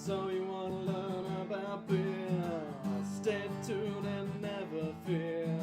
So you wanna learn about beer? Stay tuned and never fear.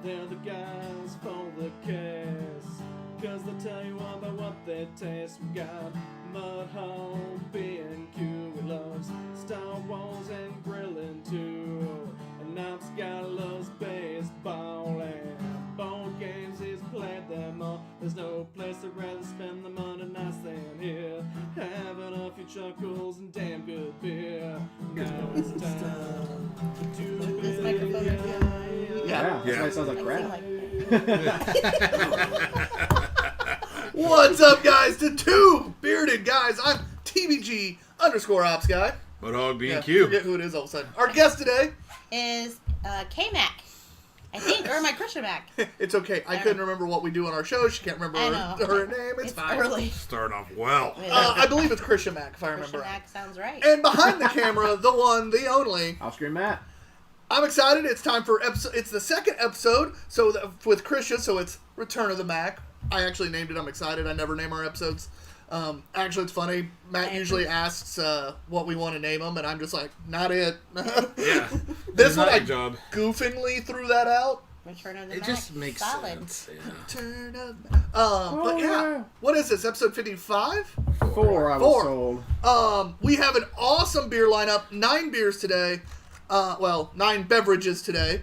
They're the guys for the case, 'cause they'll tell you all about what they taste. We got Mudhole, B&Q, we loves Star Wars and grilling too. And Knox got loves baseball and board games, he's played them all. There's no place I'd rather spend the Monday nights than here, having a few chuckles and damn good beer. Now it's time to do This it. microphone. Yeah. That sounds like crap. What's up, guys? To Two Beerded Guys. I'm TBG_Ops guy. Mudhog B&Q. Forget who it is all of a sudden. Our guest today Is K-Mack, I think, or am I Christian Mack? It's okay. I couldn't remember what we do on our show. She can't remember her name. It's fine. Early. Starting off well. I believe it's Christian Mack, if I remember Christian right. Mack sounds right. And behind the camera, the one, the only. Off-screen Matt. I'm excited. It's time for episode. It's the second episode. With Christian, so it's Return of the Mack. I actually named it. I'm excited. I never name our episodes. Actually, it's funny. Matt usually asks what we want to name them, and I'm just like, not it. Yeah. This one, I job. goofingly threw that out. Return of the It Mack. just makes Solid. sense. Yeah. Return of the Mack. But yeah, what is this? Episode 55? 4, I was told. We have an awesome beer lineup. 9 beers today. 9 beverages today.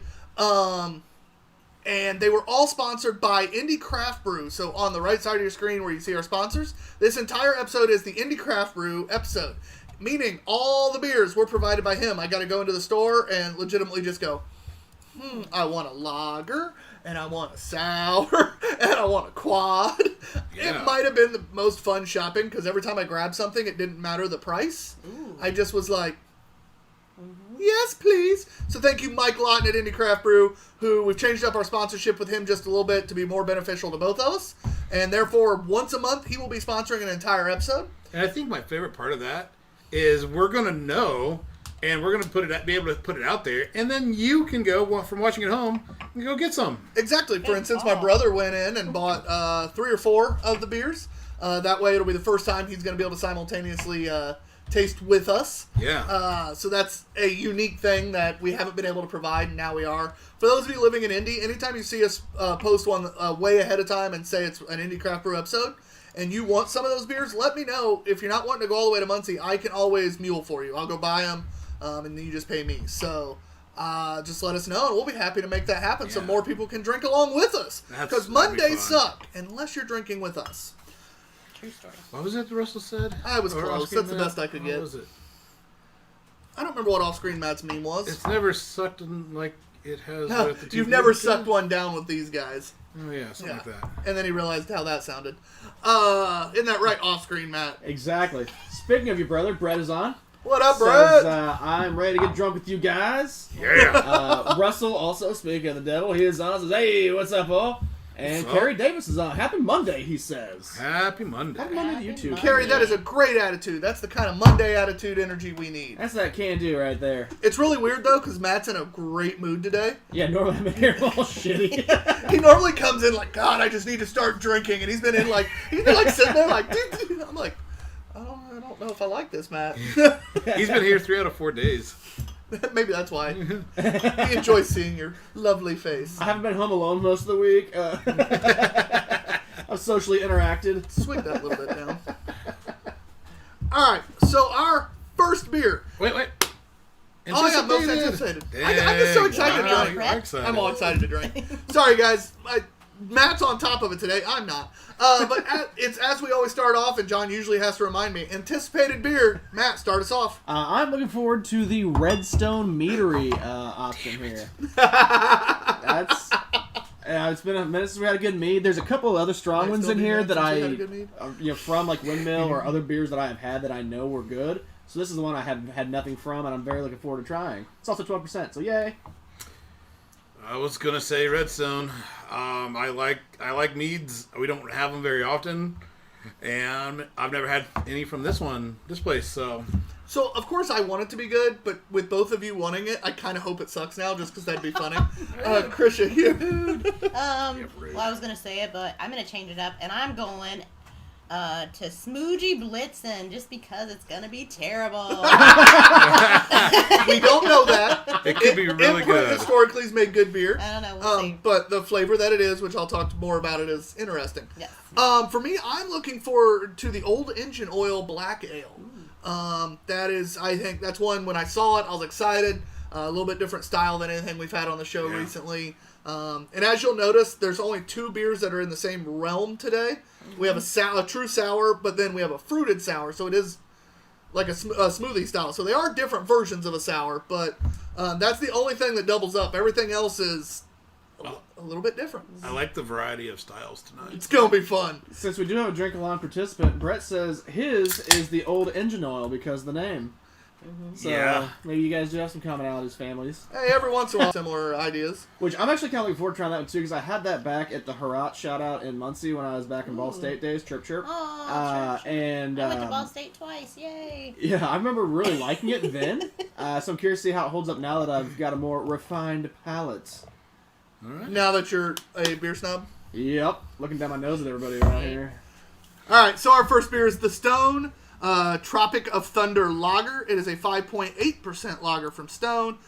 And they were all sponsored by Indie Craft Brew. So on the right side of your screen where you see our sponsors, this entire episode is the Indie Craft Brew episode. Meaning all the beers were provided by him. I got to go into the store and legitimately just go, I want a lager, and I want a sour, and I want a quad. Yeah. It might have been the most fun shopping because every time I grabbed something, it didn't matter the price. Ooh. I just was like, yes, please. So thank you, Mike Lawton at Indie Craft Brew, who we've changed up our sponsorship with him just a little bit to be more beneficial to both of us. And therefore, once a month, he will be sponsoring an entire episode. And I think my favorite part of that is we're going to know, and we're going to be able to put it out there, and then you can go, from watching at home, and go get some. Exactly. For instance, my brother went in and bought 3 or 4 of the beers. That way, it'll be the first time he's going to be able to simultaneously taste with us. Yeah. So that's a unique thing that we haven't been able to provide, and now we are. For those of you living in Indy, anytime you see us post one way ahead of time and say it's an Indie Craft Brew episode, and you want some of those beers, let me know. If you're not wanting to go all the way to Muncie, I can always mule for you. I'll go buy them, and then you just pay me. So just let us know, and we'll be happy to make that happen so more people can drink along with us. Because Mondays suck, unless you're drinking with us. True story. What was it that Russell said? I was Or close. off-screen That's the Matt? best I could What get. was it? I don't remember what off-screen Matt's meme was. It's never sucked in like it has No, with the Two you've never Beerded sucked Guys? one down with these guys. Oh, yeah, something like that. And then he realized how that sounded. Isn't that right, off-screen Matt? Exactly. Speaking of your brother, Brett is on. What up, Brett? Says, I'm ready to get drunk with you guys. Yeah. Russell, also, speaking of the devil, he is on. Says, hey, what's up, all? And What's up? Carrie Davis is on. Happy Monday, he says. Happy Monday. Happy Monday to you too. Monday. Carrie, that is a great attitude. That's the kind of Monday attitude energy we need. That's that can do right there. It's really weird, though, because Matt's in a great mood today. Yeah, normally I'm here all shitty. He normally comes in like, God, I just need to start drinking. And he's been sitting there like, dude. I'm like, I don't know if I like this, Matt. He's been here 3 out of 4 days. Maybe that's why. He enjoys seeing your lovely face. I haven't been home alone most of the week. I've socially interacted. Swing that a little bit down. Alright, so our first beer. Wait. Oh, yeah, most anticipated. I'm just so excited to drink. I'm excited. I'm all excited to drink. Sorry, guys. Matt's on top of it today. I'm not. But it's as we always start off, and John usually has to remind me, anticipated beer. Matt, start us off. I'm looking forward to the Redstone Meadery option here. That's... it's been a minute since we had a good mead. There's a couple of other strong ones in here that from like Windmill or other beers that I have had that I know were good. So this is the one I had nothing from, and I'm very looking forward to trying. It's also 12%, so yay. I was gonna say Redstone. I like meads. We don't have them very often, and I've never had any from this place. So of course I want it to be good, but with both of you wanting it, I kind of hope it sucks now, just because that'd be funny. Krisha, you. Well, I was gonna say it, but I'm gonna change it up, and I'm going to Smoogie Blitzen, just because it's gonna be terrible. We don't know that. It could be really Imprint good. historically has made good beer. I don't know. We'll see. But the flavor that it is, which I'll talk more about it, is interesting. Yes. For me, I'm looking forward to the Old Engine Oil Black Ale. That is, I think, that's one, when I saw it, I was excited. A little bit different style than anything we've had on the show recently. And as you'll notice, there's only 2 beers that are in the same realm today. We have a true sour, but then we have a fruited sour, so it is like a smoothie style. So they are different versions of a sour, but that's the only thing that doubles up. Everything else is a little bit different. I like the variety of styles tonight. It's going to be fun. Since we do have a drink-along participant, Brett says his is the Old Engine Oil because of the name. So Yeah. maybe you guys do have some commonalities, families. Hey, every once in a while, similar ideas. Which I'm actually kind of looking forward to trying that one too, because I had that back at the Herat shout-out in Muncie when I was back in Ball State days. Chirp, chirp. Oh, chirp. And I went to Ball State twice. Yay! yeah, I remember really liking it then. So I'm curious to see how it holds up now that I've got a more refined palate. All right. Now that you're a beer snob. Yep, looking down my nose at everybody around here. All right, so our first beer is the Stone Tropic of Thunder Lager. It is a 5.8% lager from Stone.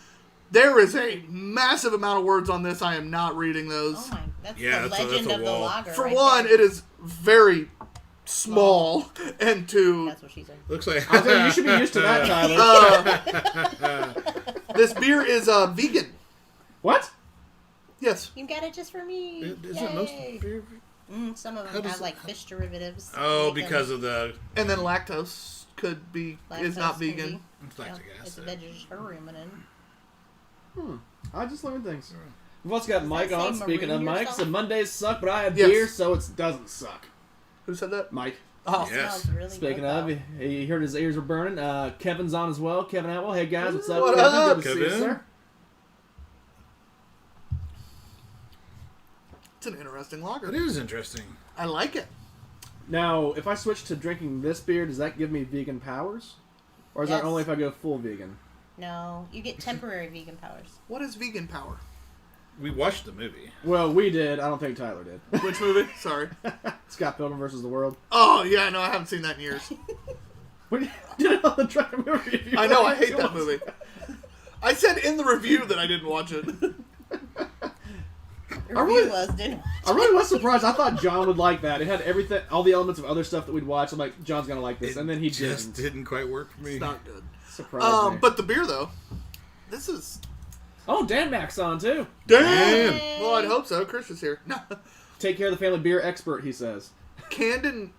There is a massive amount of words on this. I am not reading those. Oh my, that's Yeah, the that's a legend of the wall. lager. For right one, there. it is very small, and two, That's what she said. Looks like I tell you, you should be used to that, Tyler. this beer is vegan. What? Yes. You got it just for me. Isn't most Yay. beer? Some of How them does- have like fish derivatives. Oh, Make them because of the And then lactose is not lactose can vegan. be- lactic It's a acid. vegetarian. I just learned things. We've also got Mike that on. say Speaking of marine or Mike, something? so Mondays suck, but I have Yes. beer, so it doesn't suck. Who said that? Mike. Oh, Yes. Smells really Speaking good, of, though. he heard his ears were burning. Kevin's on as well. Kevin Atwell. Hey guys, what's up? What Kevin? up, Good to see you, Kevin? sir. it's an interesting lager. It is interesting. I like it. Now, if I switch to drinking this beer, does that give me vegan powers? Or is that Yes. only if I go full vegan? No, you get temporary vegan powers. What is vegan power? We watched the movie. Well, we did. I don't think Tyler did. Which movie? Sorry. Scott Pilgrim versus the World. Oh, yeah, no, I haven't seen that in years. We did it on the Dragon movie review. I know, I hate that movie. I said in the review that I didn't watch it. The I review really- was, didn't I really was surprised. I thought John would like that. It had everything, all the elements of other stuff that we'd watch. I'm like, John's gonna like this, and then he just didn't. didn't quite work for me. It's not good. Surprised me. But the beer, though, this is... Oh, Dan Mack's on too. Damn! Yay. Well, I'd hope so. Chris is here. No. Take care of the family beer expert, he says. Canned in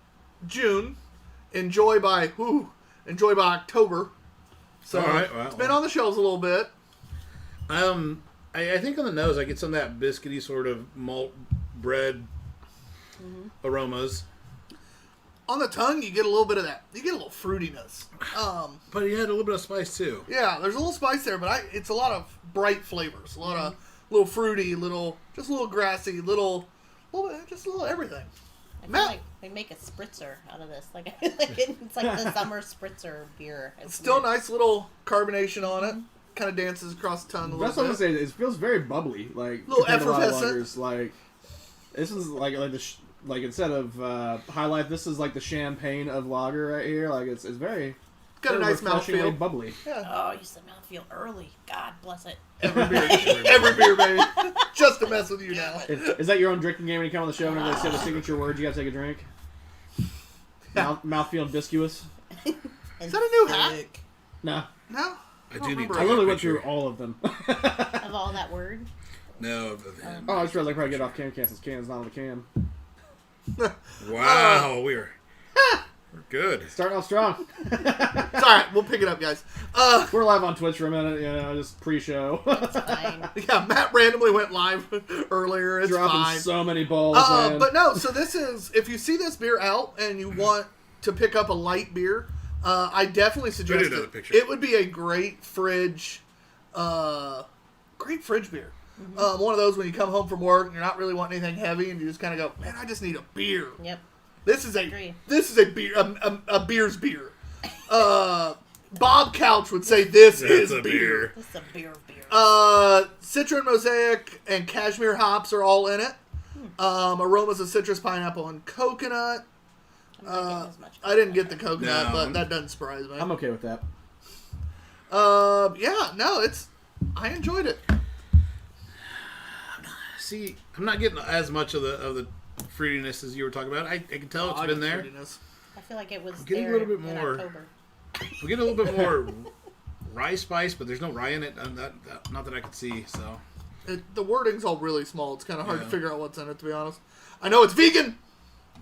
June. Enjoy by October. So All right, well, it's been on the shelves a little bit. I think on the nose I get some of that biscuity sort of malt bread aromas. On the tongue, you get a little bit of that. You get a little fruitiness. But it had a little bit of spice too. Yeah, there's a little spice there, but it's a lot of bright flavors. A lot of little fruity, just a little grassy, just a little everything. I feel Matt. like they make a spritzer out of this. Like, it's like the summer spritzer beer. It's Still weird. nice little carbonation on it. Kind of dances across the tongue a That's what little I'm gonna bit. say. It feels very bubbly, like Little compared to a lot of effervescent. lagers. Like this is like instead of High Life, this is like the champagne of lager right here. Like it's very Got a very nice refreshingly mouthfeel. bubbly. Yeah. Oh, you said mouthfeel early. God bless it. Every beer, baby. Just to mess with you now. Is that your own drinking game when you come on the show and they say the signature word? You gotta take a drink. Mouthfeel biscuous. Is that a new hat? No, No? I don't do need remember. to I take a literally went picture. through all of them. Of all that word. No, of him. Oh, I just realized I probably get off can since can's not on the can. Wow, we're good. Starting off strong. It's alright, we'll pick it up, guys. We're live on Twitch for a minute, just pre-show. It's fine. Yeah, Matt randomly went live earlier. It's Dropping fine. so many balls, man. But no, so this is, if you see this beer out and you want to pick up a light beer, I definitely suggest another it. picture. It would be a great fridge beer. One of those when you come home from work and you're not really wanting anything heavy and you just kind of go, man, I just need a beer. Yep. This is Agree. a beer, a beer's beer. Bob Couch would say this That's is a beer. This is a beer of beer. Citra and Mosaic and Cashmere hops are all in it. Aromas of citrus, pineapple, and coconut. I'm not getting as much I didn't get the coconut, No. but that doesn't surprise me. I'm okay with that. Yeah, no, I enjoyed it. See, I'm not getting as much of the fruitiness as you were talking about. I can tell it's been there. Fruitiness. I feel like it was getting there a little bit in more. October. We get a little bit more rye spice, but there's no rye in it. Not that I could see. So The wording's all really small. It's kind of hard to Yeah. figure out what's in it, to be honest. I know it's vegan.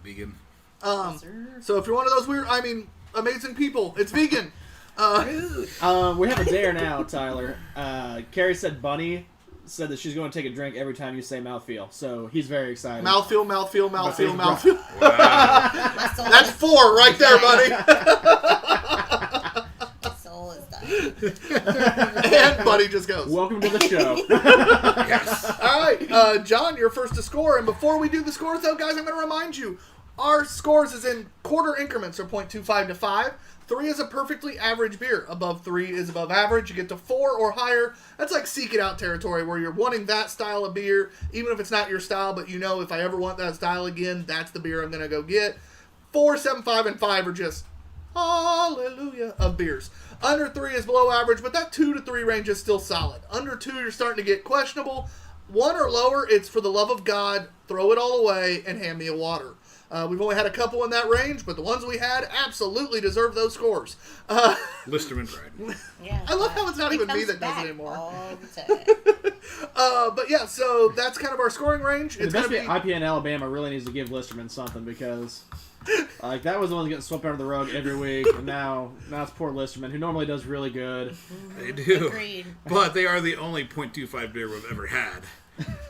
vegan. Yes, sir. So if you're one of those amazing people, it's vegan. We have a dare now, Tyler. Carrie said Bunny said that she's going to take a drink every time you say mouthfeel. So he's very excited. Mouthfeel. Wow. My soul That's is, 4 right there, buddy. my soul is dying. And Buddy just goes. Welcome to the show. Yes. All right, John, you're first to score. And before we do the scores, though, guys, I'm going to remind you, our scores is in quarter increments, or 0.25 to 5. 3 is a perfectly average beer. Above 3 is above average. You get to 4 or higher. That's like seek it out territory, where you're wanting that style of beer, even if it's not your style, but you know if I ever want that style again, that's the beer I'm going to go get. 4, 7, 5, and 5 are just hallelujah of beers. Under 3 is below average, but that 2 to 3 range is still solid. Under 2, you're starting to get questionable. 1 or lower, it's for the love of God, throw it all away, and hand me a water. We've only had a couple in that range, but the ones we had absolutely deserve those scores. Listerman pride. Yeah, I love how it's not it even me comes that does it back anymore. all the time. But yeah, so that's kind of our scoring range. The It's best going to be... IPA in Alabama really needs to give Listerman something, because that was the one getting swept under the rug every week, and now it's poor Listerman, who normally does really good. They do. Agreed. But they are the only 0.25 beer we've ever had.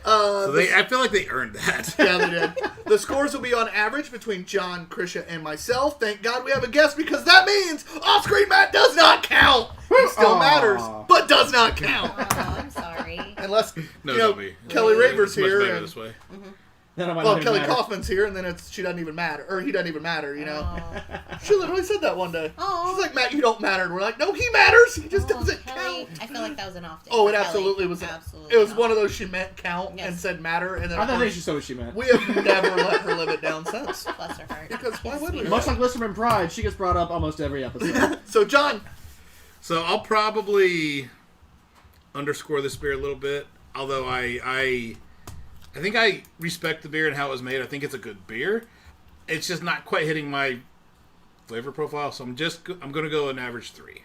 So I feel like they earned that. Yeah, they did. The scores will be on average between John, Krisha, and myself. Thank God we have a guest, because that means off-screen Matt does not count. He still Aw. matters, but does not count. Oh, I'm sorry. Unless, No, don't be. Kelly Raver's It's much here. better And, this way. Then I might well, not even Kelly matter. Kaufman's here, and then she doesn't even matter. Or he doesn't even matter, you know. Oh. She literally said that one day. Aw. She's like, Matt, you don't matter. And we're like, no, he matters. He just Oh, doesn't Kelly, count. I feel like that was an off day. Oh, it for Kelly. absolutely was. Absolutely It was not. one of those she meant count Yes. and said matter. And then I of don't think course, she saw what she meant. we have never let her live it down since. Bless her heart. Because why would we? Much like Listerman Pride, she gets brought up almost every episode. So, John, So I'll probably underscore this beer a little bit, although I think I respect the beer and how it was made. I think it's a good beer. It's just not quite hitting my flavor profile, so I'm going to go an average 3.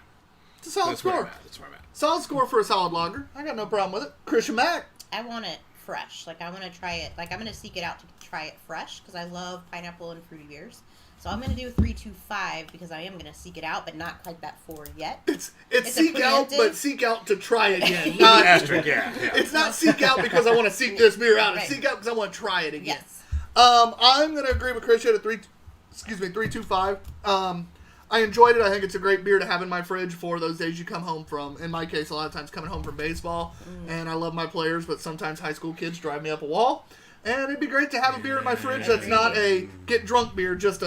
it's a solid That's where I'm score. at. That's where I'm at. Solid score for a solid lager. I got no problem with it. Christian Mack. I want it fresh. Like, I want to try it. Like, I'm going to seek it out to try it fresh, because I love pineapple and fruity beers. So I'm going to do a 3.25, because I am going to seek it out, but not quite that 4 yet. It's It's a seek out, preemptive. but seek out to try again. With Not, an asterisk, yeah. it's not seek out because I want to seek this beer out. It's Right. seek out because I want to try it again. Yes. I'm going to agree with Christian at 3.25. I enjoyed it. I think it's a great beer to have in my fridge for those days you come home from. In my case, a lot of times coming home from baseball. And I love my players, but sometimes high school kids drive me up a wall. And it'd be great to have a beer in my fridge that's not a get drunk beer, just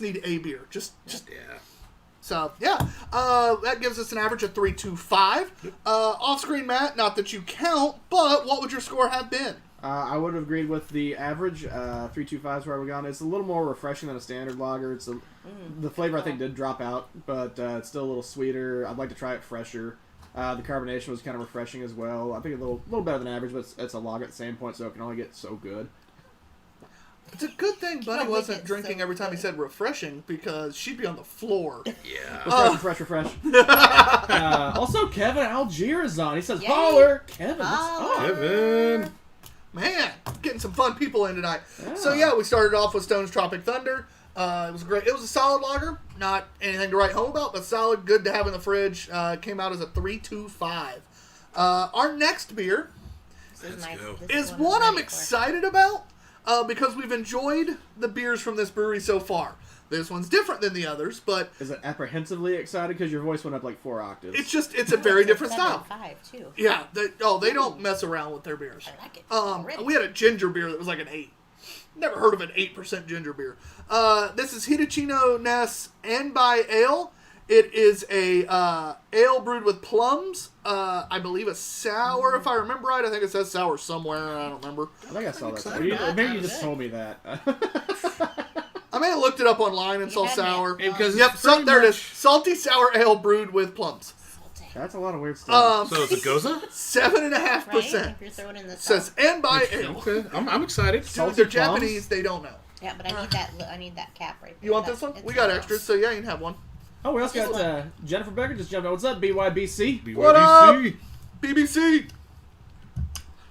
need a beer. Just Yeah. so, yeah. That gives us an average of 3.25. Off-screen, Matt, not that you count, but what would your score have been? I would have agreed with the average. 3.25 is where we're going. It's a little more refreshing than a standard lager. The flavor I think did drop out, but it's still a little sweeter. I'd like to try it fresher. The carbonation was kind of refreshing as well. I think a little better than average, but it's a lager at the same point, so it can only get so good. It's a good thing Buddy Don't wasn't make it drinking so every time he good. said refreshing, because she'd be on the floor. Yeah. Refresh. Also, Kevin Algier is on. He says, Yay. "Holler, Kevin." Holler. Kevin. Man, getting some fun people in tonight. Yeah. So, yeah, we started off with Stone's Tropic Thunder. It was great. It was a solid lager. Not anything to write home about, but solid, good to have in the fridge. Came out as a 3.25. Our next beer This is Let's go. is I'm one I'm ready for. excited about because we've enjoyed the beers from this brewery so far. This one's different than the others, but Is it apprehensively excited because your voice went up like 4 octaves? it's a very different It's a style. 7.5 too. Yeah, they don't mess around with their beers. I like it. already. We had a ginger beer that was like an 8. Never heard of an 8% ginger beer. This is Hitachino Ness and by Ale. It is a ale brewed with plums. I believe a sour, if I remember right. I think it says sour somewhere. I don't remember. I think I saw that. excited Maybe about you that. just told me that. I may have looked it up online and saw had me at sour. plums. Because Yep, pretty there it is. much- Salty sour ale brewed with plums. Salty. That's a lot of weird stuff. So it's a Goza? 7.5%. Right? If you're throwing in the Says salt. and by ale. Okay, I'm excited. Dude, Salty they're plums? Japanese. They don't know. Yeah, but I need that cap right there. You want this one? We got extras, so yeah, you can have one. Oh, we also Just got one. Jennifer Becker just jumped out. What's up, BYBC? BYDC. What up? BBC.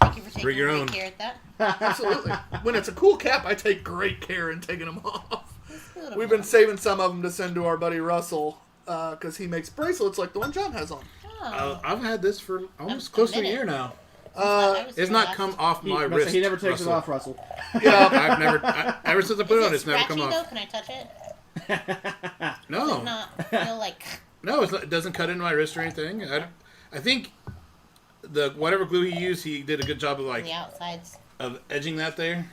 Thank you for taking Bring your great own. care at that. Absolutely. When it's a cool cap, I take great care in taking them off. It's beautiful. We've been saving some of them to send to our buddy Russell because he makes bracelets like the one John has on. Oh. I've had this for almost A close to a minute. year now. I was It's here not last come week. off my wrist. He never takes Russell. it off, Russell. Yeah. I've never. Ever since I put it on, Is it's never come scratchy, though? off. Can I touch it? Does No, it not feel like... no, it doesn't cut into my wrist or anything. I think the whatever glue he used, he did a good job of on the outsides? of edging that there.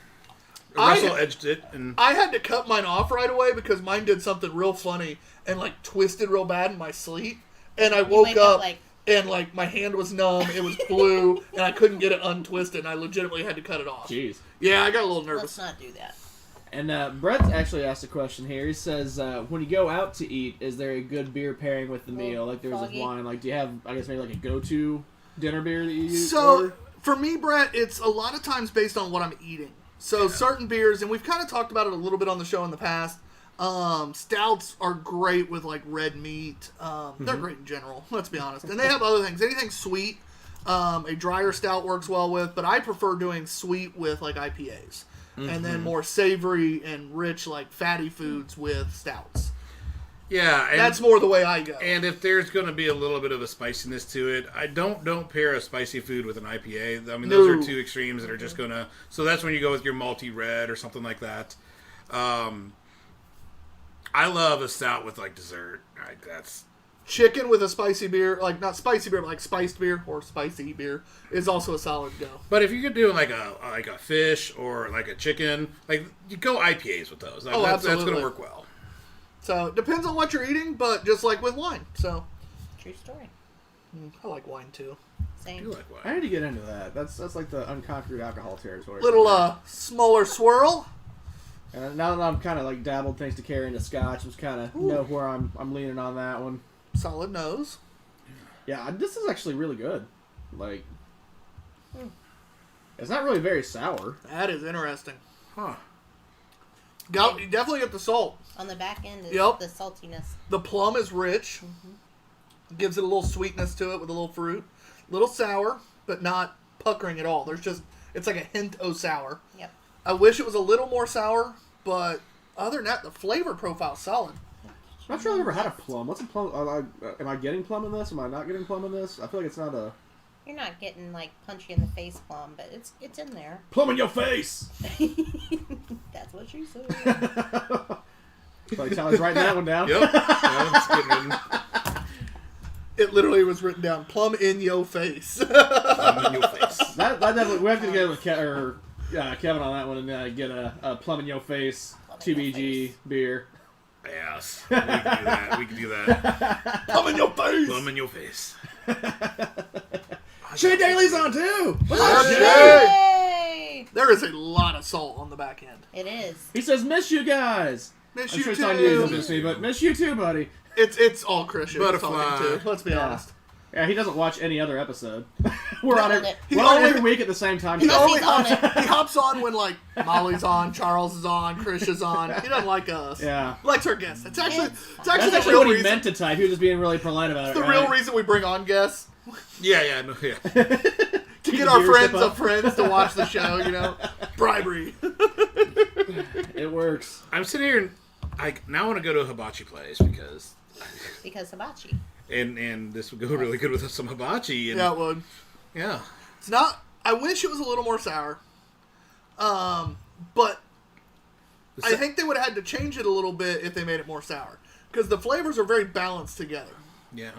I- Russell edged it, and I had to cut mine off right away because mine did something real funny and like twisted real bad in my sleep. And I woke wake up, up like- and like my hand was numb, it was blue, and I couldn't get it untwisted. And I legitimately had to cut it off. Jeez. Yeah, I got a little Let's nervous. not do that. And Brett actually asked a question here. He says, when you go out to eat, is there a good beer pairing with the meal? Like there's Foggy. this wine. Like do you have, I guess, maybe like a go-to dinner beer that you use? So for me, Brett, it's a lot of times based on what I'm eating. So certain beers, and we've kind of talked about it a little bit on the show in the past. Stouts are great with like red meat. They're great in general. Let's be honest. And they have other things. Anything sweet, a drier stout works well with. But I prefer doing sweet with like IPAs, and then more savory and rich like fatty foods with stouts. yeah, and, That's more the way I go. And if there's going to be a little bit of a spiciness to it, I don't pair a spicy food with an IPA. I mean, those No. are two extremes that are just gonna. So that's when you go with your malty red or something like that. I love a stout with like dessert. Like that's Chicken with a spicy beer, like not spicy beer, but like spiced beer or spicy beer, is also a solid go. But if you're doing like a fish or like a chicken, like you go IPAs with those. Like, Oh, that's going absolutely. to work well. So it depends on what you're eating, but just like with wine. So True story. I like wine too. I Same. do like I wine. need to get into that. That's like the unconquered alcohol territory. Little smaller swirl. And now that I'm kind of like dabbled thanks to carrying the scotch, I'm kind of know where I'm leaning on that one. Solid nose. Yeah, this is actually really good. Like, it's not really very sour. That is interesting. Huh. You definitely get the salt. On the back end is Yep. the saltiness. The plum is rich. Gives it a little sweetness to it with a little fruit. Little sour, but not puckering at all. It's like a hint of sour. Yep. I wish it was a little more sour, but other than that, the flavor profile's solid. I'm not sure I've ever had a plum. What's a plum? Am I getting plum in this? Am I not getting plum in this? I feel like it's not a You're not getting like punchy in the face plum, but it's in there. plum in your face. That's what she said. Like Tyler's writing that one down. Yep. Yeah, it's getting It literally was written down, plum in your face. plum in your face. That definitely we have to get with Kevin on that one and get a plum in your face Plum in your 2BG face. beer. Yes, we can do that. We can do that. Plum in your face. Plum in your face. Shay Daly's on too. Yay! There is a lot of salt on the back end. It is. He says, "Miss you guys." Miss I'm you sure it's too. not you who miss me, but miss you too, buddy. It's all Christian. he's Butterfly. talking to. Let's be Yeah. honest. Yeah, he doesn't watch any other episode. We're on Nailed it. it. We're on every week at the same time. He Unless only he's on hops, he hops on when like Molly's on, Charles is on, Chris is on. He doesn't like us. Yeah. He likes our guests. It's actually That's the That's real what he reason. meant to type. He was just being really polite about it. The real reason we bring on guests Yeah. to Keep get the our viewership friends up. of friends to watch the show. You know, bribery. It works. I'm sitting here and now I want to go to a hibachi place because hibachi. and this would go really good with some hibachi. And, Yeah, it would. yeah. It's not. I wish it was a little more sour. But I think they would have had to change it a little bit if they made it more sour because the flavors are very balanced together. Yeah.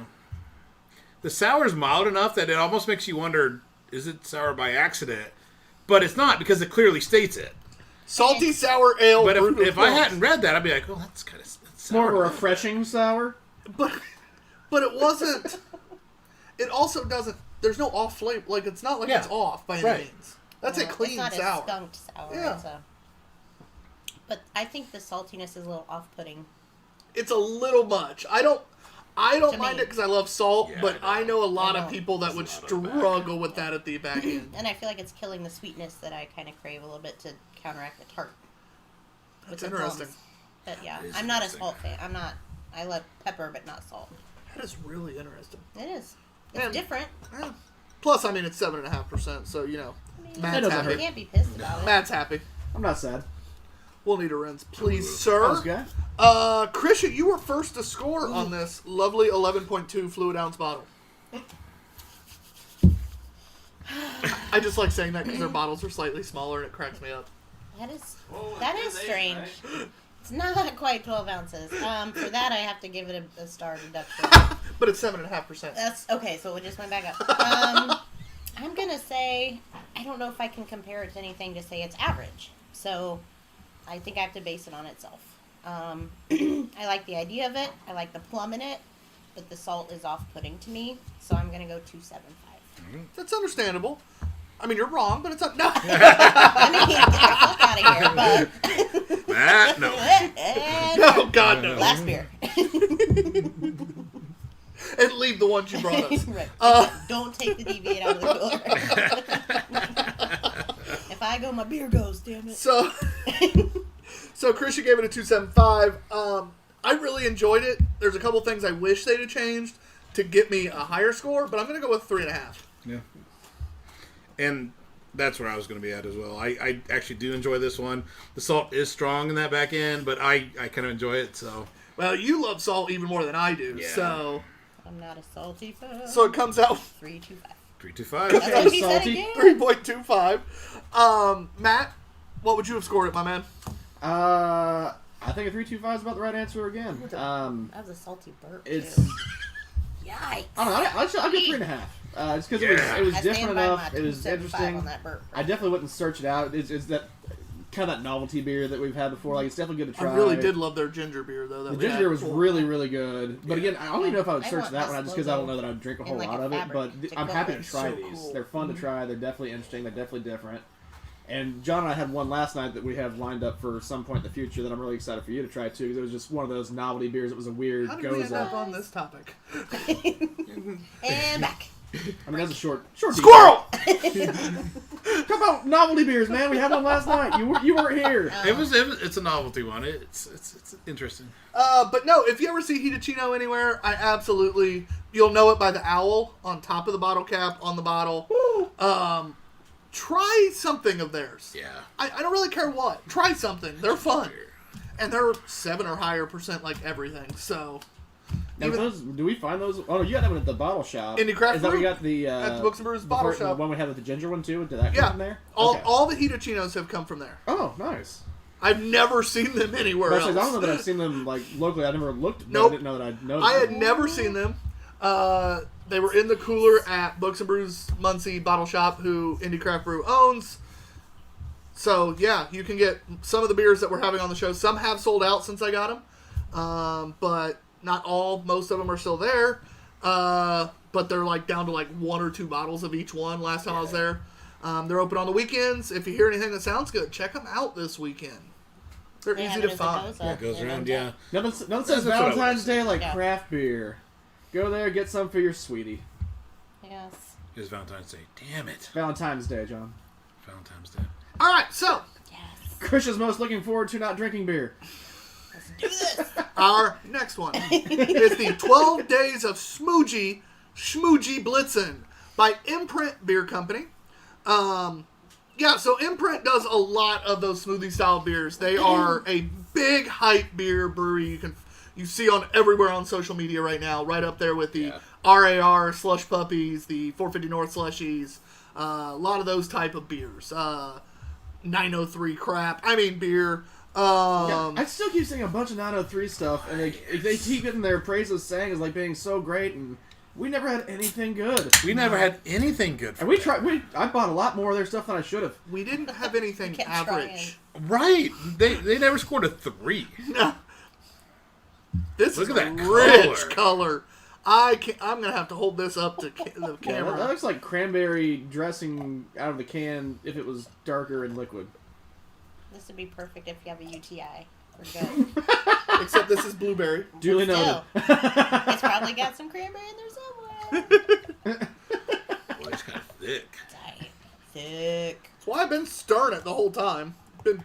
The sour is mild enough that it almost makes you wonder, is it sour by accident? But it's not because it clearly states it. Salty sour ale. But brewed with if I plums. hadn't read that, I'd be like, oh, that's kind of More sour. of a refreshing sour. But it wasn't. It also doesn't. There's no off flavor. Like it's not like Yeah. it's off by any Right. means. That's No, a clean it's not sour. a skunked sour. Yeah. It's a, but I think the saltiness is a little off-putting. It's a little much. I don't To mind me. it because I love salt, Yeah, but I I know a lot of know. people that would struggle with that at the back end. And I feel like it's killing the sweetness that I kind of crave a little bit to counteract the tart. with That's the interesting. plums. But yeah, That is I'm not a interesting. salt fan. I love pepper, but not salt. That is really interesting. It is. It's And- different. Yeah. Plus, I mean, it's 7.5%, so you know, I mean, Matt's doesn't happy. hurt. can't be pissed about it. Matt's happy. I'm not sad. We'll need a rinse, please, That was sir. good. Krisha, you were first to score on this lovely 11.2 fluid ounce bottle. I just like saying that because their bottles are slightly smaller and it cracks me up. That is strange. It's not quite 12 ounces. For that, I have to give it a star deduction. But it's 7.5%. That's okay. So it just went back up. I'm gonna say I don't know if I can compare it to anything to say it's average. So I think I have to base it on itself. I like the idea of it. I like the plum in it, but the salt is off-putting to me. So I'm gonna go 2.75. That's understandable. I mean, you're wrong, but it's not. No. I mean, get the fuck out of here. But That, no. No, God, no. last beer. And leave the ones you brought us. Right. Uh, Don't take the deviate out of the cooler. If I go, my beer goes. Damn it. So Krisha gave it a 2.75. I really enjoyed it. There's a couple things I wish they'd have changed to get me a higher score, but I'm going to go with 3.5. Yeah. And that's where I was going to be at as well. I actually do enjoy this one. The salt is strong in that back end, but I kind of enjoy it, so. Well, you love salt even more than I do, Yeah. so I'm not a salty fan. it comes out 3.25. 325. That's what he said Salty. again. 3.25. Matt, what would you have scored it, my man? I think a 3.25 is about the right answer again. That was a salty burp. It's. Too. Yikes. I don't know. I'll get 3.5. Just because it was I different stand by enough. my It was 2.75 interesting. on that burp. I definitely wouldn't search it out. It's that kind of that novelty beer that we've had before. Like, it's definitely good to try. I really did love their ginger beer, though. The ginger beer was really, really good. But again, I don't even know if I would I search want that one this just because I don't logo know that I'd drink a in whole like lot a of it. fabric But to I'm go happy with. to try So these. cool. They're fun to try. They're definitely interesting. They're definitely different. And John and I had one last night that we have lined up for some point in the future that I'm really excited for you to try too. Because it was just one of those novelty beers. It was a weird How did we end up goza. on this topic? And back. I mean, that's a short Squirrel! Talk about novelty beers, man. We had one last night. You weren't here. It's a novelty one. It's interesting. But no, if you ever see Hitachino anywhere, you'll know it by the owl on top of the bottle cap on the bottle. Try something of theirs. Yeah. I don't really care what. Try something. They're fun. And they're 7 or higher % like everything. So, Now, do we find those? Oh no, you got that one at the bottle shop. Indie Craft Is that where Brew? you got the At the Books and Brews bottle shop. The one we had with the ginger one too. Did that come Yeah. from there? All, Okay. all the Hitachinos have come from there. Oh, nice. I've never seen them anywhere But else. I don't know that I've seen them like locally. I never looked. But Nope. I didn't know that I'd noticed. I had them. never seen them. They were in the cooler at Books and Brews Muncie Bottle Shop, who Indie Craft Brew owns. So, yeah, you can get some of the beers that we're having on the show. Some have sold out since I got them, but not all. Most of them are still there. But they're like down to like 1 or 2 bottles of each one last time I was there. They're open on the weekends. If you hear anything that sounds good, check them out this weekend. They're Yeah, easy but to as it find. goes Yeah, up, it goes you know, around, yeah. Nothing says That's what I Valentine's was- Day like Yeah. craft beer. Go there, get some for your sweetie. Yes. It's Valentine's Day. Damn it. Valentine's Day, John. Valentine's Day. All right, so Yes. Krisha's most looking forward to not drinking beer. Let's do this. our next one is the 12 Days of Schmoojie Blitzen by Imprint Beer Company. Yeah, so Imprint does a lot of those smoothie style beers. They are a big hype beer brewery you see on everywhere on social media right now, right up there with the RAR Slush Puppies, the 450 North Slushies, a lot of those type of beers. 903 beer. Yeah, I still keep seeing a bunch of 903 stuff, and they keep getting their praises sang as like being so great, and we never had anything good. We never had anything good for And we that. tried. I bought a lot more of their stuff than I should have. We didn't have anything Kept average. Right. They never scored a 3. No. This Look is at a that rich color. color. I'm gonna have to hold this up to the Yeah, that camera. looks like cranberry dressing out of the can if it was darker and liquid. This would be perfect if you have a UTI. We're good. Except this is blueberry. Duly noted. Still, it's probably got some cranberry in there somewhere. Boy, it's kind of thick. Tight. Thick. That's why I've been stirring it the whole time. Been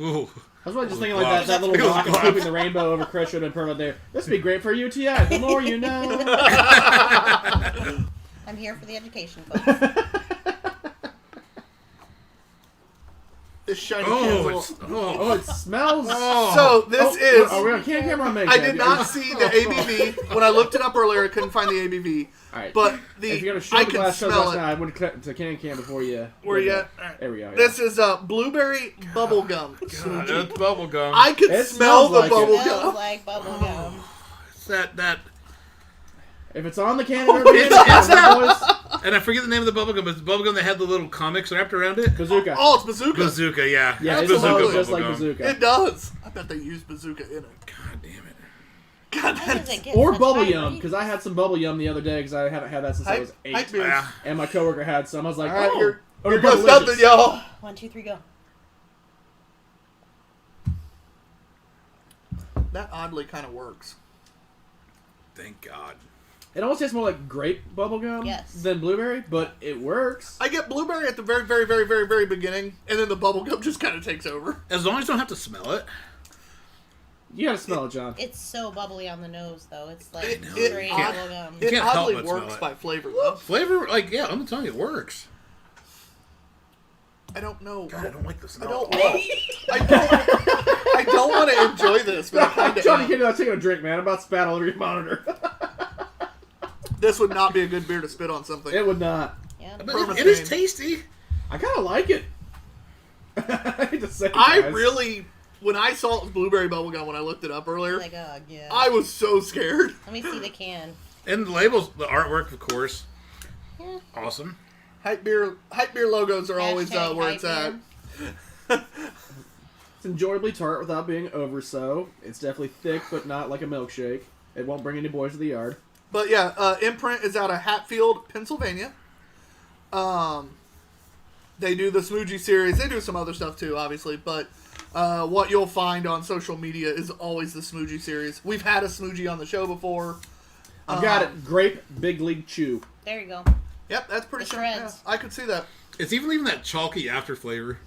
Ooh. I was really just thinking like that little rock and scooping the rainbow over Chris should have been perfect there. This would be great for UTI. The more you know. I'm here for the education, folks. this shiny Oh, candle. Oh, it smells. So this is. Are we on camera? I did not see the ABV when I looked it up earlier. I couldn't find the ABV. All right. But if you're gonna show I the can glass show smell glass it. now, I would cut to can before you. Where you at? There we go. Yeah. This is blueberry bubble gum. God, that's bubble gum. I could It smell smells the like it. bubble Smells gum. like bubble gum. It's that. If it's on the can, It's boys. And I forget the name of the bubble gum, but it's the bubble gum that had the little comics wrapped around it. Bazooka. Oh, it's bazooka. Bazooka, yeah. Yeah, it It's smells bazooka just like bubble gum. bazooka. It does. I bet they use bazooka in it. God damn it. God, How does that's it get Or such bubble high yum, rates? because I had some bubble yum the other day because I haven't had that since I was 8. hype beers. Yeah. And my coworker had some. I was like, All right, oh, here they're goes delicious. something, y'all. 1, 2, 3, go. That oddly kind of works. Thank God. It almost tastes more like grape bubble gum Yes. than blueberry, but it works. I get blueberry at the very, very, very, very, very beginning, and then the bubble gum just kind of takes over. As long as you don't have to smell it. You gotta smell it, John. It's so bubbly on the nose, though. It's like It- straight it- bubble gum. You It can't help oddly but smell works it. by flavor, though. Flavor, like, yeah, I'm telling you, it works. I don't know. God, I don't like the I smell. don't want. I don't want to enjoy this, but I kind John, you of. can't do that. Taking a drink, man. I'm about to spat all over your monitor. This would not be a good beer to spit on something. It would not. Yeah. But Perma it is stain. tasty. I kind of like it. I hate to say it, I guys. really, when I saw it was blueberry bubblegum when I looked it up earlier, Like, oh, yeah. I was so scared. Let me see the can. And the labels, the artwork, of course. Yeah. Awesome. Hype beer logos are always Hashtag where it's at. hype It's enjoyably tart without being over so. It's definitely thick, but not like a milkshake. It won't bring any boys to the yard. But yeah, Imprint is out of Hatfield, Pennsylvania. They do the Smoogie series. They do some other stuff too, obviously. But what you'll find on social media is always the Smoogie series. We've had a Smoogie on the show before. I've got it. Grape Big League Chew. There you go. Yep, that's pretty The sure. shreds. Yeah, I could see that. It's even that chalky after flavor.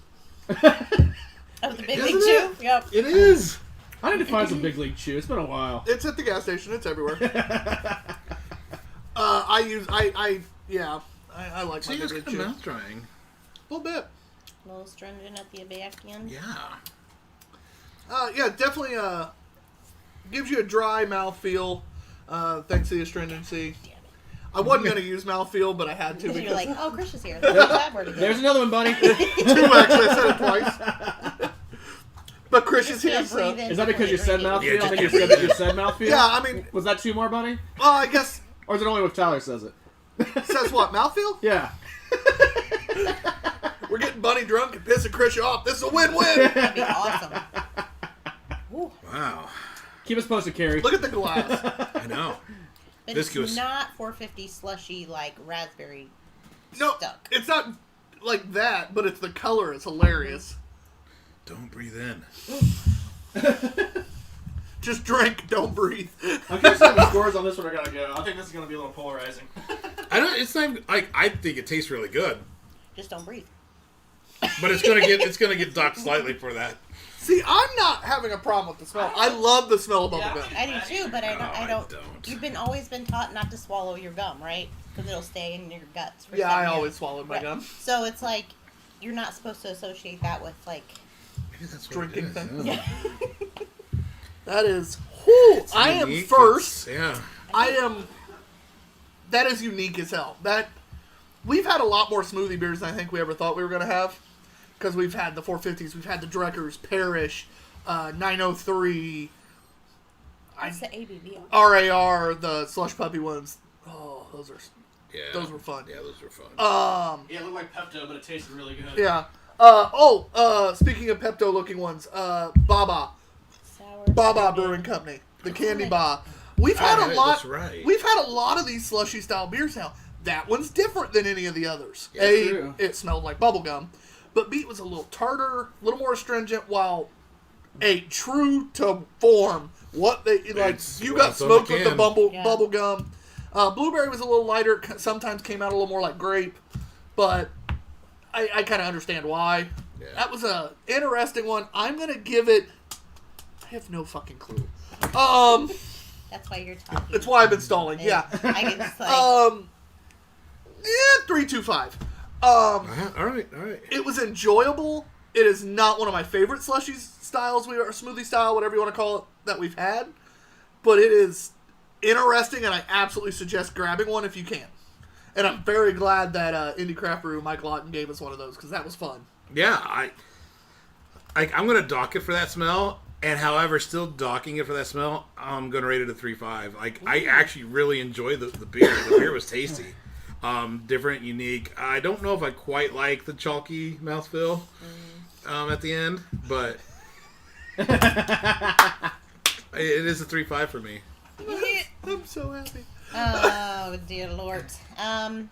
Oh, the big Isn't league chew? Yep. It is. I need to find some Big League Chew. It's been a while. It's at the gas station. It's everywhere. I like So my you guys Big kind League of Chew. mouth drying. A little bit. A little stringent at the back end. Yeah. Yeah, definitely gives you a dry mouthfeel, thanks to the astringency. Damn it. I wasn't going to use mouthfeel, but I had to You're because like, oh, Chris is here. Let's use that word again. There's another one, buddy. two actually, I said it twice. But Chris is Just here, gonna so... breathe in Is that because you said before mouthfeel? Yeah, I think you just- said that you said mouthfeel? Yeah, I mean, Was that 2 more, buddy? I guess, Or is it only if Tyler says it? says what, mouthfeel? Yeah. We're getting Bunny drunk and pissing Chris off. This is a win-win. That'd be awesome. Ooh. Wow. Keep us posted, Carrie. Look at the glass. I know. But Viscous. it's not 450 slushy like raspberry No, stuck. it's not like that, but it's the color is hilarious. Don't breathe in. Just drink, don't breathe. I'm curious how the scores on this one are going to go. I think this is going to be a little polarizing. I don't. It's not even, like I think it tastes really good, Just don't breathe. but it's gonna get docked slightly for that. See, I'm not having a problem with the smell. I love the smell of bubblegum. I do too, but I don't. don't. You've always been taught not to swallow your gum, right? Because it'll stay in your guts. For Yeah, 7 I years. always swallowed my Right. gum. So it's like you're not supposed to associate that with like. Maybe that's what Drinking it is, thing. yeah. That is... Whew, It's I am unique, first. Yeah. I am... That is unique as hell. We've had a lot more smoothie beers than I think we ever thought we were going to have. Because we've had the 450s, we've had the Dreckers, Parrish, 903, What's the ABV? RAR, the Slush Puppy ones. Oh, those were fun. Yeah, those were fun. Yeah, it looked like Pepto, but it tasted really good. Yeah. Speaking of Pepto-looking ones, Baba Sour. Brewing Company, the Candy Bar. We've had a right, lot. that's right. We've had a lot of these slushy style beers now. That one's different than any of the others. Yeah, true. It smelled like bubblegum, but beet was a little tartar, a little more astringent, while a true to form. What they like, It's you got what's on the smoked with the can. bubble gum. Blueberry was a little lighter. Sometimes came out a little more like grape, but I kind of understand why. Yeah. That was a interesting one. I'm gonna give it. I have no fucking clue. That's why you're talking. That's why I've been stalling. Yeah. I can just like. Yeah, 3.25. All right. It was enjoyable. It is not one of my favorite slushy styles, or smoothie style, whatever you want to call it, that we've had. But it is interesting, and I absolutely suggest grabbing one if you can. And I'm very glad that Indie Craft Brew, Mike Lawton, gave us one of those, because that was fun. Yeah, I'm going to dock it for that smell, and however, still docking it for that smell, I'm going to rate it a 3.5. Like, I actually really enjoyed the beer. The beer was tasty. Different, unique. I don't know if I quite like the chalky mouthfeel at the end, but it is a 3.5 for me. I'm so happy. Oh dear Lord. I'm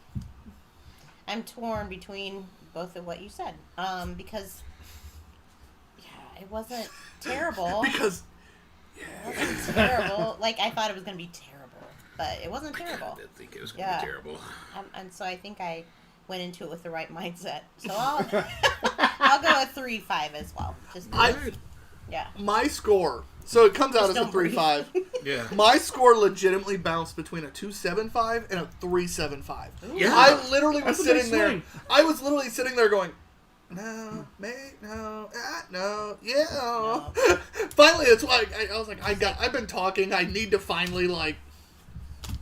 torn between both of what you said. Because it wasn't terrible. Because It wasn't terrible. Like I thought it was gonna be terrible, but it wasn't I terrible. didn't think it was going to be terrible. And so I think I went into it with the right mindset. So I'll go a 3.5 as well. Just yeah. my score, so it comes out Just as a don't breathe. 3.5. Yeah. My score legitimately bounced between a 2.75 and a 3.75. Yeah. I literally was That's a big sitting there. swing. I was literally sitting there going, no, mate, no, no, yeah. No. Finally, it's like I was like, I've been talking. I need to finally like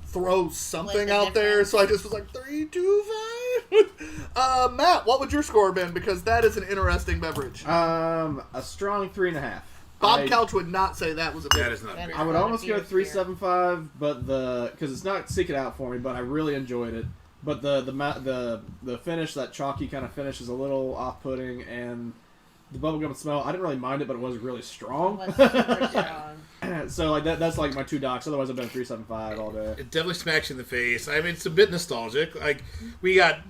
throw something the out there. difference. So I just was like 3.25. Matt, what would your score have been? Because that is an interesting beverage. A strong 3.5. Bob Couch would not say that was a That beer. is not That beer. I would Not a almost go beer, 3.75, but because it's not seek it out for me, but I really enjoyed it. But the finish, that chalky kind of finish, is a little off-putting, and the bubblegum smell, I didn't really mind it, but it was really strong. It was super strong. So like that's like my two docks. Otherwise, I've been 3.75 all day. It definitely smacks you in the face. I mean, it's a bit nostalgic. Like, we got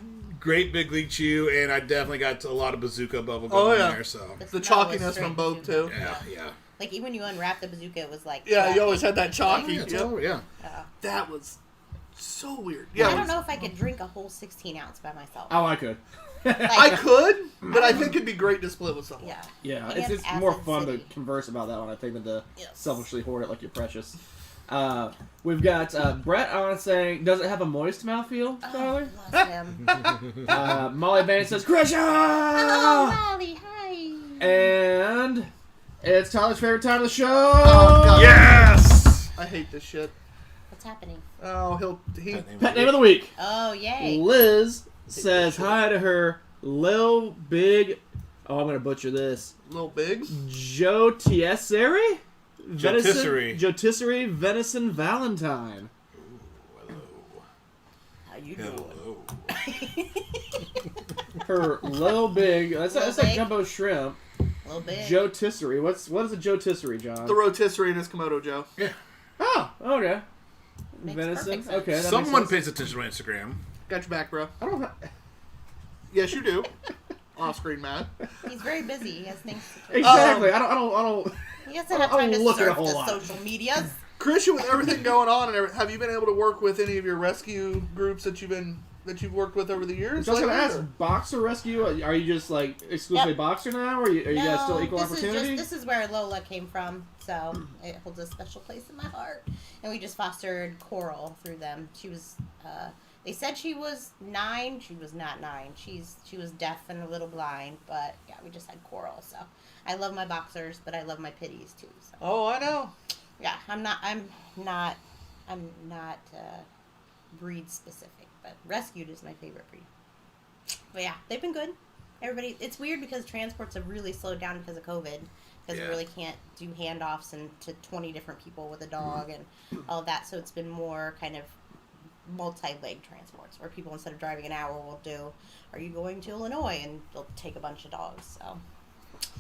great Big League Chew, and I definitely got a lot of Bazooka bubblegum in there, so. The smell was chalkiness straight from both, too. too. Yeah. Like even when you unwrap the bazooka, it was like Yeah, you always had that chalky. Yeah, Yep. yeah. That was so weird. I Yeah, don't know if I could drink a whole 16 ounce by myself. Oh, I could. I could, but I think it'd be great to split with someone. Yeah. Yeah, And it's Acid more fun City. to converse about that one, I think, than to Yes. selfishly hoard it like you're precious. We've got Brett on saying, does it have a moist mouthfeel, Tyler? Bless him. Molly Band says, Crusher! Oh, Molly, hi. And it's Tyler's favorite time of the show. Oh, God. Yes! I hate this shit. What's happening? Oh, he. Pet name of the week. Oh, yay. Liz says hi to her Lil Big. Oh, I'm gonna butcher this. Little big. Jotisserie? Jotisserie. Jotisserie Venison Valentine. How you doing? Hello. Her Lil Big. That's Lil like Big? jumbo shrimp. A little bit. Jotisserie. What is a jotisserie, John? The rotisserie in his Komodo Joe. Yeah. Oh, okay. Makes Venison. perfect sense. Okay. That Someone makes pays attention to my Instagram. Got your back, bro. I don't. Yes, you do. Off screen, Matt. He's very busy. He has things to do. Exactly. I don't. He doesn't have I time don't to look at a surf whole the lot. social medias. Christian, with everything going on and everything, have you been able to work with any of your rescue groups that you've worked with over the years? I was gonna lately, ask, or- boxer rescue. Are you just like exclusively Yep. boxer now, or are you guys still equal this opportunity? this is where Lola came from, so it holds a special place in my heart. And we just fostered Coral through them. She was, they said she was 9. She was not 9. She was deaf and a little blind, but yeah, we just had Coral. So I love my boxers, but I love my pitties too. So Oh, I know. yeah, I'm not breed specific, but rescued is my favorite breed. But yeah, they've been good. Everybody, it's weird because transports have really slowed down because of COVID. Because we really can't do handoffs to 20 different people with a dog and all of that. So it's been more kind of multi-leg transports where people, instead of driving an hour, will do, are you going to Illinois? And they'll take a bunch of dogs.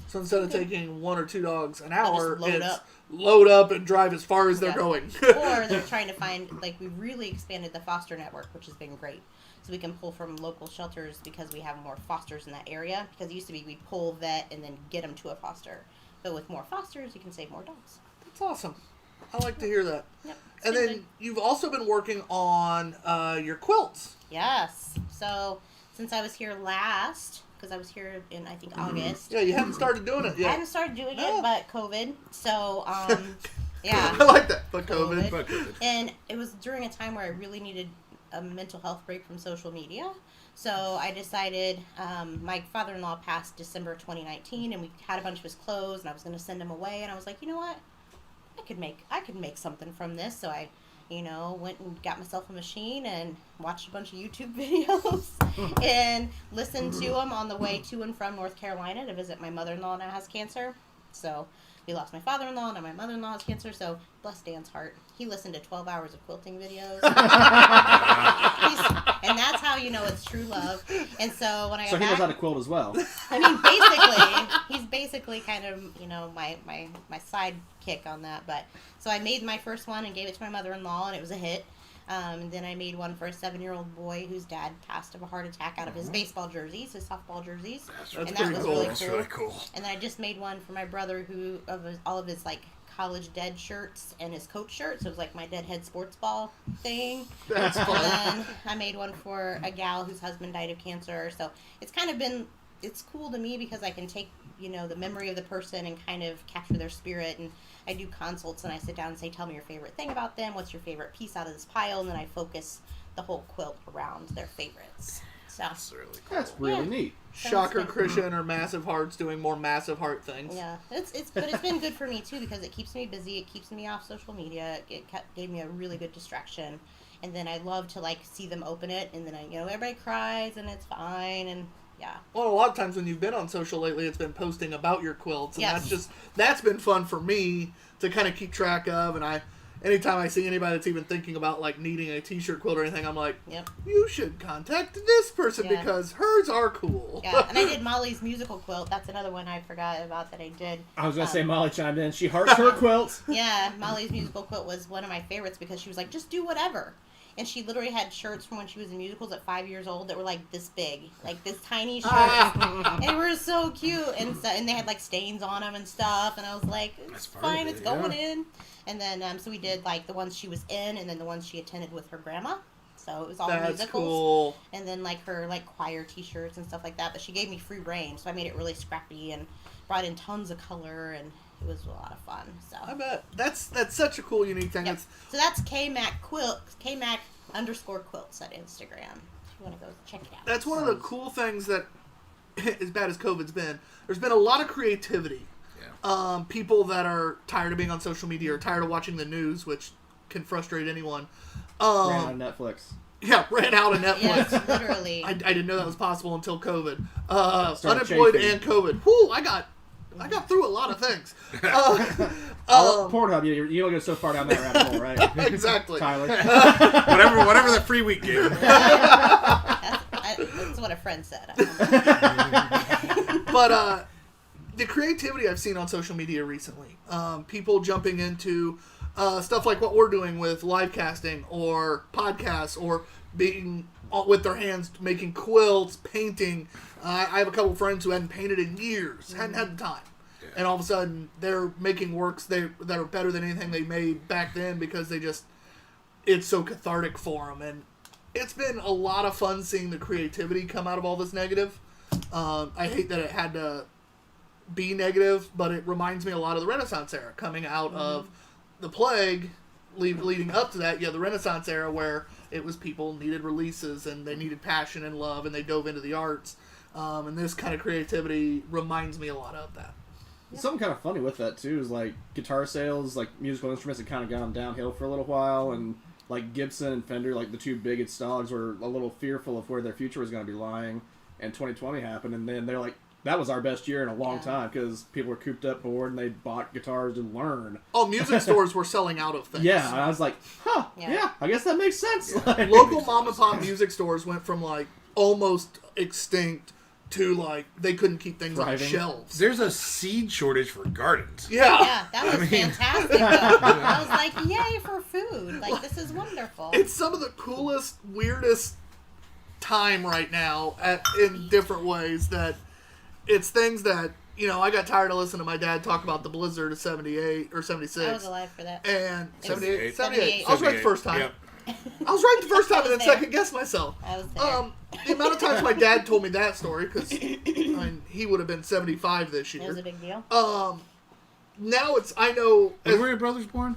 So instead of taking 1 or 2 dogs an just hour, load it's up. load up and drive as far as they're Yeah. going. Or they're trying to find, like, we've really expanded the foster network, which has been great. so we can pull from local shelters because we have more fosters in that area. Because it used to be we pull, vet, and then get them to a foster. But with more fosters, you can save more dogs. That's awesome. I like to hear that. Yep. And then you've also been working on your quilts. Yes. So since I was here last, because I was here in, I think, August. Yeah, you haven't started doing it yet. I haven't started doing No. it, but COVID. So, yeah. I like that, but COVID. But good. And it was during a time where I really needed a mental health break from social media. So I decided, my father-in-law passed December 2019, and we had a bunch of his clothes, and I was going to send them away. And I was like, you know what? I could make something from this. So I, went and got myself a machine and watched a bunch of YouTube videos and listened to them on the way to and from North Carolina to visit my mother-in-law now has cancer. So we lost my father-in-law, now my mother-in-law has cancer. So bless Dan's heart. He listened to 12 hours of quilting videos. And that's how you know it's true love. And so when I got So he back, knows how to quilt as well. I mean, basically, he's basically kind of, my sidekick on that. But so I made my first one and gave it to my mother-in-law, and it was a hit. And then I made one for a 7-year-old boy whose dad passed of a heart attack out of his baseball jerseys, his softball jerseys. That's and that pretty was cool. really That's cool. really cool. And then I just made one for my brother all of his college dead shirts and his coach shirt. So it was like my deadhead sports ball thing. That's And fun. then I made one for a gal whose husband died of cancer. So it's kind of been, it's cool to me because I can take, the memory of the person and kind of capture their spirit. And I do consults and I sit down and say, tell me your favorite thing about them. What's your favorite piece out of this pile? And then I focus the whole quilt around their favorites. So That's really cool. That's really Yeah. neat. Shocker, Sounds good. Christian or Massive Hearts doing more Massive Heart things. yeah, but it's been good for me too because it keeps me busy. It keeps me off social media. It gave me a really good distraction. And then I love to see them open it, and then everybody cries and it's fine, and yeah. Well, a lot of times when you've been on social lately, it's been posting about your quilts, and Yes. that's been fun for me to kind of keep track of. And anytime I see anybody that's even thinking about needing a t-shirt quilt or anything, I'm like, Yep. you should contact this person Yeah. because hers are cool. Yeah, and I did Molly's musical quilt. That's another one I forgot about that I did. I was going to say Molly chimed in. She hearts her quilt. Yeah, Molly's musical quilt was one of my favorites because she was like, just do whatever. And she literally had shirts from when she was in musicals at 5 years old that were this big, this tiny shirt. And they were so cute. And they had stains on them and stuff. And I was like, it's That's part fine, of it's it, going yeah. in. And then, so we did the ones she was in and then the ones she attended with her grandma. So it was all That's musicals. cool. And then her choir t-shirts and stuff like that. But she gave me free reign. So I made it really scrappy and brought in tons of color and it was a lot of fun. So I bet. That's such a cool, unique thing. Yep. It's, So that's K-Mac quilt, K-Mac _ quilts at Instagram. If you want to go check it out. that's one of the cool things that, as bad as COVID's been, there's been a lot of creativity. Yeah. People that are tired of being on social media or tired of watching the news, which can frustrate anyone. Ran on Netflix. Yeah, ran out of Netflix. Yes, literally. I didn't know that was possible until COVID. Started Unemployed chafing. and COVID. Whew, I got through a lot of things. Pornhub, you don't go so far down that rabbit hole, right? Exactly. Tyler. whatever the free week gave. That's what a friend said. But the creativity I've seen on social media recently, people jumping into stuff like what we're doing with live casting or podcasts or being with their hands making quilts, painting. I have a couple friends who hadn't painted in years, hadn't had the time. Yeah. And all of a sudden, they're making works that are better than anything they made back then because it's so cathartic for them. And it's been a lot of fun seeing the creativity come out of all this negative. I hate that it had to be negative, but it reminds me a lot of the Renaissance era coming out of the plague, leading up to that. Yeah, the Renaissance era where it was people needed releases and they needed passion and love and they dove into the arts. And this kind of creativity reminds me a lot of that. Something kind of funny with that too is guitar sales, musical instruments had kind of gone downhill for a little while, and Gibson and Fender, the two biggest dogs, were a little fearful of where their future was going to be lying. And 2020 happened, and then they're like, that was our best year in a long time because people were cooped up, bored, and they bought guitars to learn. Oh, music stores were selling out of things. Yeah, and I was like, huh, Yeah. yeah, I guess that makes sense. Local mom and pop music stores went from almost extinct to they couldn't keep things on Thriving. shelves. There's a seed shortage for gardens. Yeah. Yeah, that was fantastic. Though. I was like, yay for food. This is wonderful. It's some of the coolest, weirdest time right now in different ways that it's things that, you know, I got tired of listening to my dad talk about the blizzard of 78 or 76. I was alive for that. And It was 78. 78. I was right the first time. Yep. I was right the first time I and then was there. second guessed myself. I was there. The amount of times my dad told me that story, because he would have been 75 this It was year. a big deal. Now I know. When were your brothers born?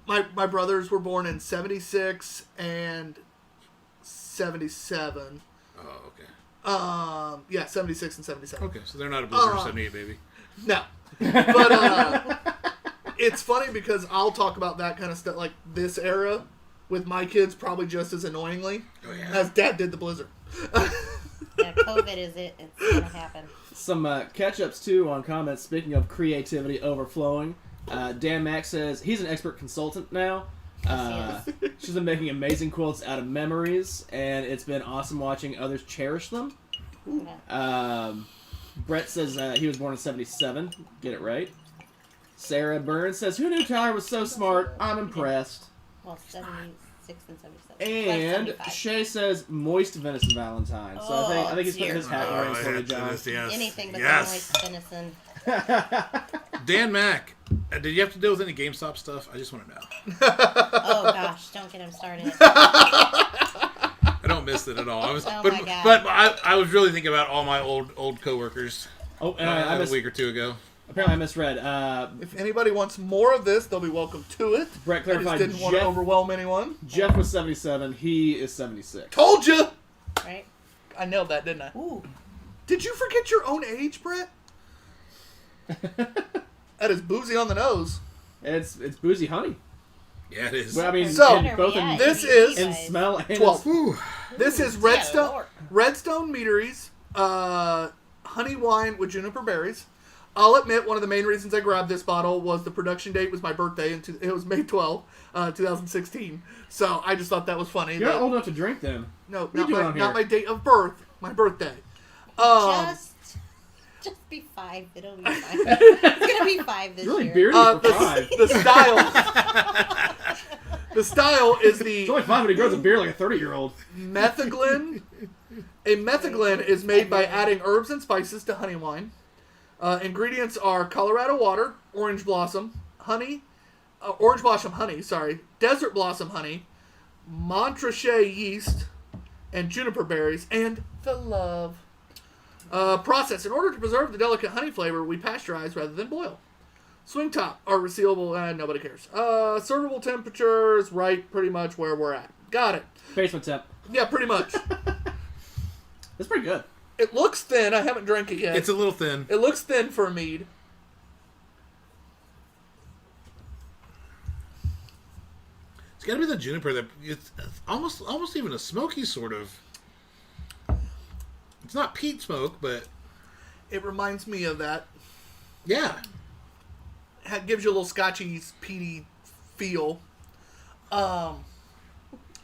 My brothers were born in 76 and 77. Oh, okay. Yeah, 76 and 77. Okay, so they're not a Blizzard 78 baby. No. But it's funny because I'll talk about that kind of stuff, like this era, with my kids probably just as annoyingly as Dad did the Blizzard. Yeah, COVID is it. It's gonna happen. Some catch-ups, too, on comments. Speaking of creativity overflowing, Dan Mack says he's an expert consultant now. Yes, She's been making amazing quilts out of memories, and it's been awesome watching others cherish them. Yeah. Brett says he was born in 77. Get it right. Sarah Burns says, who knew Tyler was so smart? I'm impressed. Well, 76 and 77. And 75. Shay says, moist venison valentine. So I think he's putting his hat in the ring for you, John. Yes. Anything but Yes. the moist venison. Dan Mack, did you have to deal with any GameStop stuff? I just want to know. Oh gosh, don't get him started. I don't miss it at all. I was, Oh but my God. but I was really thinking about all my old coworkers. Oh, and I A week or two ago. apparently I misread. If anybody wants more of this, they'll be welcome to it. Brett I clarified, just didn't want to Jeff, overwhelm anyone. Jeff was 77. He is 76. Told you! Right? I nailed that, didn't I? Ooh. Did you forget your own age, Brett? That is boozy on the nose. It's boozy honey. Yeah, it is. Well, I mean, So, both in, this is- in smell and 12. Whew. This is Redstone Meaderies, honey wine with juniper berries. I'll admit, one of the main reasons I grabbed this bottle was the production date was my birthday, and it was May 12, 2016. So I just thought that was funny. You're not old enough to drink then. No, What are you doing on not here? my date of birth, my birthday. Just be 5. It'll be fine. It's gonna be 5 this Really year. beardy for 5. The style is the It's only 5 when he grows a beard like a 30-year-old. metheglin. A metheglin is made by adding herbs and spices to honey wine. Ingredients are Colorado water, orange blossom honey, desert blossom honey, Montrachet yeast, and juniper berries, and the love. Process. In order to preserve the delicate honey flavor, we pasteurize rather than boil. Swing top are resealable, nobody cares. Servable temperature is right pretty much where we're at. Got it. Basement temp. Yeah, pretty much. That's pretty good. It looks thin. I haven't drank it yet. It's a little thin. It looks thin for a mead. It's got to be the juniper that it's almost even a smoky sort of. It's not peat smoke, but It reminds me of that. yeah. It gives you a little scotchy, peaty feel.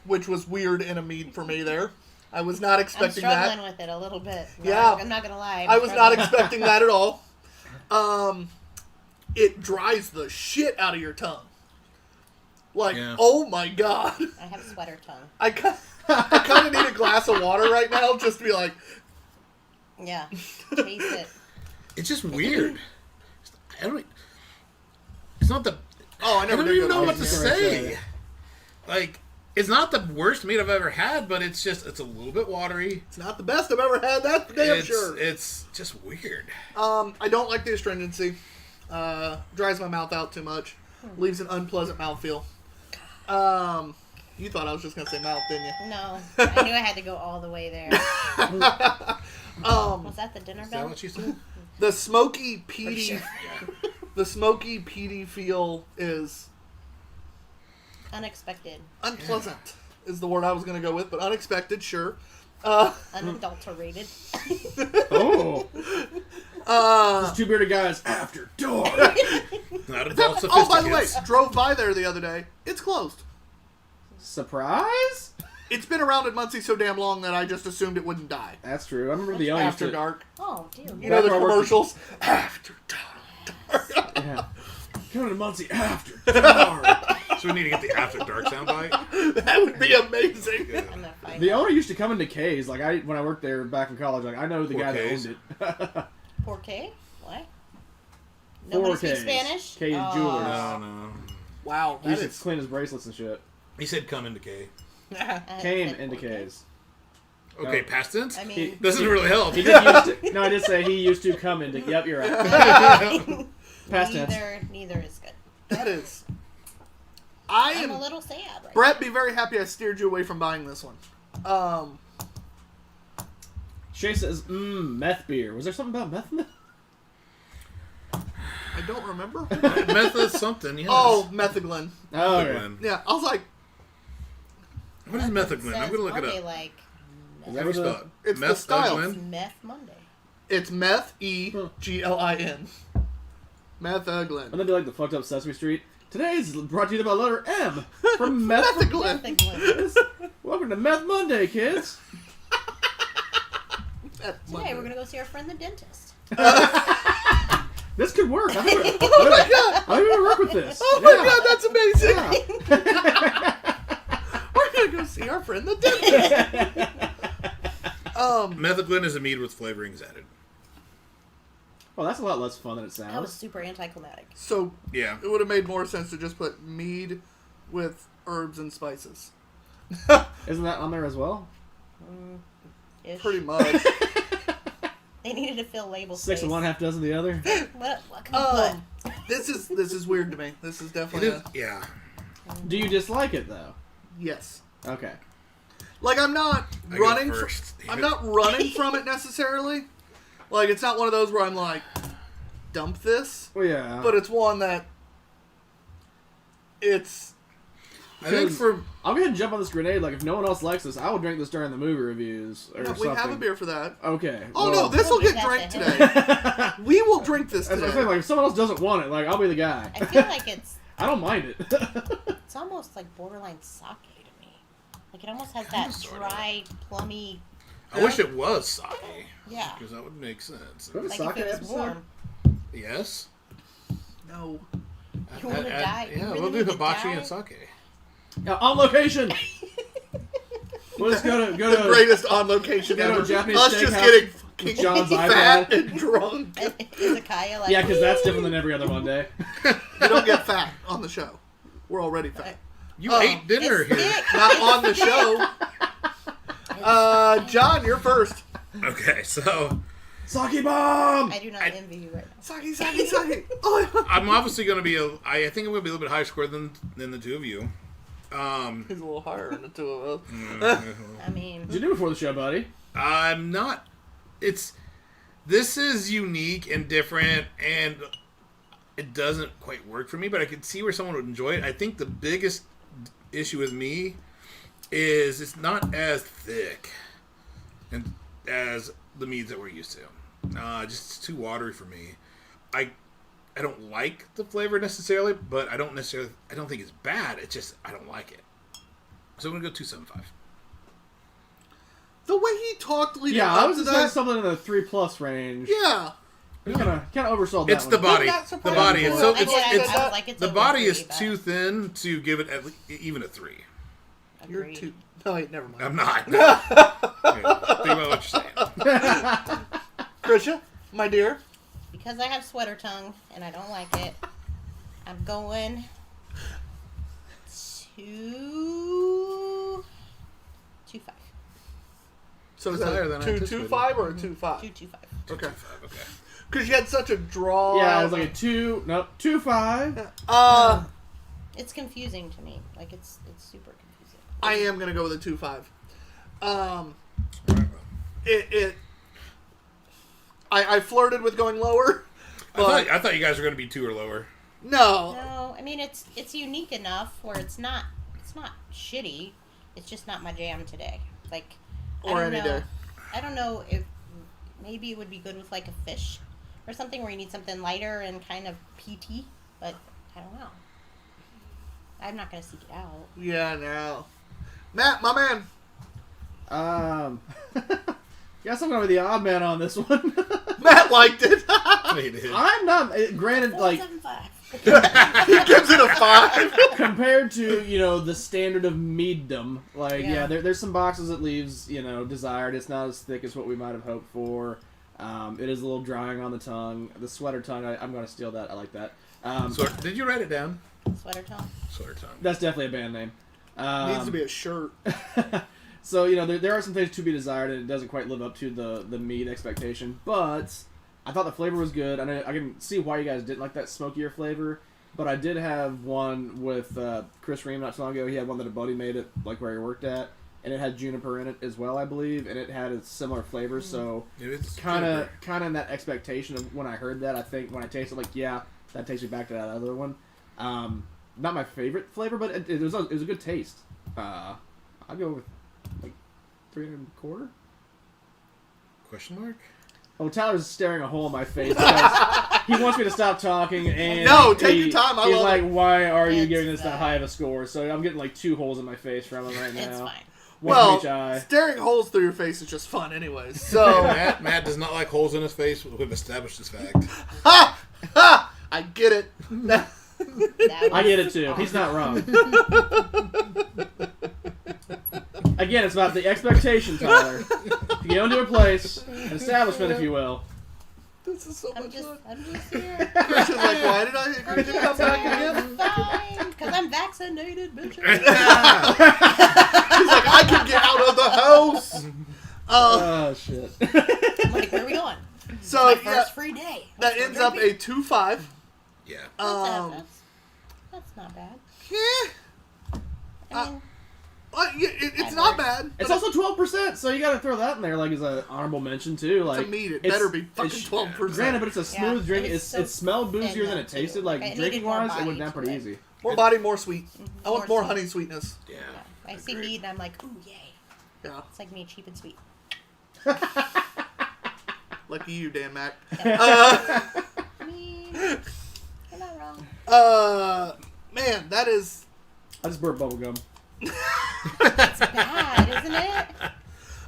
Which was weird in a mead for me there. I was not I'm expecting struggling that. with it a little bit. Yeah. I'm not gonna lie. I was not expecting that at all. It dries the shit out of your tongue. Like, Yeah. oh my god. I have sweater tongue. I kind of need a glass of water right now just to be like, Yeah. Taste it. It's just weird. I don't. It's not the. oh, I I never don't did even go know to what to mead. say. Like, it's not the worst meat I've ever had, but it's a little bit watery. It's not the best I've ever had, that's for damn It's sure. it's just weird. I don't like the astringency. Dries my mouth out too much. Leaves an unpleasant mouthfeel. You thought I was just gonna say mouth, didn't you? No, I knew I had to go all the way there. Was that the dinner Is that bell? what you said? The smoky peaty, sure. Yeah. the smoky peaty feel is Unexpected, unpleasant. Is the word I was gonna go with, but unexpected, sure. unadulterated. Oh. This Two Bearded Guys after dark. Not adult Oh, by the way, sophisticates. drove by there the other day. It's closed. Surprise? It's been around in Muncie so damn long that I just assumed it wouldn't die. That's true. I remember the yelling After to dark. Oh, dude. You know the Back where I worked- commercials? After dark. Yeah. Coming to Muncie after dark. So we need to get the After Dark soundbite. That would be amazing. Yeah. I'm gonna find The out. owner used to come into K's. Like when I worked there back in college, like I know the Poor guy K's. that owned it. 4K? What? Nobody speaks K's. Spanish? K's Oh. Jewelers. No. Wow, He that used to is. clean his bracelets and shit. He said come into K. Came said into 4K. K's. Okay, No. past tense? I mean, Doesn't really help. He did used to. No, I did say he used to come into. Yep, you're right. Past tense. neither is good. That is. I I'm am. a little sad right Brett, be very happy I steered you away from buying this one. Shay says, meth beer. Was there something about meth in it? I don't remember. Method something, yes. Oh, Methaglin. Oh, yeah. Methaglen. Yeah, I was like, What is Nothing Methaglen? I'm says going to look it Monday up. like Is How that do you what spell the, it? It's the style. Methaglen? Meth Monday. it's meth Eglin. Methaglin. wouldn't that be like the fucked up Sesame Street? Today's brought to you by letter M from Meth. Methaglin. Methaglen. Welcome to Meth Monday, kids. Today we're gonna go see our friend the dentist. This could work. Oh my god! I'm gonna work with this. Oh my god, that's amazing! Yeah. We're gonna go see our friend the dentist. Methaglen is a mead with flavorings added. Well, that's a lot less fun than it That was sounds. super anticlimactic. So Yeah. it would have made more sense to just put mead with herbs and spices. Isn't that on there as well? Ish. Pretty much. They needed to fill label 6 space. and 1/2 dozen the other. What can we put? This is weird to me. This is It definitely is, yeah. Do you dislike it though? yes. Okay. Like I'm not I go running. first. I'm not running from it necessarily. Like it's not one of those where I'm like, dump this. Well, yeah. But it's one that it's. I think for... I'll go ahead and jump on this grenade. Like, if no one else likes this, I will drink this during the movie reviews or No, something. we have a beer for that. Okay. Oh well, no, this will We'll get do drank that today. We will drink this That's what I'm today. saying. Like, if someone else doesn't want it, like, I'll be the guy. I feel like I don't mind it. it's almost like borderline sake to me. Like it almost has that sorta. dry, plummy. I wish it was sake. Yeah. Because that would make sense. What is Like if sake it was episode? warm. Yes. No. You wanna die? You Yeah, really we'll do need to hibachi die? and sake. Now, on location. Let's go The to greatest on location Go to a ever. Japanese Us just steakhouse getting with fucking John's fat iPad. and drunk. Izakaya, like Yeah, because that's different than every other Monday. We don't get fat on the show. We're already fat. You ate dinner It's here. thick. Not on the show. John, you're first. Okay, so Sake bomb. I do not envy you right now. Sake. Oh, I'm obviously going to be I think I'm going to be a little bit higher score than the two of you. he's a little higher than the two of us. I mean, What'd you do before the show, buddy? I'm not. This is unique and different, and it doesn't quite work for me. But I could see where someone would enjoy it. I think the biggest issue with me is it's not as thick and as the meads that we're used to. Just it's too watery for me. I don't like the flavor necessarily, but I don't think it's bad. It's just I don't like it. So I'm gonna go 2.75. The way he talked leading Yeah, up I was to expecting that. something in the 3+ range. Yeah. You kind of oversold that It's one. the body. not The surprised. body. It's so I did, I it's was like, it's the over body 3, is but too thin to give it even a 3. You're agreed. too. No, wait, never mind. I'm not. Okay, think about what you're saying. Krisha, my dear. Because I have sweater tongue and I don't like it, I'm going 2.25. So is That's that higher than I 2.25 or a 2.5? 2.25. Okay. 2.5, okay. Because you had such a draw. Yeah, it was like a 2.5. It's confusing to me. Like it's super confusing. I am gonna go with a 2.5. All right, I flirted with going lower. well. But I thought you guys were going to be 2 or lower. no. No, I mean it's unique enough where it's not shitty. It's just not my jam today. Like Or I don't any know. day. I don't know if maybe it would be good with like a fish or something where you need something lighter and kind of peaty, but I don't know. I'm not gonna seek it out. Yeah, no. Matt, my man. Guess I'm going to be the odd man on this one. Matt liked it. He did. I'm not. Granted, like 4.75. He gives it a 5. 2.5. compared to the standard of meaddom, like there's some boxes that leaves desired. It's not as thick as what we might have hoped for. It is a little drying on the tongue. The sweater tongue, I'm going to steal that. I like that. Did you write it down? Sweater tongue. Sweater tongue. That's definitely a band name. Needs to be a shirt. So there are some things to be desired, and it doesn't quite live up to the mead expectation. But I thought the flavor was good. I can see why you guys didn't like that smokier flavor. But I did have one with Chris Ream not too long ago. He had one that a buddy made it, like where he worked at, and it had juniper in it as well, I believe, and it had a similar flavor. So It's kind of in that expectation of when I heard that. I think when I tasted, like, yeah, that takes me back to that other one. Not my favorite flavor, but it was a good taste. I'll go with like 3.25. Question mark? Oh, Tyler's staring a hole in my face because he wants me to stop talking, and No, take your time. I he's love like, it. "Why are you It's giving this that fine. high of a score?" So I'm getting like 2 holes in my face from him right now. It's fine. One from Well, each eye. staring holes through your face is just fun anyways. So, Matt does not like holes in his face. We've established this fact. ha! Ha! I get it. I get it too. He's not wrong. Again, it's about the expectation, Tyler. If you go into a place, an establishment, if you will. This is so I'm much just fun. here. Christian's like, why did I agree to come back again? Fine, because I'm vaccinated, bitch. He's like, I can get out of the house. Oh shit. I'm like, where are we going? So My yeah, first free day. that ends up a 2.5. Yeah. That's not bad. Yeah. I mean, It's not bad. It's also 12%, so you got to throw that in there, like as an honorable mention too. Like To meat, it it's- better be fucking it's- 12%. Granted, but it's a smooth drink. it's so it smelled boozier than it thin, tasted. too. Like It needed drinking more wise, it body went down to pretty it. easy. More body, more sweet. I want more More honey sweetness. Yeah. I see Agreed. mead and I'm like, ooh, yay. Yeah. It's like me, cheap and sweet. Lucky you, Dan Mack. I mean, you're not wrong. Man, that is. I just burped bubblegum. It's bad, isn't it?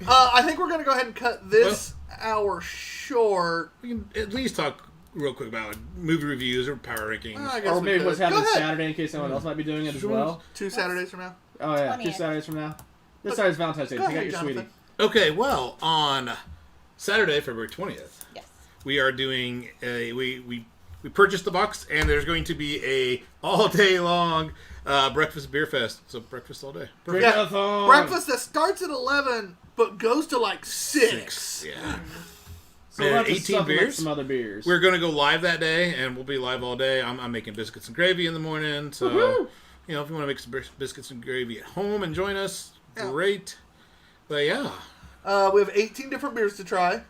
I think we're gonna go ahead and cut this hour short. We can at least talk real quick about movie reviews or power rankings. I guess Or we maybe could. what's Go happening ahead. Saturday in case someone else might be doing it as well. 2 Saturdays from now. Oh yeah, 2 20th. Saturdays from now. This Saturday's Valentine's Day. Go Take out ahead, your sweetie. Jonathan. Okay, well, on Saturday, February 20th, Yes. we are doing a we purchased the box, and there's going to be a all day long breakfast beer fest. So breakfast all day. Perfect. Yeah, Drink-a-thon. breakfast that starts at 11 but goes to like 6. Yeah. So we'll have to 18 supplement beers. some other beers. We're going to go live that day, and we'll be live all day. I'm making biscuits and gravy in the morning, so Woohoo! if you want to make some biscuits and gravy at home and join us, Yeah. great. But yeah, We have 18 different beers to try.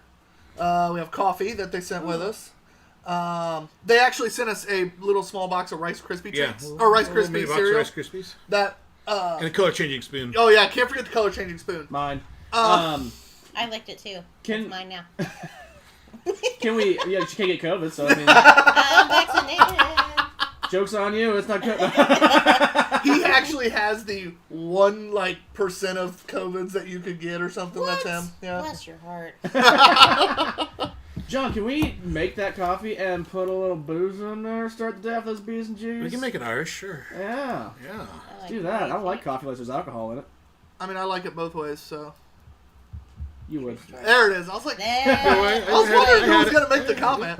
We have coffee that they sent with us. They actually sent us a little small box of Rice Krispie treats. Or Rice Little mini Krispie box of cereal. Rice Krispies, That, and a color changing spoon. oh yeah, can't forget the color changing spoon. Mine. Uh, I licked it too. Can- It's mine now. Can we? Yeah, she can't get COVID, so I mean, I'm vaccinated. joke's on you. It's not COVID. He actually has the 1% of COVIDs that you could get or something. What? That's him. Yeah. Bless your heart. John, can we make that coffee and put a little booze in there? Start the day off those B's and G's. We can make it Irish, sure. Yeah. Yeah. I Do that. I don't like coffee unless there's alcohol in it. I mean, I like it both ways, so. You would. There it is. I was like, No, There. I was wondering who was going to make the comment.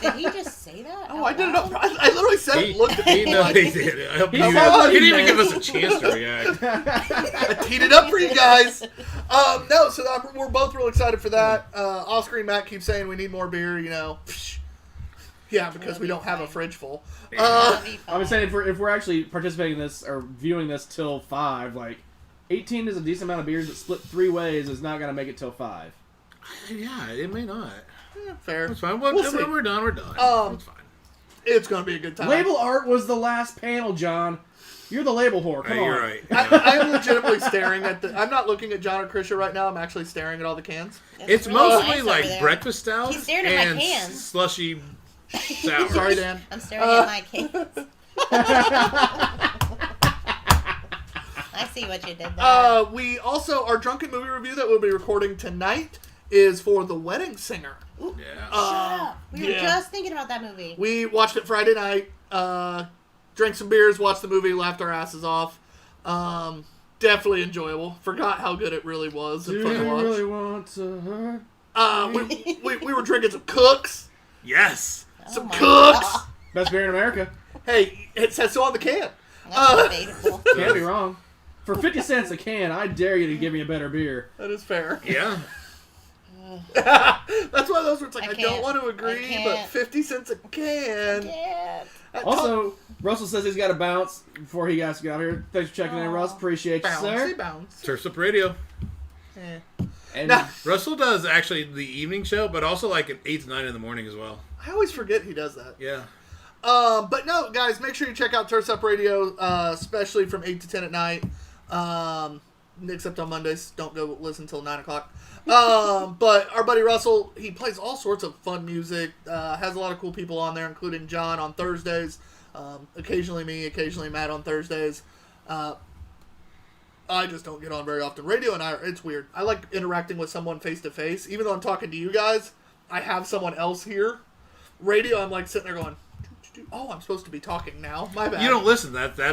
Did he just say that? Oh, I did it up. I literally said it, looked at me like, he did. I hope He you- sounds like he he didn't even meant- give us a chance to react. I teed it up for you guys. No, so we're both real excited for that. Oscar and Matt keep saying we need more beer, you know. Yeah, because we don't have a fridge full. That'll be I was fine. saying if we're actually participating in this or viewing this till 5, like 18 is a decent amount of beers that split 3 ways is not gonna make it till 5. Yeah, it may not. Fair. That's fine. We'll see. We're done. We're done. It's fine. It's going to be a good time. Label art was the last panel, John. You're the label whore. Come on. You're right. I'm legitimately staring at the... I'm not looking at John or Krisha right now. I'm actually staring at all the cans. It's really mostly nice over like there. breakfast stouts He's staring at my and cans. slushy sour. Sorry, Dan. I'm staring at my kids. I see what you did there. We also... Our drunken movie review that we'll be recording tonight is for The Wedding Singer. Yeah. Shut up. We were yeah. just thinking about that movie. We watched it Friday night. drank some beers, watched the movie, laughed our asses off. Definitely enjoyable. Forgot how good it really was and fun to watch. Really want to hurt? We were drinking some Cooks. Yes. Some my Cooks. God. Best beer in America. Hey, it says so on the can. That's debatable. Can't be wrong. For 50 cents a can, I dare you to give me a better beer. That is fair. Yeah. That's one of those where it's like, I don't can't. want to agree, but 50 cents a can. Yeah. Also, Russell says he's got to bounce before he has to get out here. Thanks for checking in, Russ. Appreciate you, sir. Bounce. Turfs Up Radio. And Nah. Russell does actually the evening show, but also like at 8 to 9 in the morning as well. I always forget he does that. Yeah. But no, guys, make sure you check out Turfs Up Radio, especially from 8 to 10 at night. Except on Mondays. Don't go listen till 9 o'clock. But our buddy Russell, he plays all sorts of fun music, has a lot of cool people on there, including John on Thursdays, occasionally me, occasionally Matt on Thursdays. I just don't get on very often. Radio and I, it's weird. I like interacting with someone face to face. Even though I'm talking to you guys, I have someone else here. Radio, I'm like sitting there going, oh, I'm supposed to be talking now. My bad. You don't listen. That's your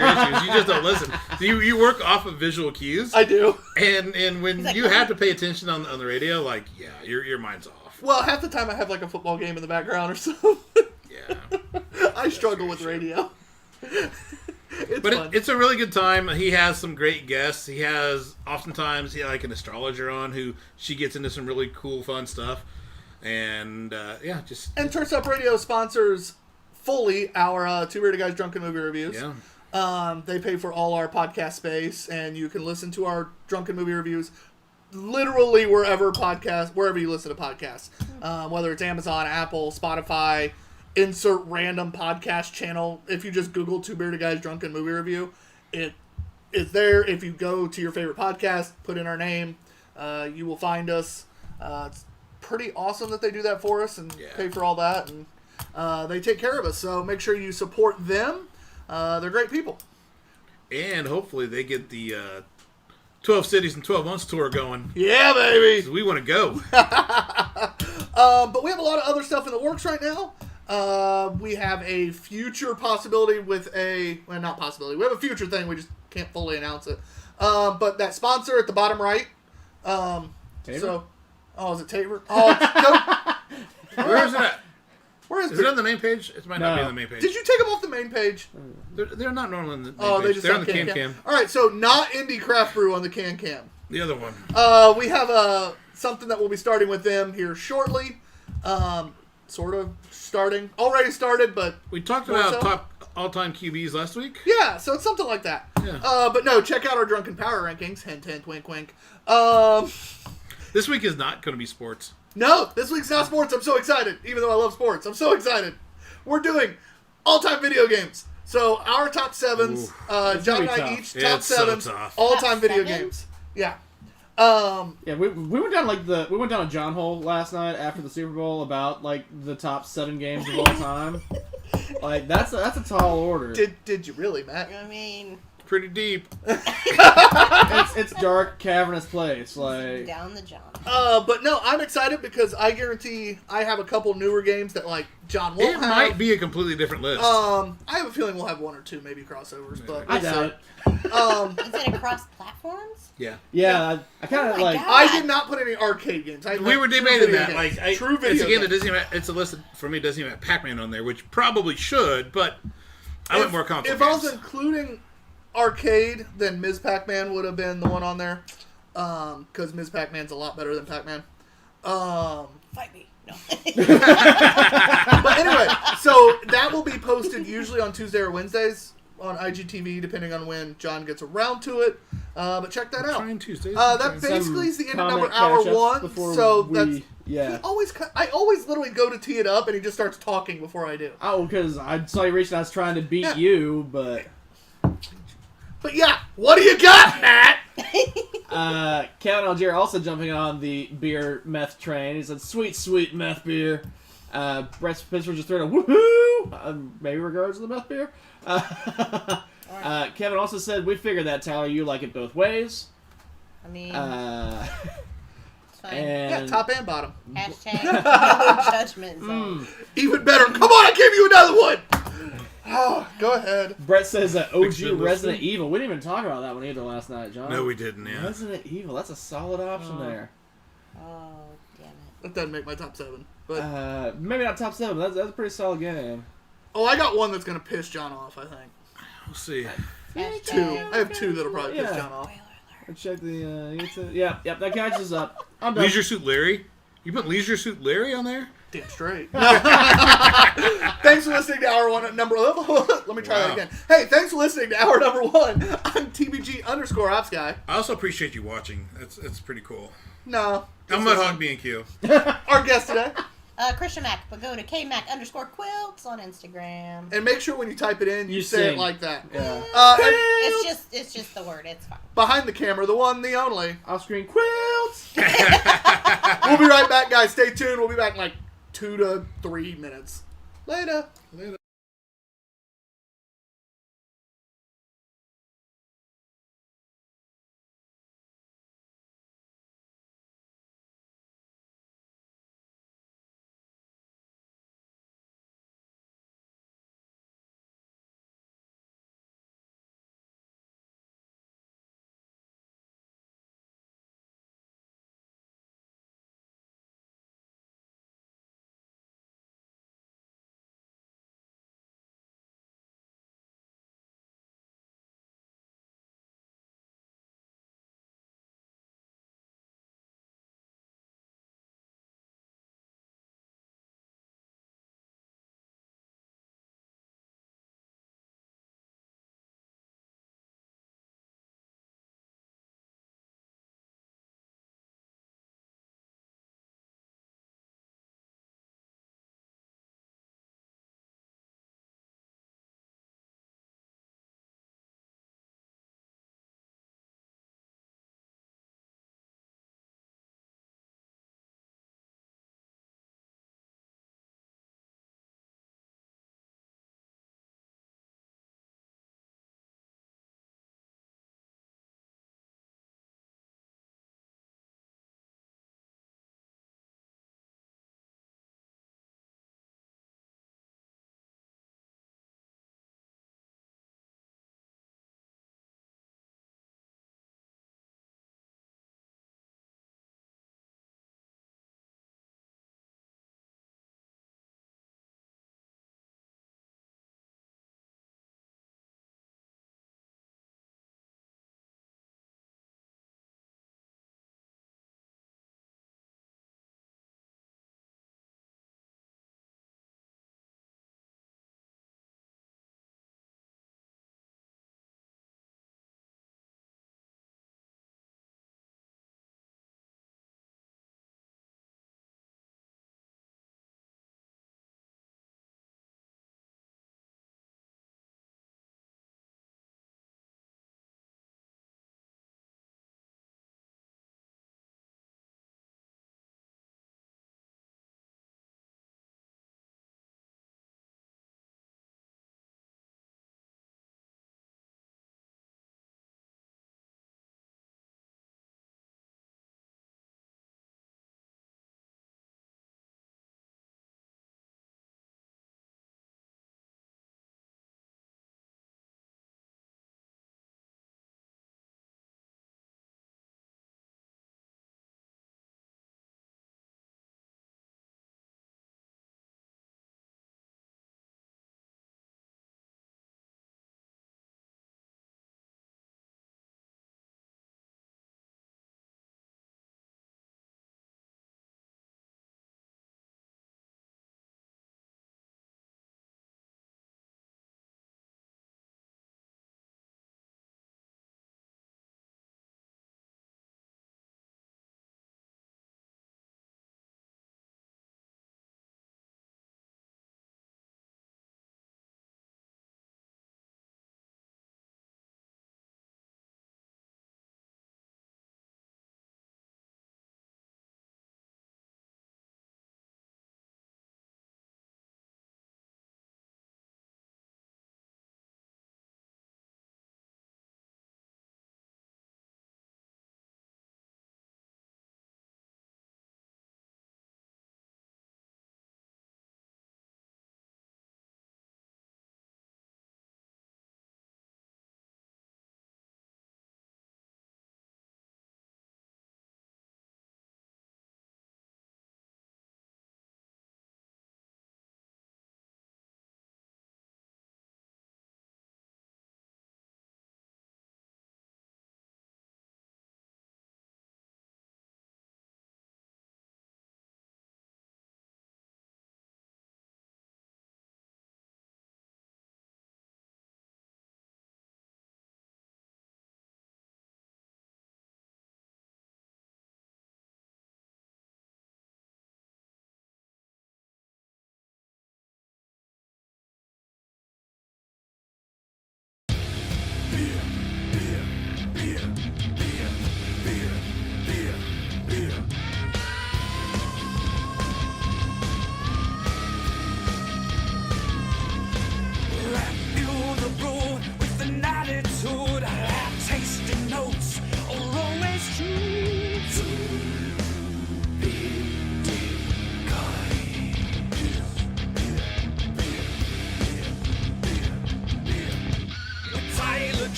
issues. You just don't listen. So you work off of visual cues. I do. And when you have to pay attention on the radio, like, yeah, your mind's off. Well, half the time I have like a football game in the background or something. Yeah. I struggle with radio. It's fun. It's a really good time. He has some great guests. He has oftentimes like an astrologer on who she gets into some really cool, fun stuff. And And Turfs Up Radio sponsors fully our Two Beerded Guys Drunken Movie Reviews. Yeah. They pay for all our podcast space, and you can listen to our Drunken Movie Reviews literally wherever you listen to podcasts. Whether it's Amazon, Apple, Spotify, insert random podcast channel. If you just Google Two Beerded Guys Drunken Movie Review, it is there. If you go to your favorite podcast, put in our name, you will find us. It's pretty awesome that they do that for us and pay for all that, and they take care of us. So make sure you support them. They're great people. And hopefully they get the 12 Cities in 12 Months tour going. Yeah, baby. We want to go. But we have a lot of other stuff in the works right now. We have a future possibility with not possibility. We have a future thing. We just can't fully announce it. But that sponsor at the bottom right. Tabor? Is it Tabor? Oh, Where is it at? where Is it on the main page? It might not be on the main page. Did you take them off the main page? They're not normally on the main Oh, page. they just They're have on the Can. All right, so not Indie Craft Brew on the Can. The other one. We have something that we'll be starting with them here shortly. Sort of starting. Already started, but We talked More about so? top all-time QBs last week. yeah, so it's something like that. Yeah. But no, check out our Drunken Power rankings. Hint, hint, wink, wink. This week is not going to be sports. No, this week's not sports. I'm so excited. Even though I love sports, I'm so excited. We're doing all-time video games. So our top sevens, John and I tough. each Yeah, top it's so sevens, tough. all-time Top video seven? games. Yeah. Yeah, we went down we went down a John hole last night after the Super Bowl about like the top 7 games of all time. Like that's a tall order. Did you really, Matt? I mean, Pretty deep. It's dark, cavernous place. Like down the John. But no, I'm excited because I guarantee I have a couple newer games that like John won't It have. might be a completely different list. I have a feeling we'll have one or two maybe crossovers, but I we'll doubt it. see. Is it across platforms? Yeah. Yeah, I kind of Oh my like. God. I did not put any arcade games. I We were true debating video that. games. Like, true it's video again, it games. doesn't even, it's a list for me. It doesn't even have Pac-Man on there, which probably should, but I went more console If I was games. including arcade, then Ms. Pac-Man would have been the one on there. Because Ms. Pac-Man's a lot better than Pac-Man. Fight me. No. But anyway, so that will be posted usually on Tuesday or Wednesdays on IGTV, depending on when John gets around to it. But check that out. Trying Tuesdays. That basically is the end of number comment hour catch-ups one. before So we- that's yeah. I always literally go to tee it up, and he just starts talking before I do. Oh, because I saw you reaching. I was trying to beat Yeah. you, but But yeah, what do you got, Matt? Kevin Algier also jumping on the beer meth train. He said, "Sweet, sweet meth beer." Brett Spencer just threw a woohoo. Maybe regards to the meth beer. Kevin also said, "We figured that, Tyler. You like it both ways." I mean, It's fine. Yeah, top and bottom. Hashtag no judgment zone. Even better. Come on, I gave you another one. Go ahead. Brett says that OG Exhibit Resident listing. Evil. We didn't even talk about that one either last night, John. No, we didn't. Yeah. Resident Evil. That's a solid option there. Oh, damn it. That doesn't make my top 7. But Maybe not top 7. But that's a pretty solid game. I got one that's gonna piss John off. I think We'll see. 2. Hashtag I have 2 that'll probably piss Yeah. John off. spoiler alert. Check the YouTube. Yep, that catches up. I'm done. Leisure Suit Larry. You put Leisure Suit Larry on there? Damn straight. Thanks for listening to hour 1 number. Let me try that Wow. again. Hey, thanks for listening to hour number 1. I'm TBG_Ops guy. I also appreciate you watching. It's pretty cool. No. I'm Mudhog B&Q. Our guest today. Christian Mack, but go to KMack_quilts on Instagram. And make sure when you type it in, you say it sing. like that. Yeah. And It's just the word. It's fine. behind the camera, the one, the only. Off screen quilts. We'll be right back, guys. Stay tuned. We'll be back in like 2 to 3 minutes. Later. Later.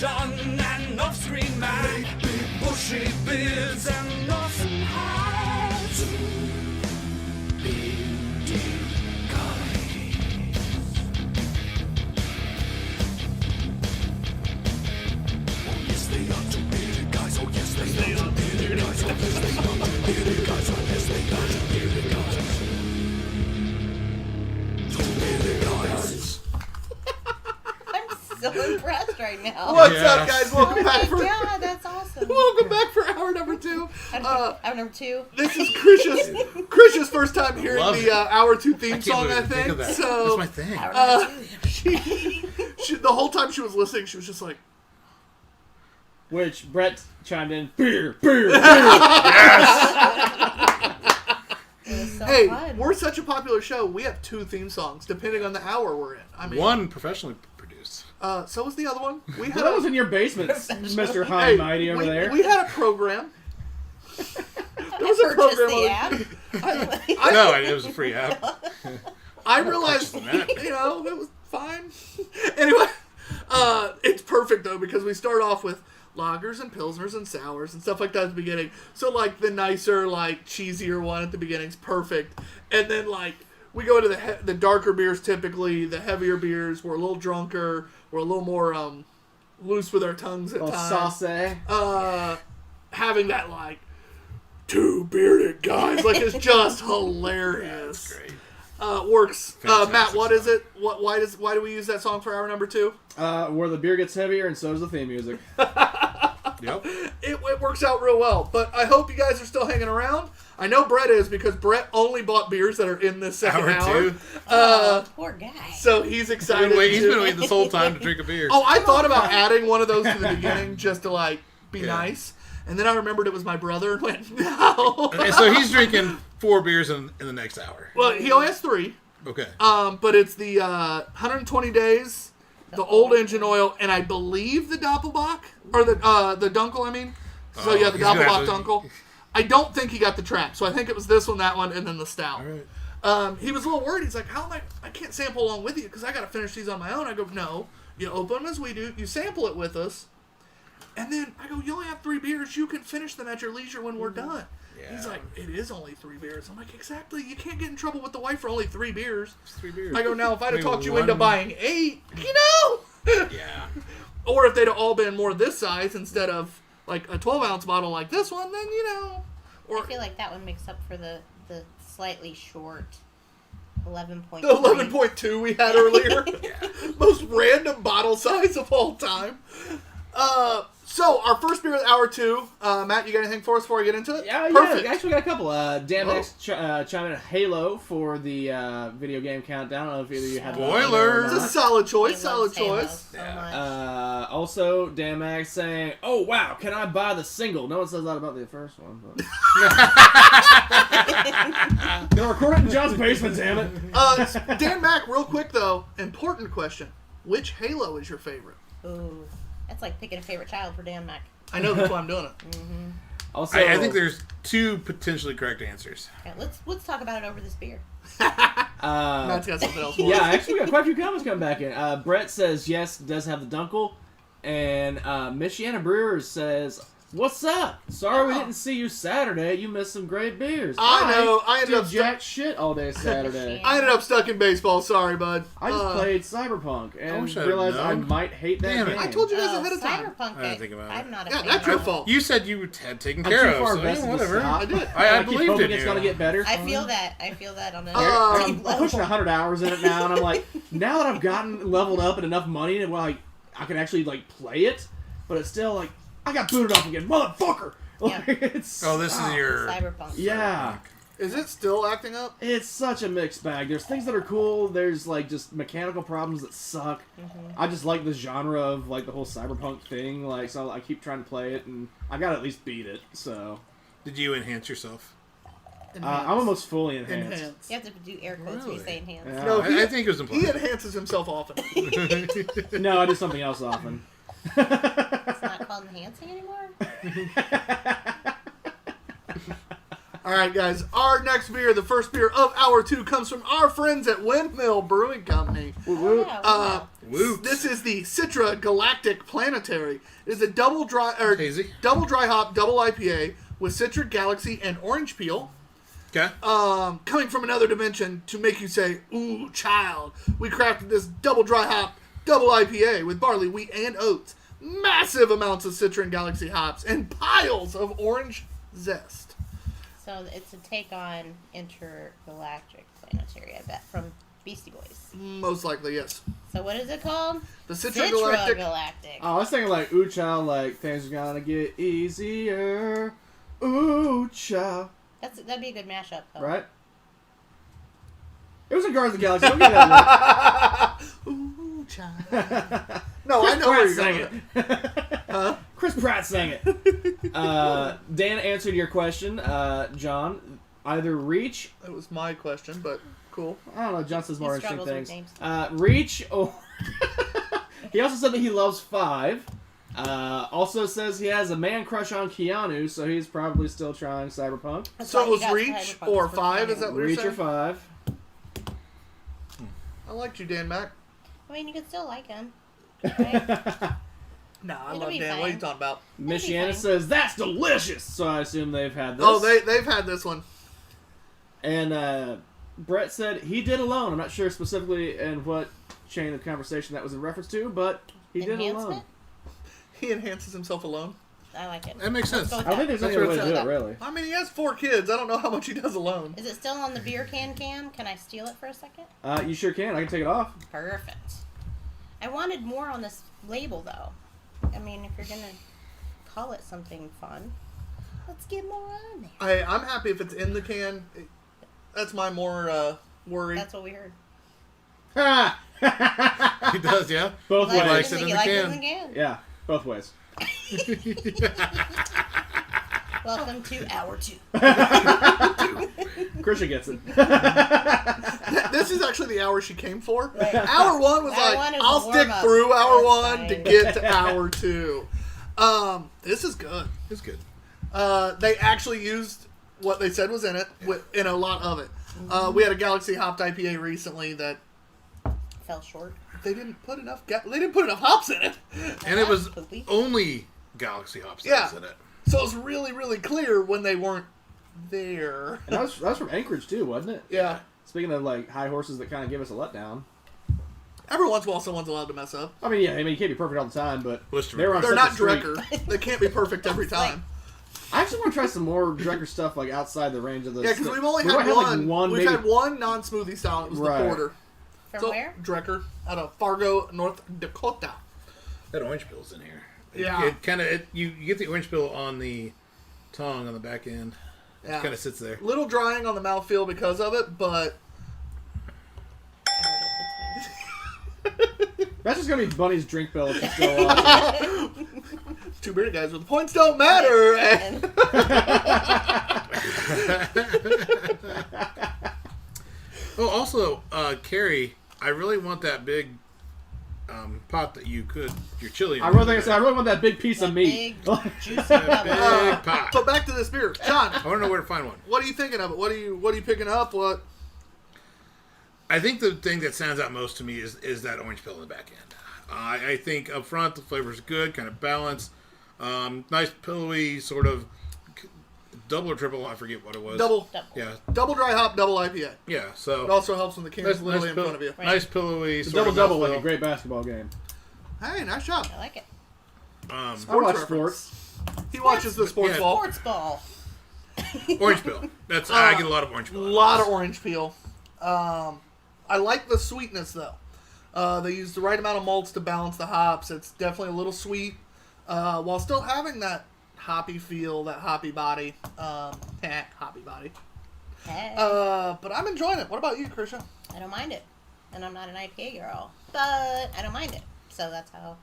John and off-screen Mack, big bushy beards and awesome hats. Bearded guys. Oh yes they are two bearded guys. Oh yes they are two bearded guys. Oh yes they are two bearded guys. Oh yes they are two bearded guys. Two bearded guys. I'm so impressed right now. What's Yes. up, guys? Welcome Oh back my for god, that's awesome. welcome back for hour number 2. Hour number 2. This is Krisha's first time hearing Love the it. hour 2 I theme can't song. believe I I think of think that. so. That's my thing. Hour number 2. She the whole time she was listening, she was just like, Which Brett chimed in, beer, beer, beer. It was so "Hey, fun. we're such a popular show. We have 2 theme songs depending on the hour we're in." I mean, One professionally produced. So was the other one. We had That was in your basement, Mr. High and Mighty over we, there. we had a program. There was a Purchased program. the app. No, it was a free app. I realized, that. it was fine. Anyway, it's perfect though because we start off with lagers and pilsners and sours and stuff like that at the beginning. So like the nicer, like cheesier one at the beginning's perfect, and then like we go into the darker beers. Typically, the heavier beers. We're a little drunker. We're a little more loose with our tongues at Oh, times. sauce. Having that like two bearded guys like it's just hilarious. Great. Works. Fantastic Matt, what is song. it? Why do we use that song for hour number 2? Where the beer gets heavier and so does the theme music. Yep. It works out real well. But I hope you guys are still hanging around. I know Brett is because Brett only bought beers that are in this second hour. 2. Poor guy. So he's He's excited. been to- waiting this whole time to drink a beer. Oh, I thought about adding one of those to the beginning just to like be Yeah. nice. And then I remembered it was my brother and went, no. And so he's drinking 4 beers in the next hour. Well, he only has 3. Okay. But it's the 120 days, the old engine oil, and I believe the Doppelbock or the Dunkel. I mean, so Oh, yeah, the he's gonna Doppelbock have to- Dunkel. I don't think he got the trap, so I think it was this one, that one, and then the stout. All right. He was a little worried. He's like, "How am I can't sample along with you because I got to finish these on my own." I go, "No, you open them as we do. You sample it with us." And then I go, "You only have 3 beers. You can finish them at your leisure when we're done." Yeah. He's like, "It is only 3 beers." I'm like, "Exactly. You can't get in trouble with the wife for only 3 beers." It's 3 beers. I go, "Now if I'd have Maybe talked you one- into buying 8, you know," Yeah. or if they'd have all been more this size instead of like a 12-ounce bottle like this one, then you know. Or I feel like that one makes up for the slightly short 11.3. the 11.2 we had earlier. Most random bottle size of all time. So, our first beer of hour 2. Matt, you got anything for us before I get into it? Yeah, Perfect. yeah. Actually, got a couple. Dan Whoa. Max chiming in Halo for the video game countdown. I don't know if either of you had that on Spoilers. there or It's a not. solid He choice, solid loves Halo choice. so Yeah. much. Also, Dan Max saying, "Oh wow, can I buy the single?" No one says that about the first one. But... Gonna record it in John's basement, damn it. Dan Mack, real quick though, important question. Which Halo is your favorite? Ooh, that's like picking a favorite child for Dan Mack. I know that's why I'm doing it. Also, I think there's 2 potentially correct answers. Okay, let's talk about it over this beer. Matt's got something else for Yeah, us. actually, we got quite a few comments coming back in. Brett says yes, does have the Dunkel, and Michiana Brewers says, "What's up? Sorry we didn't see you Saturday. You missed some great beers." I know, I ended did up jack shit all day Saturday. I ended up stuck in baseball. Sorry, bud. I just played Cyberpunk and wish I'd realized I known. might hate that Damn it. game. I told you guys Oh, ahead of time. Cyberpunk. I didn't think about it. I'm not a Yeah, fan that's of your it. fault. You said you had taken I'm care too far of, so invested yeah, to whatever. stop. I did. I keep believed hoping in it's you. gonna get better. I feel that. I feel that on a I'm deep I'm pushing level. 100 hours in it now, and I'm like, now that I've gotten leveled up and enough money, and well, I can actually like play it, but it's still like I got booted off again, motherfucker. Like, Yeah. it's Oh, this is your... Cyberpunk. yeah. Is it still acting up? It's such a mixed bag. There's things that are cool. There's like just mechanical problems that suck. I just like the genre of like the whole cyberpunk thing. Like, so I keep trying to play it, and I gotta at least beat it. So Did you enhance yourself? I'm almost fully enhanced. Enhance. You have to do air quotes when you Really? say enhance. Yeah. No, I think it was he implied. enhances himself often. No, I do something else often. It's not called enhancing anymore. All right, guys. Our next beer, the first beer of hour 2, comes from our friends at Windmill Brewing Company. Woo woo. Yeah, Uh, Woot. This is the Citra Galactic Planetary. It is a double dry Hazy. double dry hop, double IPA with Citra, Galaxy, and orange peel. Okay. Coming from another dimension to make you say, "Ooh, child!" We crafted this double dry hop, double IPA with barley, wheat, and oats. Massive amounts of Citra and Galaxy hops and piles of orange zest. So it's a take on Intergalactic Planetary, I bet, from Beastie Boys. Most likely, yes. So what is it called? The Citra Galactic. Galactic. Oh, I was thinking like, ooh, child, like, things are gonna get easier. Ooh, child. That'd be a good mashup, though. Right? It was in Guardians of the Galaxy. Don't get that Ooh, child. right. No, I know where you're sang going. it. Huh? Chris Pratt sang it. Dan answered your question, John. Either reach, That was my question, but cool. I don't know, John says more He interesting struggles things. with Reach, or... He also said that he loves 5. Also says he has a man crush on Keanu, so he's probably still trying Cyberpunk. That's So why it he was got Reach Cyberpunk or for 5, Keanu. is that what you're Reach or saying? 5. I liked you, Dan Mack. I mean, you could still like him. Right? Nah, I It'll love be Dan. What are you fine. talking about? Michiana fine. says, that's delicious! So I assume they've had this. Oh, they've had this one. And Brett said he did alone. I'm not sure specifically in what chain of conversation that was in reference to, but he did alone. Enhancement? He enhances himself alone. I like it. That makes sense. Let's go with I don't think that. there's any other way to do Let's it, go with really. I mean, he has 4 kids. I don't know how much he does alone. that. Is it still on the beer can cam? Can I steal it for a second? You sure can. I can take it off. Perfect. I wanted more on this label, though. I mean, if you're going to call it something fun, let's get more on there. I'm happy if it's in the can. That's my more worry. That's what we heard. He does, yeah. Both Like ways. likes it in you the like it can. in the can. Yeah, both ways. Welcome to hour 2. Krisha gets it. This is actually the hour she came for. Right. Hour 1 was Hour like, one is I'll the stick warm-up. through hour That's 1 to fine. get to hour 2. This is good. It's good. They actually used what they said was in it, in a lot of it. We had a Galaxy hopped IPA recently that Fell short. they didn't put enough. They didn't put enough hops in it, And it was Poopy. only Galaxy hops that Yeah. was in it. so it was really, really clear when they weren't there. And that was from Anchorage, too, wasn't it? Yeah. Speaking of, like, high horses that kind of give us a letdown. Every once in a while, someone's allowed to mess up. I mean, yeah, you can't be perfect all the time, but Lister they were on They're such not a streak. Drecker. They can't be perfect every time. I actually want to try some more Drecker stuff, like, outside the range of the... Yeah, because we've only we had might have, one. like, We've maybe- had one non-smoothie style. It was Right. the porter. From where? Drecker, out of Fargo, North Dakota. That orange pill's in here. Yeah. It kind of you get the orange pill on the tongue on the back end. It Yeah. kind of sits there. Little drying on the mouthfeel because of it, but That's just going to be Bunny's drink bill if she's still watching. Two Beerded Guys with the points don't matter. Oh, also, Carrie, I really want that big pot that you could your chili. I really want that big piece of meat. Big, juicy Big double. pot. But back to this beer, John. I want to know where to find one. What are you thinking of it? What are you picking up? What? I think the thing that stands out most to me is that orange pill in the back end. I think up front the flavor's good, kind of balanced, nice pillowy sort of double or triple. I forget what it was. Double Yeah, dry hop, double IPA. yeah. So It also helps when the can's nice, literally in front of you. Right. nice pillowy. The Sort of double-double like a mouthfeel. great basketball game. Hey, nice job. I like it. I watch reference. sports. He watches the sports Yeah. ball. Sports ball. Orange pill. That's I get a lot of orange A pill. lot of orange peel. I like the sweetness though. They use the right amount of malts to balance the hops. It's definitely a little sweet, while still having that hoppy feel, that hoppy body. Hoppy body. Hey. But I'm enjoying it. What about you, Krisha? I don't mind it. And I'm not an IPA girl. But I don't mind it. So that's how.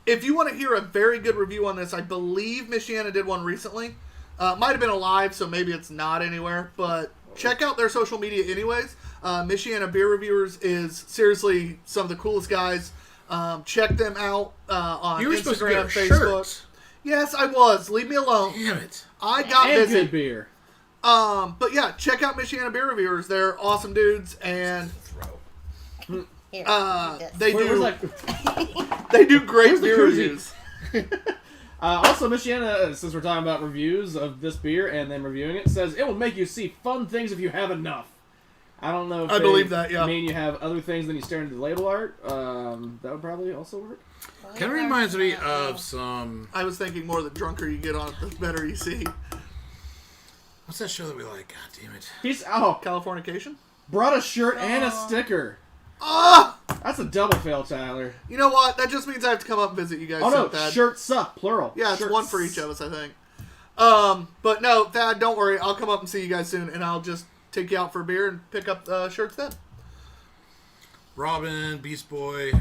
If you want to hear a very good review on this, I believe Michiana did one recently. Might have been a live, so maybe it's not anywhere. But check out their social media anyways. Michiana Beer Reviewers is seriously some of the coolest guys. Check them out on You were supposed to get Instagram, our Facebook. shirts. Yes, I was. Leave me alone. Damn it. I got And busy. good beer. But yeah, check out Michiana Beer Reviewers. They're awesome dudes, and Throw. Here, do They Where's do. that? They do great Where's the beer koozie? reviews. Also, Michiana, since we're talking about reviews of this beer and then reviewing it, says it will make you see fun things if you have enough. I don't know if I they believe that, yeah. mean you have other things than you stare into the label art. That would probably also work. Kind of reminds me of some. I was thinking more the drunker you get on it, the better you see. What's that show that we like? God damn it. He's Californication? brought a shirt and a sticker. Ah! That's a double fail, Tyler. You know what? That just means I have to come up and visit you guys. Oh no, Thad. shirts suck, plural. Yeah, it's Shirts. one for each of us, I think. But no, Thad, don't worry. I'll come up and see you guys soon, and I'll just take you out for a beer and pick up shirts then. Robin, Beast Boy,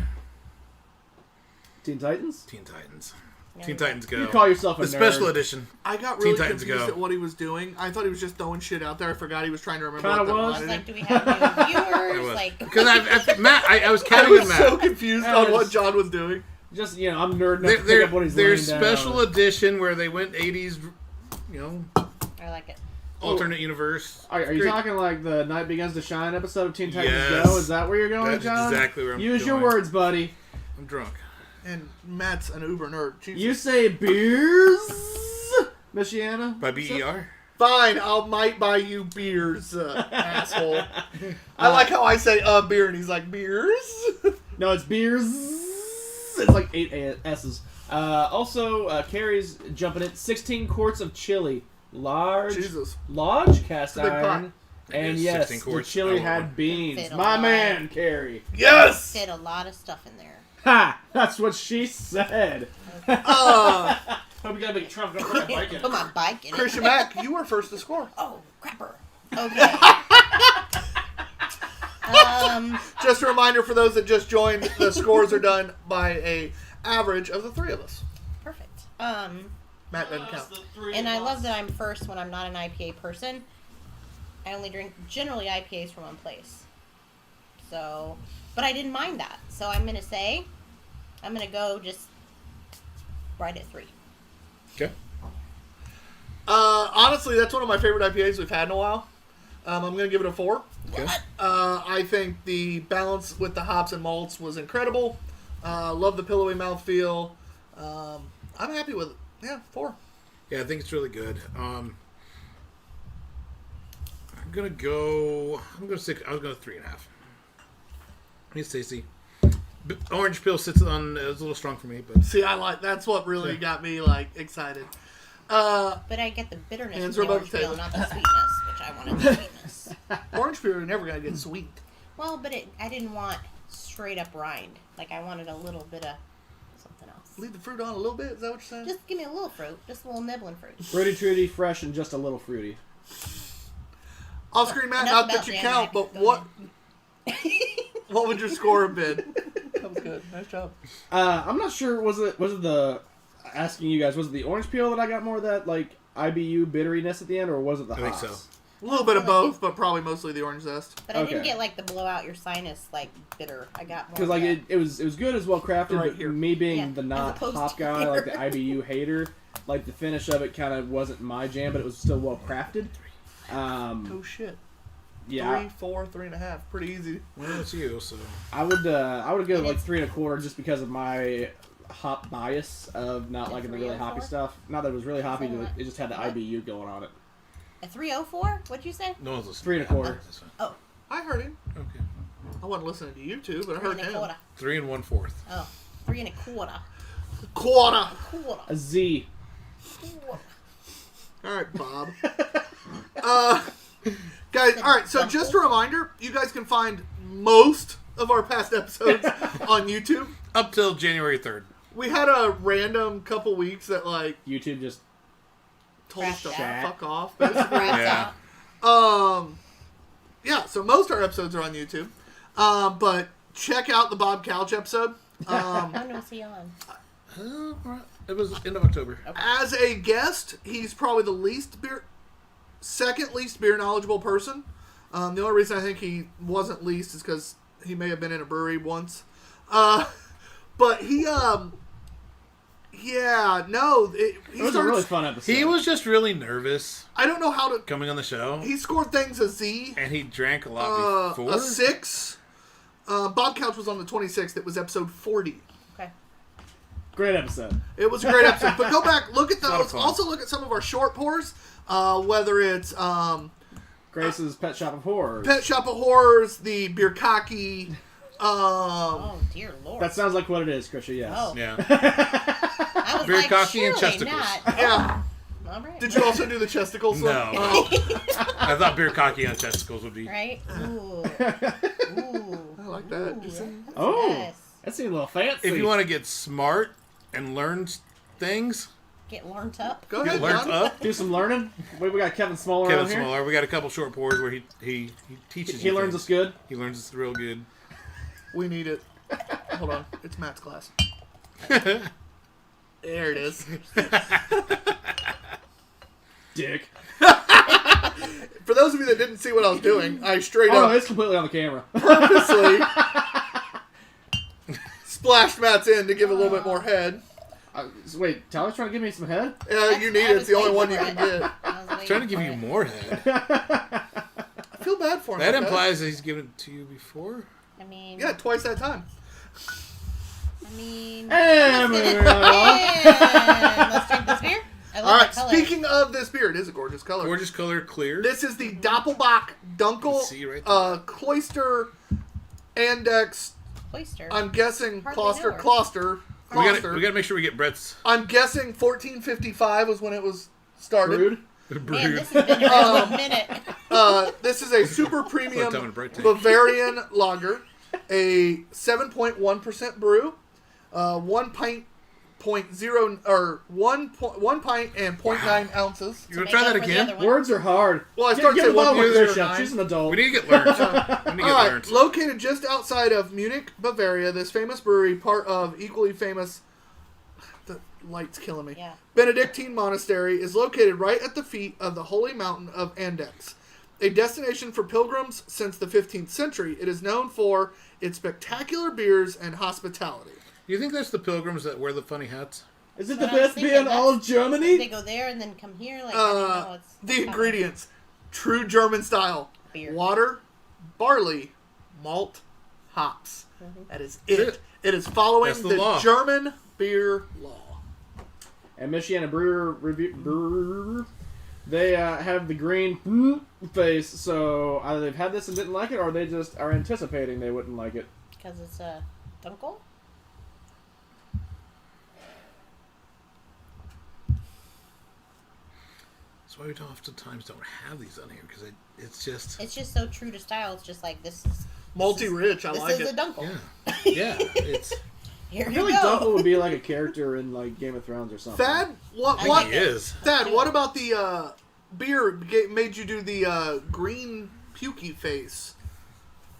Teen Titans? Teen Titans. Yeah, Teen yeah. Titans Go. You call yourself a the nerd. special edition. I got Teen really Titans confused Go. at what he was doing. I thought he was just throwing shit out there. I forgot he was trying to remember Kinda what that was. was. Like, do we have new viewers? was. Like, Because I was I counting was on Matt. so confused I on what was- John was doing. Just, I'm nerd enough to pick up what he's laying There's down. special edition where they went 80s, I like it. alternate universe. Are you Great. talking like the Night Begins to Shine episode of Teen Titans Yes. Go? Is that where you're going, That's John? exactly where I'm Use going. your words, buddy. I'm drunk. And Matt's an uber nerd. Jesus. You say beers, Michiana? By BER? Fine, I might buy you beers, asshole. I like how I say beer and he's like, beers? No, it's beers. It's like 8 S's. Also, Carrie's jumping in. 16 quarts of chili. Large cast a big pot. iron. And is yes, 16 the quarts. chili I had want beans. Fit a My lot. man, Carrie. Yes! Fit a lot of stuff in there. Ha! That's what she said. Uh, Hope you got a big trunk. Don't put my bike in Put it. my bike in Christian it. Mack, you were first to score. Oh, crapper. Okay. Just a reminder for those that just joined, the scores are done by a average of the three of us. Perfect. Matt doesn't count. And I love that I'm first when I'm not an IPA person. I only drink generally IPAs from one place. So, but I didn't mind that. So I'm going to go just right at 3. Okay. Honestly, that's one of my favorite IPAs we've had in a while. I'm going to give it a 4. Okay. I think the balance with the hops and malts was incredible. Love the pillowy mouthfeel. I'm happy with it. Yeah, 4. Yeah, I think it's really good. I'm gonna go 6. I was going to 3.5. It's tasty. Orange peel sits on. It was a little strong for me, but See, that's what really got me excited. But I get the bitterness Hands from the are orange above the peel, table. not the sweetness, which I wanted the sweetness. Orange peel, you're never gonna get sweet. Well, but I didn't want straight up rind. Like, I wanted a little bit of something else. Leave the fruit on a little bit. Is that what you're saying? Just give me a little fruit. Just a little nibbling fruit. Fruity Truity, fresh and just a little fruity. Off screen, Matt. Enough Not about that you Jan count, Mack. but Go what? What would your score have been? That was good. Nice job. I'm not sure. Was it the asking you guys? Was it the orange peel that I got more of that IBU bitteriness at the end, or was it the I think hops? so. A little bit of both, but probably mostly the orange zest. But I didn't Okay. get the blow out your sinus bitter. I got more. Because of that. it was good, as well crafted. Right but here. me being Yeah, the as not opposed hop to guy, here. like the IBU hater, the finish of it kind of wasn't my jam, but it was still well crafted. Oh shit. Yeah, 3, 4, 3.5. Pretty easy. Well, it's you, so. I would go And it's- 3 1/4 just because of my hop bias of not liking the really hoppy 304? stuff. Not that it was really hoppy, Say but what? it just had the IBU going on it. A 304? What'd you say? No one's listening. 3 1/4. That's fine. Oh, I heard him. Okay. I wasn't listening to you two, but I 3 heard and a him. quarter. 3 1/4. Oh, 3 1/4. Quarter. Quarter. A Z. Quarter. All right, Bob. Guys, all right, so just a reminder, you guys can find most of our past episodes on YouTube. Up till January 3rd. We had a random couple weeks that, YouTube just told us to Crashed out. fuck off, basically. Rats Yeah. out. Yeah, so most of our episodes are on YouTube. But check out the Bob Couch episode. When was he on? It was end of October. As a guest, he's probably the second least beer knowledgeable person. The only reason I think he wasn't least is because he may have been in a brewery once. But he, yeah, no. It was a really fun episode. He was just really nervous I don't know how to. coming on the show, He scored things a Z, and he drank a lot before. a 6. Bob Couch was on the 26th. It was episode 40. Okay. Great episode. It was a great episode. But go back, look at a lot of those. fun. Also look at some of our short pours. Whether it's Grace's Pet Shop of Horrors. Pet Shop of Horrors, the Birkaki. Oh dear lord. That sounds like what it is, Krisha, yes. Oh. Yeah. I was Beer like, cocky and surely chesticles. not. Yeah. All right. Did you also do the chesticles? No. one? Oh, I thought beer cocky on testicles would be. Right? Ooh. Ooh. I like that. Ooh, You see? Oh, yes. that seemed a little fancy. If you want to get smart and learn things, Get learned up. Go get ahead, learned John. up. do some learning. We got Kevin Smaller Kevin on here. Smaller, we got a couple short pours where he teaches He you learns things. us good. He learns us real good. We need it. Hold on. It's Matt's class. There it is. Dick. For those of you that didn't see what I was doing, I straight Oh, up it's completely on the camera. purposely splashed Matt's in to give a little bit more head. Wait, Tyler's trying to give me some head? You need it. It's the only one you can get. I was waiting Trying to give for you it. more head. I feel bad for him. That okay? implies that he's given it to you before. I mean, Yeah, twice that time. I mean, And moving on. and let's drink this beer. I love All right, the color. speaking of this beer, it is a gorgeous color. Gorgeous color, clear. This is the Doppelbock Dunkel See right there. Cloister Andex. Oyster. I'm guessing Hardly know her. Closter. we gotta make sure we get Brett's I'm guessing 1455 was when it was started. Rude. Man, brewed. this has been around a minute. This is a super Put premium them in bright tank. Bavarian lager, a 7.1% brew, 1 pint. 1 pint and 0.9 ounces. You want Make to try up that for the again? other one. Words are hard. Well, I Give started the saying ball to 1.09. Krisha. She's an adult. We need to get learned. We need to All get right, learned. located just outside of Munich, Bavaria, this famous brewery, part of equally famous. The light's killing me. Yeah. Benedictine Monastery is located right at the feet of the holy mountain of Andex, a destination for pilgrims since the 15th century. It is known for its spectacular beers and hospitality. You think that's the pilgrims that wear the funny hats? Is it the But I was best beer in thinking all of They Germany? go there and then come here. Like, I don't know. It's The ingredients: true German style, Beer. water, barley, malt, hops. That is it. That's it. It is following That's the the law. German beer law. And Michiana Brewer, they have the green face, so either they've had this and didn't like it, or they just are anticipating they wouldn't like it. Because it's a Dunkel? That's why we oftentimes don't have these on here because it's just It's just so true to style. It's just like, this is Multi-rich, I this like is it. a Dunkel. yeah it's Here I you feel go. like Dunkel would be like a character in like Game of Thrones or something. Thad, what? I What? like it is. Thad, what about the beer made you do the green pukey face?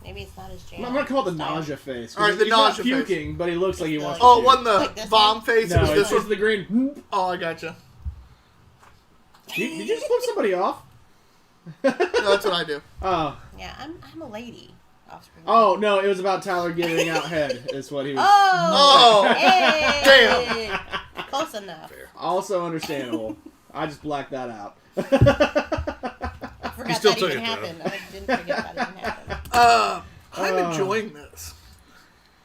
Maybe it's not his jam. I'm gonna call it the Style. nausea face. 'cause All right, the he's not nausea face. puking, but he looks like he wants Oh, to it wasn't puke. the Like this bomb one? face. No, it was it's this just one. the green. Oh, I gotcha. Did you just flip somebody off? No, that's what I do. Oh. Yeah, I'm a lady. Offspring. Oh, no, it was about Tyler giving out head, is what he was. Oh! Oh, Hey! Damn. Close enough. Also understandable. I just blacked that out. I forgot still that took even it, though. happened. I didn't forget that even happened. I'm enjoying this.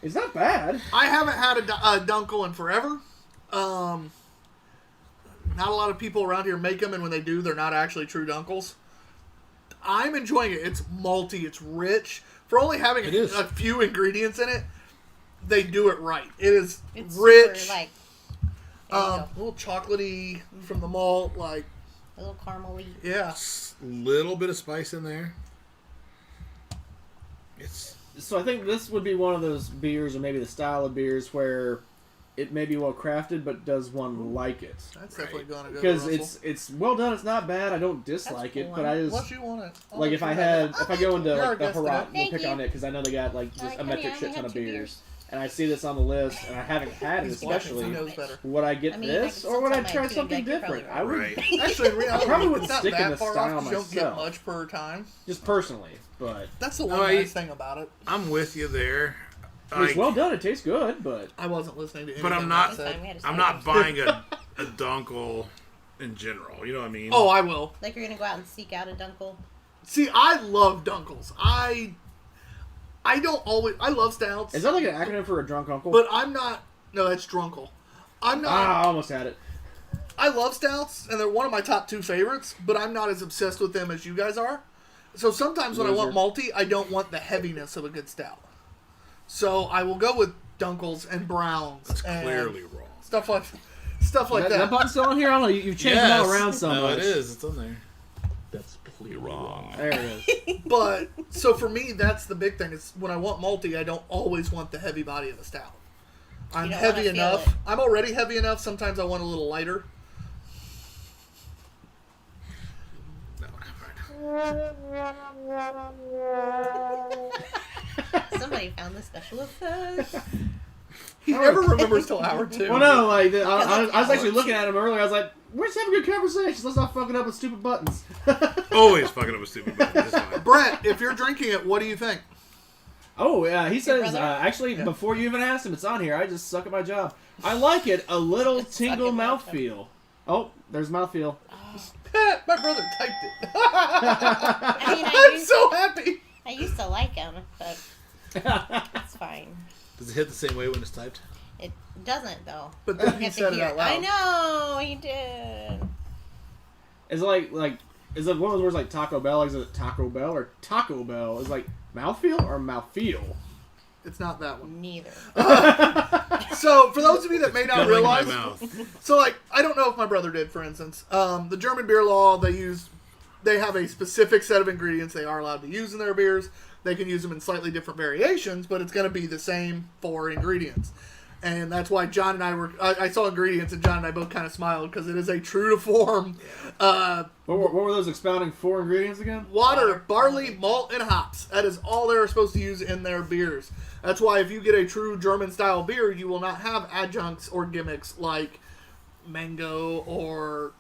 It's not bad. I haven't had a Dunkel in forever. Not a lot of people around here make them, and when they do, they're not actually true Dunkels. I'm enjoying it. It's malty. It's rich. For only having It is. a few ingredients in it, they do it right. It is It's rich. super, like, there you A little chocolatey from the malt. Like, go. A little caramely. yeah. Little bit of spice in there. It's So I think this would be one of those beers, or maybe the style of beers, where it may be well crafted, but does one like it? That's Right. definitely going to go. Because Russell. it's well done. It's not bad. I don't dislike That's it, cool. but I just What you want to like if I go into You're our like the guest Harat, today. we'll Thank pick you. on it because I know they got like just Like, a honey, metric I only shit ton have of 2 beers, beers. and I see this on the list, and I haven't had it He's watching. He especially. knows better. Would I get I mean, if I this, could or would I still try tell my something team, you're probably different? I would right. Actually, in reality, probably wouldn't it's not stick in that the far style off 'cause you don't get myself. much per time. just personally, but That's the No, one I- nice thing about it. I'm with you there. it's well done. It tastes good, but I wasn't listening to anything But I'm Matt not- said. Fine, we had to I'm say not it. buying a Dunkel in general. You know what I mean? Oh, I will. Like, you're going to go out and seek out a Dunkel. See, I love Dunkels. I don't always. I love stouts. Is that like an acronym for a drunk uncle? But I'm not. No, that's drunkle. I'm not. I almost had it. I love stouts, and they're one of my top 2 favorites, but I'm not as obsessed with them as you guys are. So sometimes when I want malty, I don't want the heaviness of a good stout. So I will go with Dunkels and Browns. That's and clearly wrong. Stuff like that. That button's still on here? I don't know. You've changed it all around so much. No, it is. It's on there. That's clearly wrong. There it is. But, so for me, that's the big thing. Is when I want malty, I don't always want the heavy body of a stout. I'm don't heavy wanna feel enough. it. I'm already heavy enough. Sometimes I want a little lighter. No, fine. Somebody found the special effect. He never remembers till hour 2. Well, no, like, I was actually looking at him earlier. I was like, we're just having a good conversation. Let's not fucking up with stupid buttons. Always fucking up with stupid buttons. It's fine. Brett, if you're drinking it, what do you think? Oh, yeah, he says, brother? actually, before you even asked him, it's on here. I just suck at my job. I like it. A little tingle at my job. mouthfeel. Oh, there's mouthfeel. My brother typed it. I mean, I'm so happy. I used to like him, but it's fine. Does it hit the same way when it's typed? It doesn't, though. But then You he have to said it hear out loud. I know, he did. Is it like, is it one of those words like Taco Bell? Is it Taco Bell or Taco Bell? Is it like mouthfeel or mouthfeel? It's not that one. Neither. So, for those of you that may not Filling my realize, mouth. so like, I don't know if my brother did, for instance. The German beer law, they have a specific set of ingredients they are allowed to use in their beers. They can use them in slightly different variations, but it's going to be the same 4 ingredients. And that's why John and I saw ingredients, and John and I both kind of smiled, because it is a true to form. What were those expounding 4 ingredients again? Water, barley, malt, and hops. That is all they're supposed to use in their beers. That's why if you get a true German-style beer, you will not have adjuncts or gimmicks like mango or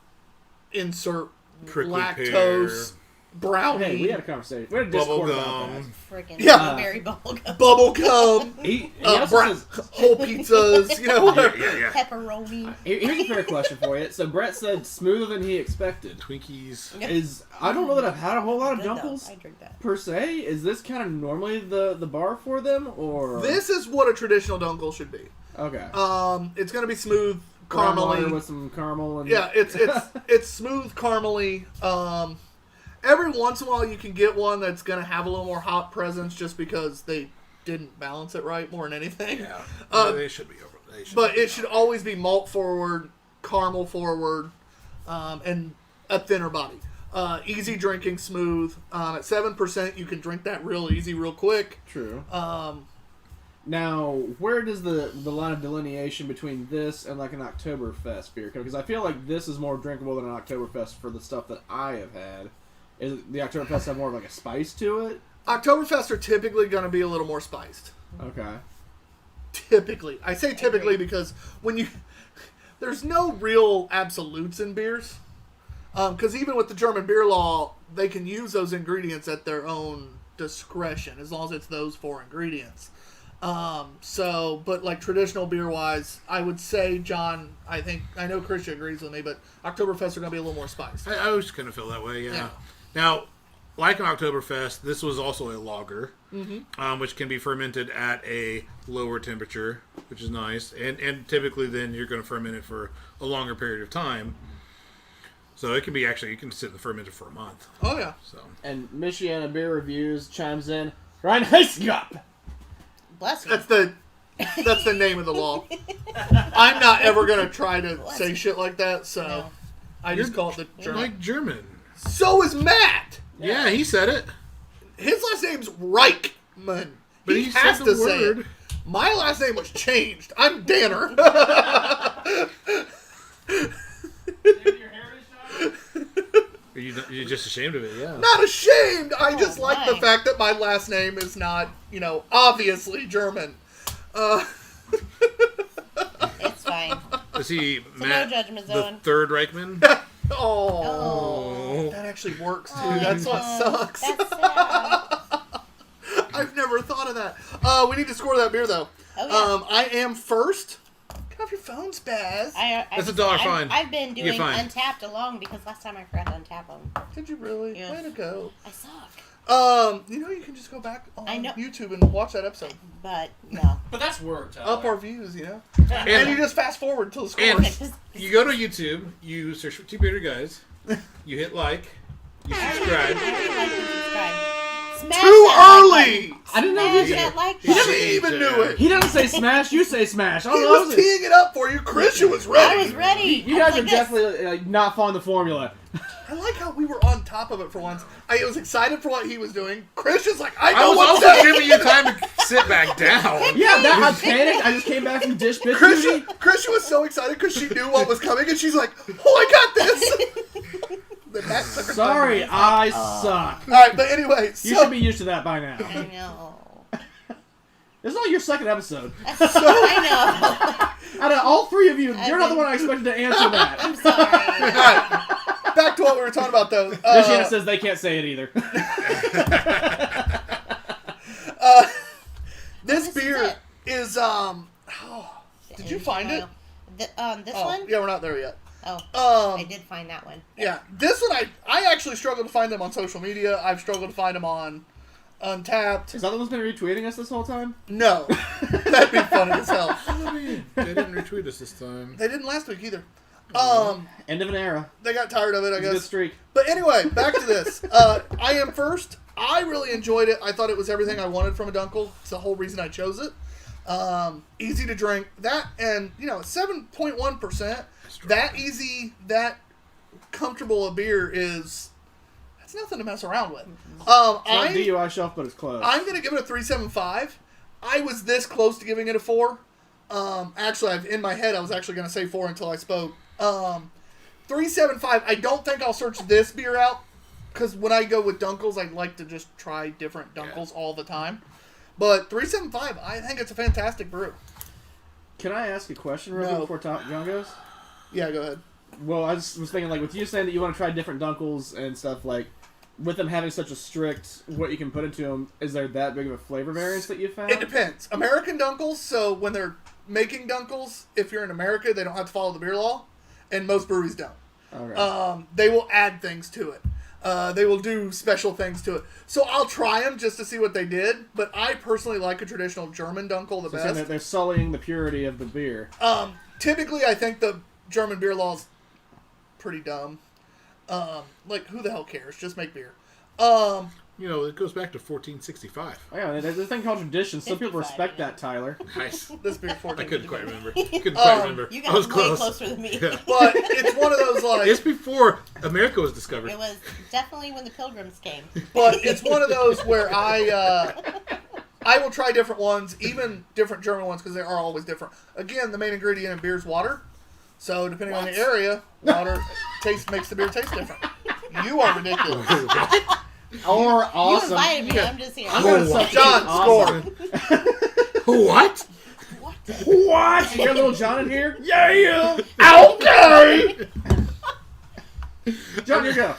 insert Prickly lactose, brownie, Hey, we had a conversation. We had a Discord about that. Bubblegum. Freaking Yeah. berry bubblegum. bubble gum, He also says, whole pizzas, whatever. Yeah. Pepperoni. here's a fair question for you. So Brett said smoother than he expected. Twinkies. I don't know that I've had a whole lot of Good, though. Dunkels I drink that. per se. Is this kind of normally the bar for them, or This is what a traditional dunkel should be. okay? It's going to be smooth, Brown water caramely. with some caramel and Yeah, it's smooth, caramely. Every once in a while, you can get one that's going to have a little more hop presence, just because they didn't balance it right more than anything. Yeah. They should be over. But it should always be malt forward, caramel forward, and a thinner body. Easy drinking, smooth. At 7%, you can drink that real easy, real quick. True. Now, where does the line of delineation between this and like an Oktoberfest beer come? Because I feel like this is more drinkable than an Oktoberfest for the stuff that I have had. Is the Oktoberfest have more of like a spice to it? Oktoberfest are typically going to be a little more spiced. Okay. Typically. I say typically because there's no real absolutes in beers. Because even with the German beer law, they can use those ingredients at their own discretion, as long as it's those 4 ingredients. But like traditional beer wise, I would say, John, I know Christian agrees with me, but Oktoberfest are going to be a little more spiced. I always kind of feel that way, yeah. Yeah. Now, like an Oktoberfest, this was also a lager, Mm-hmm. which can be fermented at a lower temperature, which is nice. And typically then you're going to ferment it for a longer period of time. So it can be actually, you can sit in the fermenter for a month. Oh, yeah. So And Michiana Beer Reviews chimes in, Reinheitsgop! Bless you. That's the name of the law. I'm not ever going to try to say shit like that, so No. I just call it the you're German. like German. So is Matt. Yeah, he said it. His last name's Reichman. But he he has said to the say it. word. My last name was changed. I'm Danner. Are you just ashamed of it, yeah. Not ashamed. I just like the my. fact that my last name is not, obviously German. It's fine. Is he no Matt, judgment the zone. third Reichman? Oh, that actually works too. That's what sucks. That's sad. I've never thought of that. We need to score that beer though. Oh, yeah. I am first. Get off your phone, Spaz. That's $1 fine. I've been You're doing fine. Untapped along because last time I forgot to untap them. Did you really? Yeah. Way to go. I suck. You can just go back on I know. YouTube and watch that episode. But no. But that's work, Tyler. Up our views, and you just fast forward till the scores. And you go to YouTube, you search for Two Beerded Guys, you hit like, you subscribe. Smash Too that early! I didn't know Smash he that like He button. didn't even knew it. He doesn't say smash, you say smash. I He don't know. was teeing it up for you. Christian was ready. I was ready. You I guys was are like definitely not following the formula. I like how we were on top of it for once. I was excited for what he was doing. Christian's like, I I know was what's also next. giving you time to sit back down. Yeah, I panicked. I just came back from dish bitch duty. Christian was so excited because she knew what was coming, and she's like, "Oh, I got this." Then Matt took her Sorry, time. I suck. All right, but anyway, You so should be used to that by now. I know. This is only your second episode. I Out of all three of you, I you're not the think- one I expected to answer that. know. I'm sorry. all right, back to what we were talking about, though. Michiana says they can't say it either. This This is beer it. is Did you find it? This Oh, one? yeah, we're not there yet. Oh, I did find that one. Yeah, this one I actually struggled to find them on social media. I've struggled to find them on Untapped. Is that the one's been retweeting us this whole time? No, that'd be funny as hell. They didn't retweet us this time. They didn't last week either. End of an era. They got tired of it, I It's a good guess. streak. But anyway, back to this. I am first. I really enjoyed it. I thought it was everything I wanted from a Dunkel. It's the whole reason I chose it. Easy to drink. That and 7.1%. That easy, that comfortable a beer is. That's nothing to mess around with. It's not DUI shelf, but it's close. I'm gonna give it a 3.75. I was this close to giving it a 4. Actually, in my head, I was actually gonna say 4 until I spoke. 3.75. I don't think I'll search this beer out because when I go with Dunkels, I like to just try different Dunkels all the time. But 3.75, I think it's a fantastic brew. Can I ask a question real No. quick before John goes? Yeah, go ahead. Well, I just was thinking, like, with you saying that you want to try different Dunkels and stuff, like, with them having such a strict what you can put into them, is there that big of a flavor variance that you found? It depends. American Dunkels, so when they're making Dunkels, if you're in America, they don't have to follow the beer law, and most breweries don't. Okay. They will add things to it. They will do special things to it. So I'll try them just to see what they did, but I personally like a traditional German Dunkel the So saying that best. they're sullying the purity of the beer. Typically, I think the German beer law is pretty dumb. Like, who the hell cares? Just make beer. It goes back to 1465. Oh, yeah, there's a thing called tradition. Some people 55, respect yeah. that, Tyler. Nice. This beer 14. I couldn't quite remember. You I was got way close. closer than me. Yeah. But it's one of those, like... It's before America was discovered. It was definitely when the Pilgrims came. But it's one of those where I will try different ones, even different German ones, because they are always different. Again, the main ingredient in beer is water. So depending on the area, water makes the beer taste different. You are ridiculous. Or You awesome. invited me. I'm just here. I'm gonna Oh, substitute John, awesome. What? What? What? You got little John in here? Yeah. Okay! John, you go.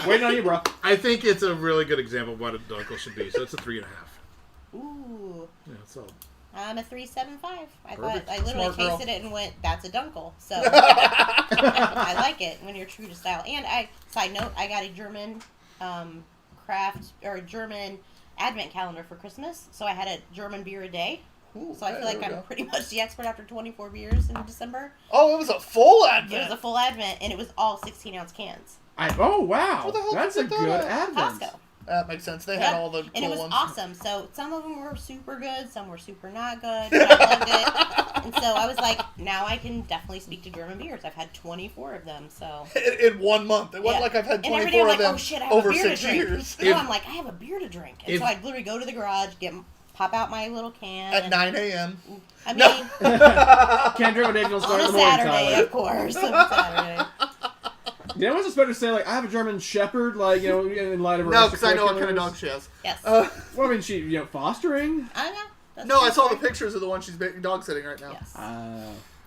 Waiting on you, bro. I think it's a really good example of what a Dunkel should be. So it's a 3.5. Ooh. Yeah, so I'm a 3.75. I Perfect. thought I literally Smart girl. tasted it and went, "That's a Dunkel." So I like it when you're true to style. And side note, I got a German craft or German advent calendar for Christmas. So I had a German beer a day. Ooh, So I feel like there we I'm go. pretty much the expert after 24 beers in December. Oh, it was a full It advent. was a full advent, and it was all 16-ounce cans. Oh, wow. Where the hell That's did a you get good that? advent. Costco. That makes sense. They Yep. had all the And it cool was ones. awesome. So some of them were super good, some were super not good, but I loved it. And so I was like, now I can definitely speak to German beers. I've had 24 of them, so. In 1 month. It wasn't Yeah. like I've had And every day 24 I'm of like, them oh shit, I have over a beer 6 to drink. years. No, I'm like, I have a beer to drink. And If- so I'd literally go to the garage, pop out my little can. At and- 9 a.m. I mean, Can't drink a day till on start a in the morning, Saturday, Tyler. of course. On a Saturday. You know, I was supposed to say, like, I have a German Shepherd, like, you know, in light of her No, because I know what kind of extracurriculars. dog she has. Yes. Well, I mean, she, fostering? I know. That's No, I true. saw the pictures of the one she's dog sitting right now. Yes.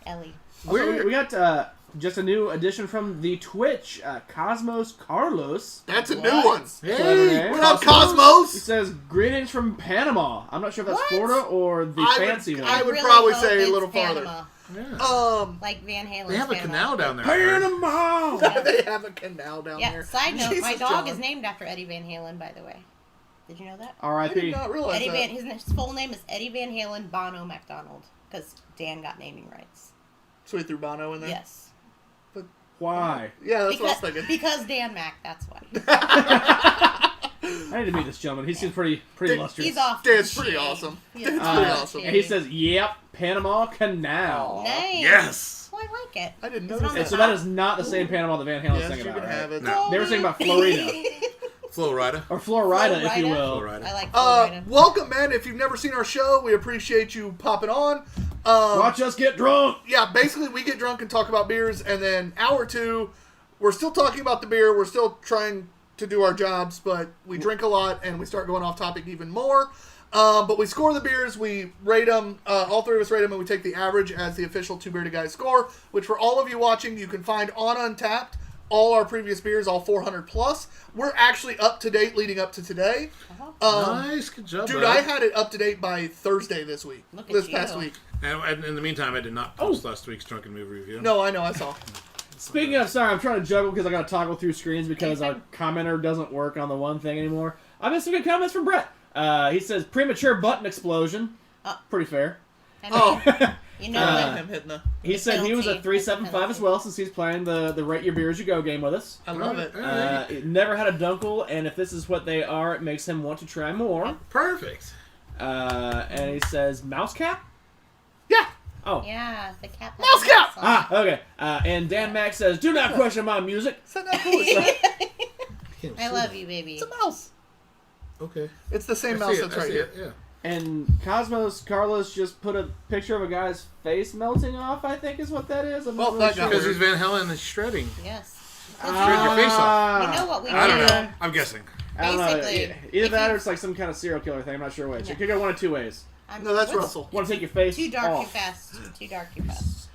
Ellie. Also, we got just a new addition from the Twitch, Cosmos Carlos. That's a What? new one. Clever hey, name. What up, He Cosmos? says, greetings from Panama. I'm not sure if that's What? Florida or the I fancy would- one. I would really probably hope say a it's little farther. Panama. yeah. Like Van Halen. They have a canal down there. Panama! They have a canal down Yeah, there. side note, my Jesus, dog John. is named after Eddie Van Halen, by the way. Did you know that? I R.I.P. did not realize Eddie that. His full name is Eddie Van Halen Bono MacDonald, because Dan got naming rights. So he threw Bono in there? Yes. Why? Yeah, that's what I was thinking. Because Dan Mack, that's why. I need to meet this gentleman. He seems pretty illustrious. He's off. Dan's pretty awesome. He's Dan's off pretty the awesome. chain. And he says, "Yep, Panama Canal." Nice. Yes. Oh, I like it. I didn't It's notice on And that. so that is not the same Panama that Van Halen's Yes, singing you about, can right? have it. No. They were singing about Florida. Florida. Or Florida, if you will. Florida. I like Florida. Welcome, man. If you've never seen our show, we appreciate you popping on. Watch us get drunk. Yeah, basically we get drunk and talk about beers, and then hour two, we're still talking about the beer. We're still trying to do our jobs, but we drink a lot and we start going off topic even more. But we score the beers, we rate them, all three of us rate them, and we take the average as the official Two Beerded Guys score, which for all of you watching, you can find on Untapped. All our previous beers, all 400 plus. We're actually up to date leading up to today. Nice, good job, Dude, bud. I had it up to date by Thursday this week. Look at This you. past week. And in the meantime, I did not post last week's Drunken Movie Review. No, I know, I saw. Speaking of, sorry, I'm trying to juggle because I got to toggle through screens because our commenter doesn't work on the one thing anymore. I missed some good comments from Brett. He says, premature button explosion. Pretty fair. I mean, Oh, you know him what? hitting the... He said he was a Penalty. 375 as well since he's playing the Rate Your Beer As You Go game with us. I love it. It never had a dunkel, and if this is what they are, it makes him want to try more. Perfect. And he says, mouse cap? Yeah. Oh. Yeah, the cat. Mouse cap! Ah, okay. And Dan Mack says, do not question my music. Is that not cool? I love you, baby. It's a mouse. Okay. It's the same I mouse see that's it, I right see here. it, yeah. And Cosmos Carlos just put a picture of a guy's face melting off, I think is what that is. I'm not Well, that really guy- Because he's Van Halen and shredding. Yes. Shred your face off. You know what we I don't do? know. I'm guessing. I don't know. Basically, Either if that you- or it's like some kind of serial killer thing. I'm not sure which. Yeah. It could go one of two ways. No, that's what's- Russell. Want to take your face Too dark, too off. fast. Too dark, too fast.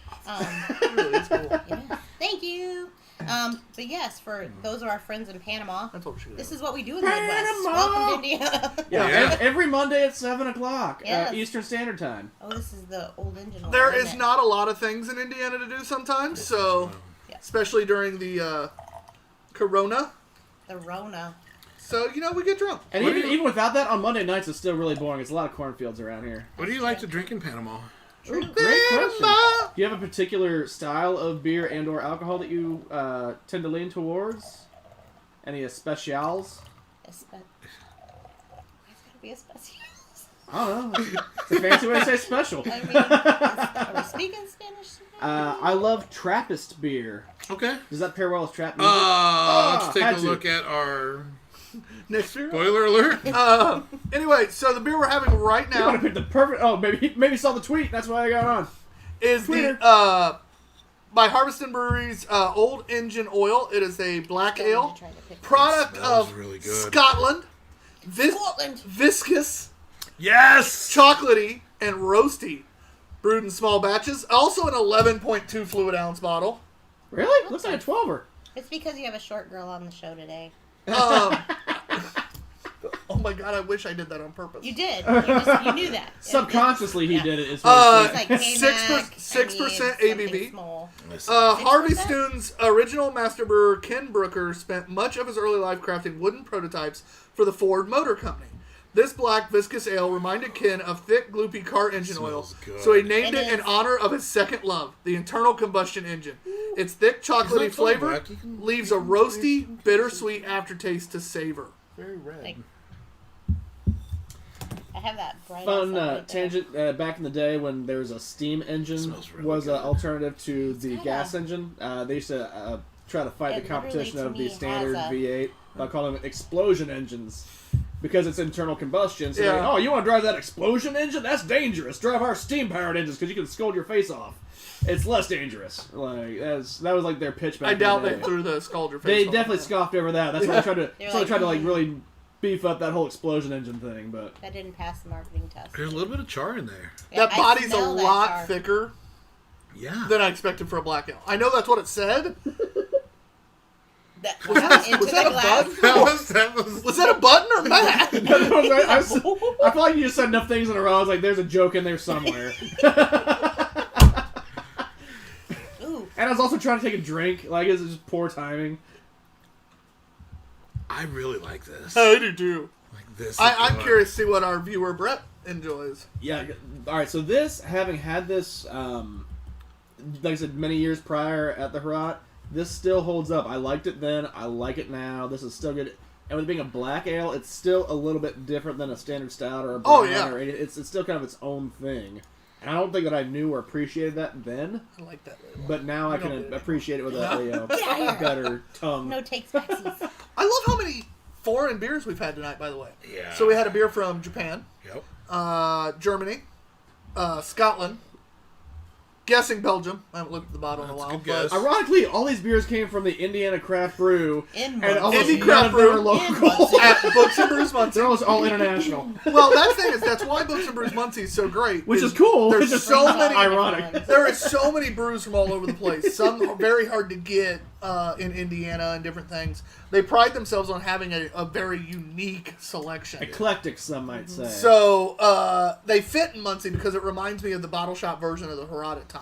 Really, it's cool. Yeah. Thank you. But yes, for those of our friends in Panama, That's what we should this do. is what we do in the Midwest. Panama! Welcome to Indiana. Yeah, Yeah. Every Monday at 7 o'clock Yes. Eastern Standard Time. Oh, this is the old engine. oil, There isn't is it? not a lot of things in Indiana to do sometimes, so... Yeah. Especially during the Corona. The Rona. So, you know, we get drunk. And What do even, you- even without that, on Monday nights it's still really boring. It's a lot of cornfields around here. What do you like to drink in Panama? True. Great question. Panama! Do you have a particular style of beer and or alcohol that you tend to lean towards? Any specials? Why is it gotta be a special? I don't know. It's a fancy way to say special. I mean, are we speaking Spanish today? I love Trappist beer. Okay. Does that pair well with trap music? Let's take had a to. look at our Next year. spoiler alert. Anyway, so the beer we're having right You want now to pick the perfect... Oh, maybe saw the tweet. That's why I got on. is Twitter. the by Harveston Brewery's Old Engine Oil. It is a black ale Trying to pick product Smells of really good. Scotland. Scotland. Viscous, Yes. chocolatey, and roasty. Brewed in small batches. Also an 11.2 fluid ounce bottle. Really? Looks like a 12er. It's because you have a short girl on the show today. Oh my god, I wish I did that on purpose. You did. You knew that. Subconsciously, he Yeah. did it. Is what It's it's like Six K-Mac, 6% I need something ABV. small. Harvey 6%? Stoon's original master brewer, Ken Brooker, spent much of his early life crafting wooden prototypes for the Ford Motor Company. This black viscous ale reminded Ken of thick, gloopy car engine oil, Smells good. so he named It it in is. honor of his second love, the internal combustion engine. Its thick, chocolatey It's not so flavor black. You can- leaves a roasty, bittersweet aftertaste to savor. Very red. Like, I have that bright fun outside right there. tangent. Back in the day when there was a steam engine Smells really was an good. alternative to the kinda- gas engine. They used to try to fight It the competition literally, of to the me, standard has a- V8 by calling them explosion engines because it's internal combustion. So Yeah. like, oh, you want to drive that explosion engine? That's dangerous. Drive our steam powered engines because you can scold your face off. It's less dangerous. Like that was like their pitch back. I in the doubt day. they threw the scald your face. They on. definitely scoffed over that. That's why they tried to. They're So they like, tried to like really beef up that whole explosion engine thing. But That didn't pass the marketing test. There's a little bit of char in there. Yeah, That I body's a smell that lot char. thicker Yeah. than I expected for a black ale. I know that's what it said. That, into was that the a glass. bud? that was. Was that a button or Matt? I feel like you just said enough things in a row. I was like, "There's a joke in there somewhere." Ooh, And I was also trying to take a drink. Like, it's just poor timing. I really like this. I do too. Like I'm curious to see what our viewer Brett enjoys. Yeah. All right. So this, having had this, like I said, many years prior at the Herat, this still holds up. I liked it then. I like it now. This is still good. And with it being a black ale, it's still a little bit different than a standard stout or a brown or anything. It's still kind of its own thing. And I don't think that I knew or appreciated that then. I like that label. But now I can appreciate it with a better tongue. No takes backsies. I love how many foreign beers we've had tonight, by the way. Yeah. So we had a beer from Japan, Yep. Germany, Scotland, guessing Belgium. I haven't looked at the bottle in a That's a while. good guess. But Ironically, all these beers came from the Indiana Craft Brew, In and Muncie. almost Indie none Craft of them are Brew. local. at Books and Brews Muncie. They're almost all international, Well, that thing is that's why Books and Brews Muncie is so great. which is cool. There's It's just so many. ironic. There is so many brews from all over the place. Some are very hard to get in Indiana and different things. They pride themselves on having a very unique selection. Eclectic, some might say. So they fit in Muncie because it reminds me of the bottle shop version of the Herat at times.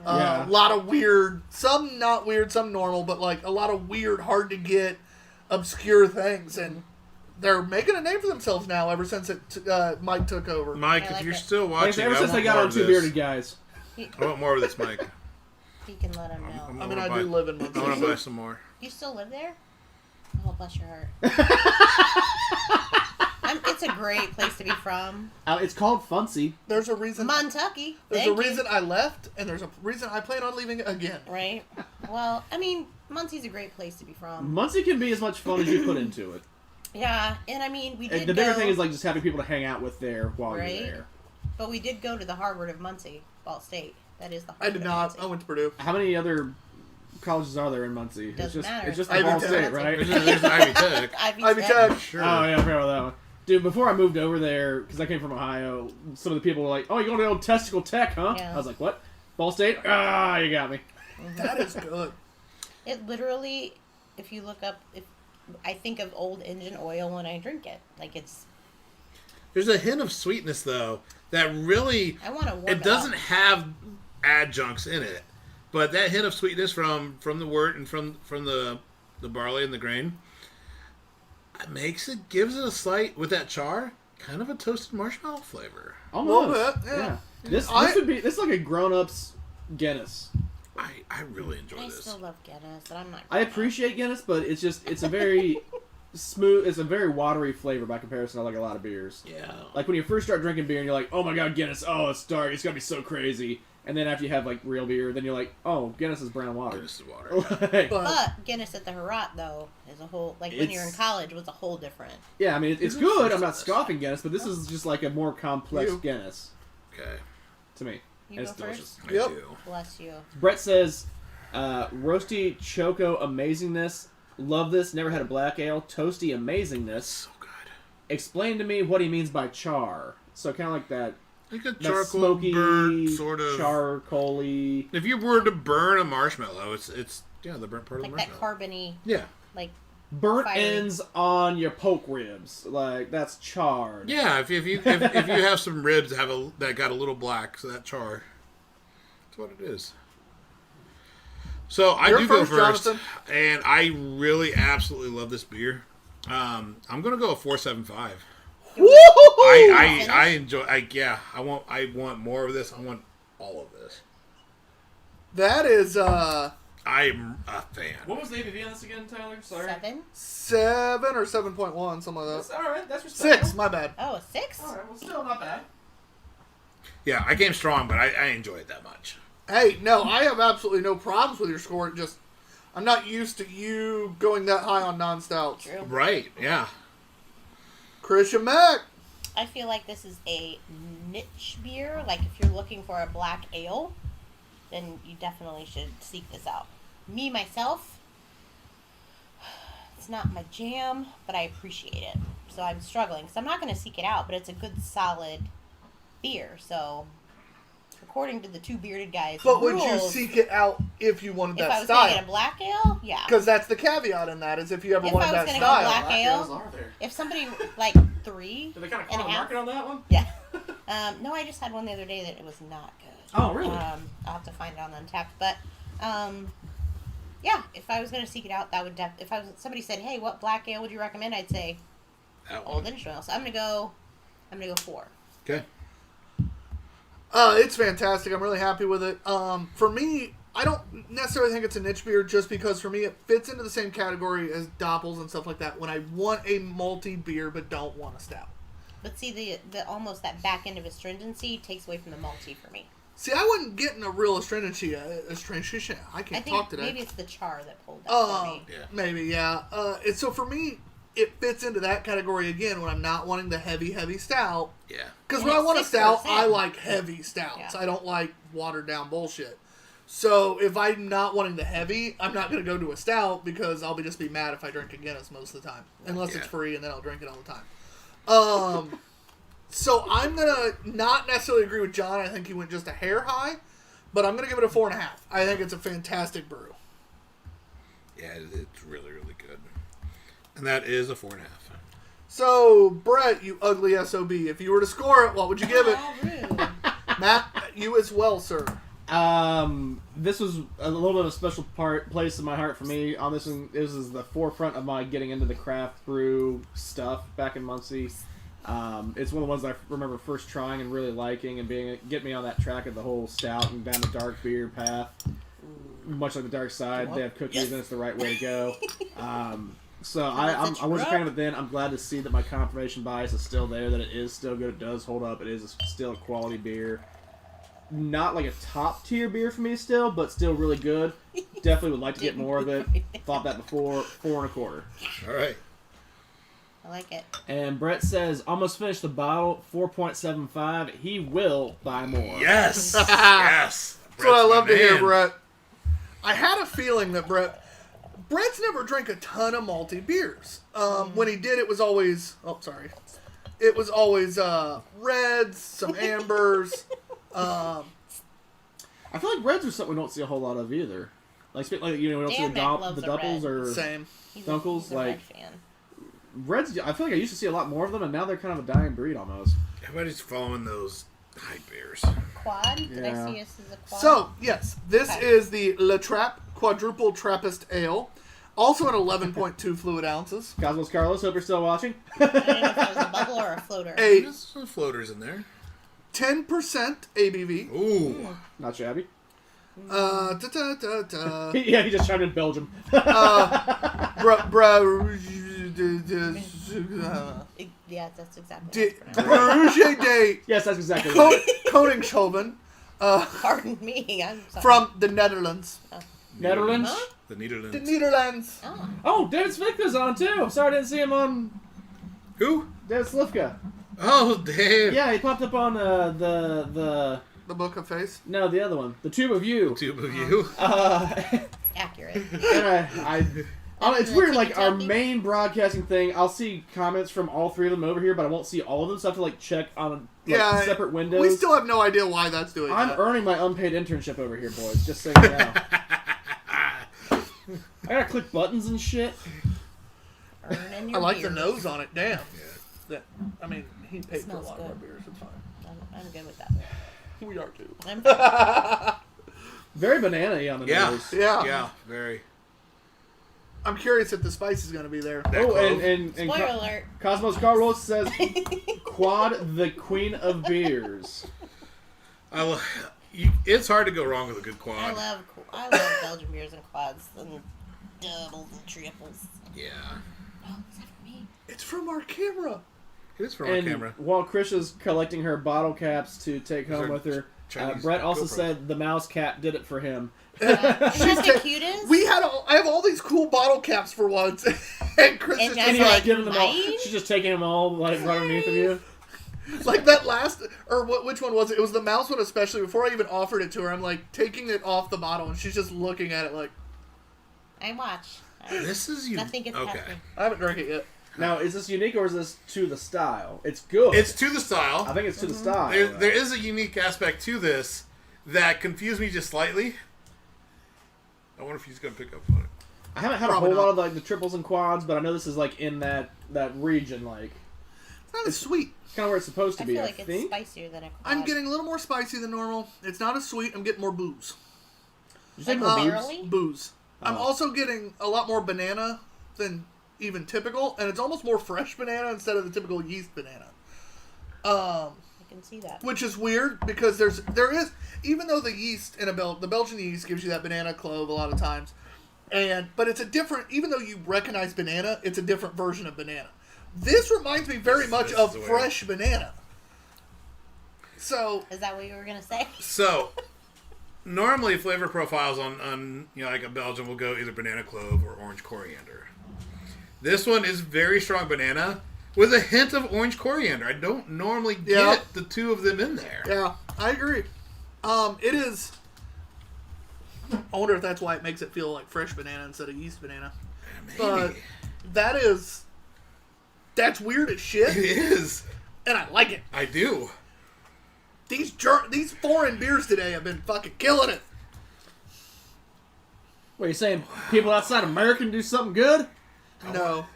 Yeah. A lot of weird, some not weird, some normal, but like a lot of weird, hard to get, obscure things, and they're making a name for themselves now. Ever since Mike took over. Mike, I if like you're it. still Like I watching, said, ever I since want they got more on of Two this. Beerded Guys. I want more of this, Mike. He can let him know. I mean, I do live in Muncie. I want to buy some more. You still live there? Oh, bless your heart. It's a great place to be from. It's called Funcy. There's a reason. Montucky. There's Thank a you. reason I left, and there's a reason I plan on leaving again. Right? Well, I mean, Muncie's a great place to be from. Muncie can be as much fun as you put into it. Yeah, and I mean, we did And the bigger go, thing is like just having people to hang out with there while Right? you're there. but we did go to the Harvard of Muncie, Ball State. That is the Harvard I did of not. Muncie. I went to Purdue. How many other colleges are there in Muncie? Doesn't matter. It's just Ivy the Ball Tech. State, right? There's Ivy Tech. Ivy Tech. Sure. Oh yeah, I forgot about that one. Dude, before I moved over there, because I came from Ohio, some of the people were like, "Oh, you going to old Testicle Tech, huh?" Yeah. I was like, "What? Ball State? Ah, you got me." That is good. It literally, if you look up, I think of old engine oil when I drink it. Like it's, There's a hint of sweetness though that really I want to warm it doesn't up. have adjuncts in it, but that hint of sweetness from the wort and from the barley and the grain gives it a slight with that char, kind of a toasted marshmallow flavor. Almost. Little bit, yeah. This is like a grown-up's Guinness. I really enjoy I this. still love Guinness, but I'm not. I appreciate Guinness, but it's a very smooth. It's a very watery flavor by comparison to like a lot of beers. Yeah. Like when you first start drinking beer and you're like, oh my god, Guinness, oh it's dark, it's gonna be so crazy. And then after you have like real beer, then you're like, oh, Guinness is brown water. Guinness is water. Like, But Guinness at the Herat though is a whole when you're in It's- college was a whole different. yeah, I mean it's This is good. first I'm not of this. scoffing Guinness, but this is just like a more complex You. Guinness Okay. to me. You And go it's delicious. first. I Yep. do. Bless you. Brett says, roasty choco amazingness. Love this. Never had a black ale. Toasty amazingness. So good. Explain to me what he means by char. So kind of like that. Like a That charcoal smoky, burnt sort of. charcoaly. If you were to burn a marshmallow, it's the burnt part Like of the that marshmallow. carbony, Yeah. like Burnt Fiery. ends on your poke ribs. Like that's charred. Yeah, if you have some ribs that got a little black, so that char. That's what it is. So I You're do go first, first, Jonathan. and I really absolutely love this beer. I'm gonna go a 4.75. I enjoy. I want more of this. I want all of this. That is I'm a fan. What was the ABV on this again, Tyler? Sorry. 7. 7 or 7.1, something like That's that. all right. That's respectable. 6, my bad. Oh, a 6. All right. Well, still not bad. Yeah, I came strong, but I enjoy it that much. Hey, no, I have absolutely no problems with your score. It just, I'm not used to you going that high on non-stouts. True. Right? Yeah. Christian Mack. I feel like this is a niche beer. Like if you're looking for a black ale, then you definitely should seek this out. Me myself, it's not my jam, but I appreciate it. So I'm struggling because I'm not going to seek it out, but it's a good solid beer. So according to the Two Beerded Guys But rules, would you seek it out if you wanted if I that was going to style? get a black ale, yeah. Because that's the caveat in that, is if you ever If wanted I that was gonna go style. black ale, are there? if somebody like 3 Did they kind of and a call a half, market on that one? yeah. No, I just had one the other day that it was not good. Oh, really? I'll have to find it on Untapped, but yeah, if I was gonna seek it out, that would if somebody said, "Hey, what black ale would you recommend?" I'd say That Old one. English ale. So I'm gonna go 4. Okay. It's fantastic. I'm really happy with it. For me, I don't necessarily think it's a niche beer just because for me it fits into the same category as Doppels and stuff like that when I want a malty beer but don't want a stout. But see, the almost that back end of astringency takes away from the malty for me. See, I wasn't getting a real astringency. I can't talk today. Maybe it's the char that pulled that for me. Yeah. Maybe, yeah. So for me, it fits into that category again when I'm not wanting the heavy stout. Yeah. Because And when I it's want a stout, 6%. I like heavy stouts. Yeah. I don't like watered down bullshit. So if I'm not wanting the heavy, I'm not going to go to a stout because I'll just be mad if I drink a Guinness most of the time. Unless it's Yeah. free and then I'll drink it all the time. So I'm going to not necessarily agree with John. I think he went just a hair high. But I'm going to give it a 4.5. I think it's a fantastic brew. Yeah, it's really, really good. And that is a 4.5. So, Brett, you ugly SOB, if you were to score it, what would you give it? How rude. Matt, you as well, sir. This was a little bit of a special place in my heart for me. On this one, this is the forefront of my getting into the craft brew stuff back in Muncie. It's one of the ones I remember first trying and really liking and get me on that track of the whole stout and down the dark beer path. Much like the dark side, they have cookies and it's the right way to go. So I wasn't a fan of it then. I'm glad to see that my confirmation bias is still there, that it is still good, it does hold up, it is still a quality beer. Not like a top tier beer for me still, but still really good. Definitely would like to get more of it. Thought that before. 4.25. All right. I like it. And Brett says, almost finished the bottle, 4.75. He will buy more. Yes. Yes. That's what I Brett's my love to hear, man. Brett. I had a feels that Brett's never drank a ton of malty beers. When he did, it was always... Oh, sorry. It was always reds, some ambers. I feel like reds are something we don't see a whole lot of either. Like we don't see Dan Mack loves the a doubles red. or Same. Dunkels. He's a Like red fan. reds, I feel like I used to see a lot more of them, and now they're kind of a dying breed almost. Everybody's following those hype beers. Quad? Did I Yeah. see this as a quad? So, yes, this Okay. is the Le Trappe Quadruple Trappist Ale. Also at 11.2 fluid ounces. Cosmos Carlos, hope you're still watching. I don't know if that was a bubble or a floater. There's some floaters in there. 10% ABV. Ooh. Not shabby. Da, da, da, da. Yeah, he just chimed in Belgium. Yeah, that's exactly what it's pronounced. Bruges de Yes, that's exactly right. Koningshoven Pardon me. I'm sorry. from the Netherlands. Netherlands. Huh? The Netherlands. The Netherlands. Oh. Oh, David Slivka's on too. I'm sorry I didn't see him on Who? David Slivka. Oh, Dave. Yeah, he popped up on the The Book of Face. no, the other one, the Tube of You. Tube of you. Accurate. And it's weird, like, our main broadcasting thing, I'll see comments from all three of them over here, but I won't see all of them, so I have to, like, check on separate windows. We still have no idea why that's doing I'm that. earning my unpaid internship over here, boys, just so you know. I gotta click buttons and shit. Earning I your like the beers. nose on it. Damn. Yeah. I mean, he paid for a Smells lot of our good. beers. It's fine. I'm good with that. We are too. I'm Very banana-y on the Yeah. nose. Yeah. Yeah, very. I'm curious if the spice is going to be there. That Oh, clove. and Spoiler alert. Cosmos Carlos says, Quad, the queen of beers. It's hard to go wrong with a good quad. I love Belgian beers and quads and doubles and triples. Yeah. Oh, is that for me? It's from our camera. It is from our And camera. while Chris is collecting her bottle caps to take home are with her, Chinese Brett also GoPros. said the mouse cat did it for him. Isn't that the ta- cutest? I have all these cool bottle caps for once, and Chris And is now just And you're he's like, giving them all. mine? She's just taking them all like right underneath of you. like that last, or which one was it? It was the mouse one, especially. Before I even offered it to her, I'm like taking it off the bottle, and she's just looking at it like, I watch. This is Nothing gets okay. past me. I haven't drank it yet. Now, is this unique or is this to the style? It's good. It's to the I style. think it's to the style. There is a unique aspect to this that confused me just slightly. I wonder if he's going to pick up on it. I haven't had Probably a whole not. lot of like the triples and quads, but I know this is like in that region, like It's not as sweet. kind of where it's supposed to I be. feel I like it's think. spicier than a quad. I'm getting a little more spicy than normal. It's not as sweet. I'm getting more booze. Did you say Like more barrel? boobs? Barely? Booze. I'm Oh. also getting a lot more banana than even typical, and it's almost more fresh banana instead of the typical yeast banana. I can see that. Which is weird because there is, even though the yeast in the Belgian yeast gives you that banana clove a lot of times, but it's a different, even though you recognize banana, it's a different version of banana. This reminds me very much of fresh banana. So is that what you were gonna say? So normally flavor profiles on like a Belgian will go either banana clove or orange coriander. This one is very strong banana with a hint of orange coriander. I don't normally get the two of them in there. Yeah, I agree. It is. I wonder if that's why it makes it feel like fresh banana instead of yeast banana. Maybe. But that's weird as shit. It is. And I like it. I do. These foreign beers today have been fucking killing it. What are you saying? People outside America can do something good? No.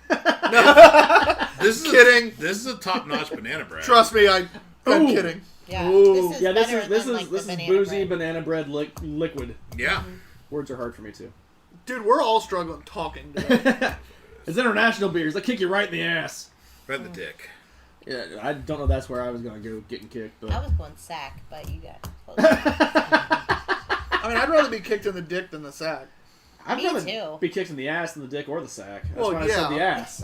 This is kidding. This is a top-notch banana bread. Trust me, I'm kidding. Yeah, Ooh. this is Yeah, this better is than, like, this the is banana boozy bread. banana bread liquid. Yeah. Words are hard for me too. Dude, we're all struggling talking today. It's international beers. They kick you right in the ass. Right in the dick. Yeah, I don't know that's where I was gonna go getting kicked, but I was going sack, but you got close. I mean, I'd rather be kicked in the dick than the sack. I'd Me rather too. be kicked in the ass than the dick or the sack. That's Well, why yeah. I said the ass.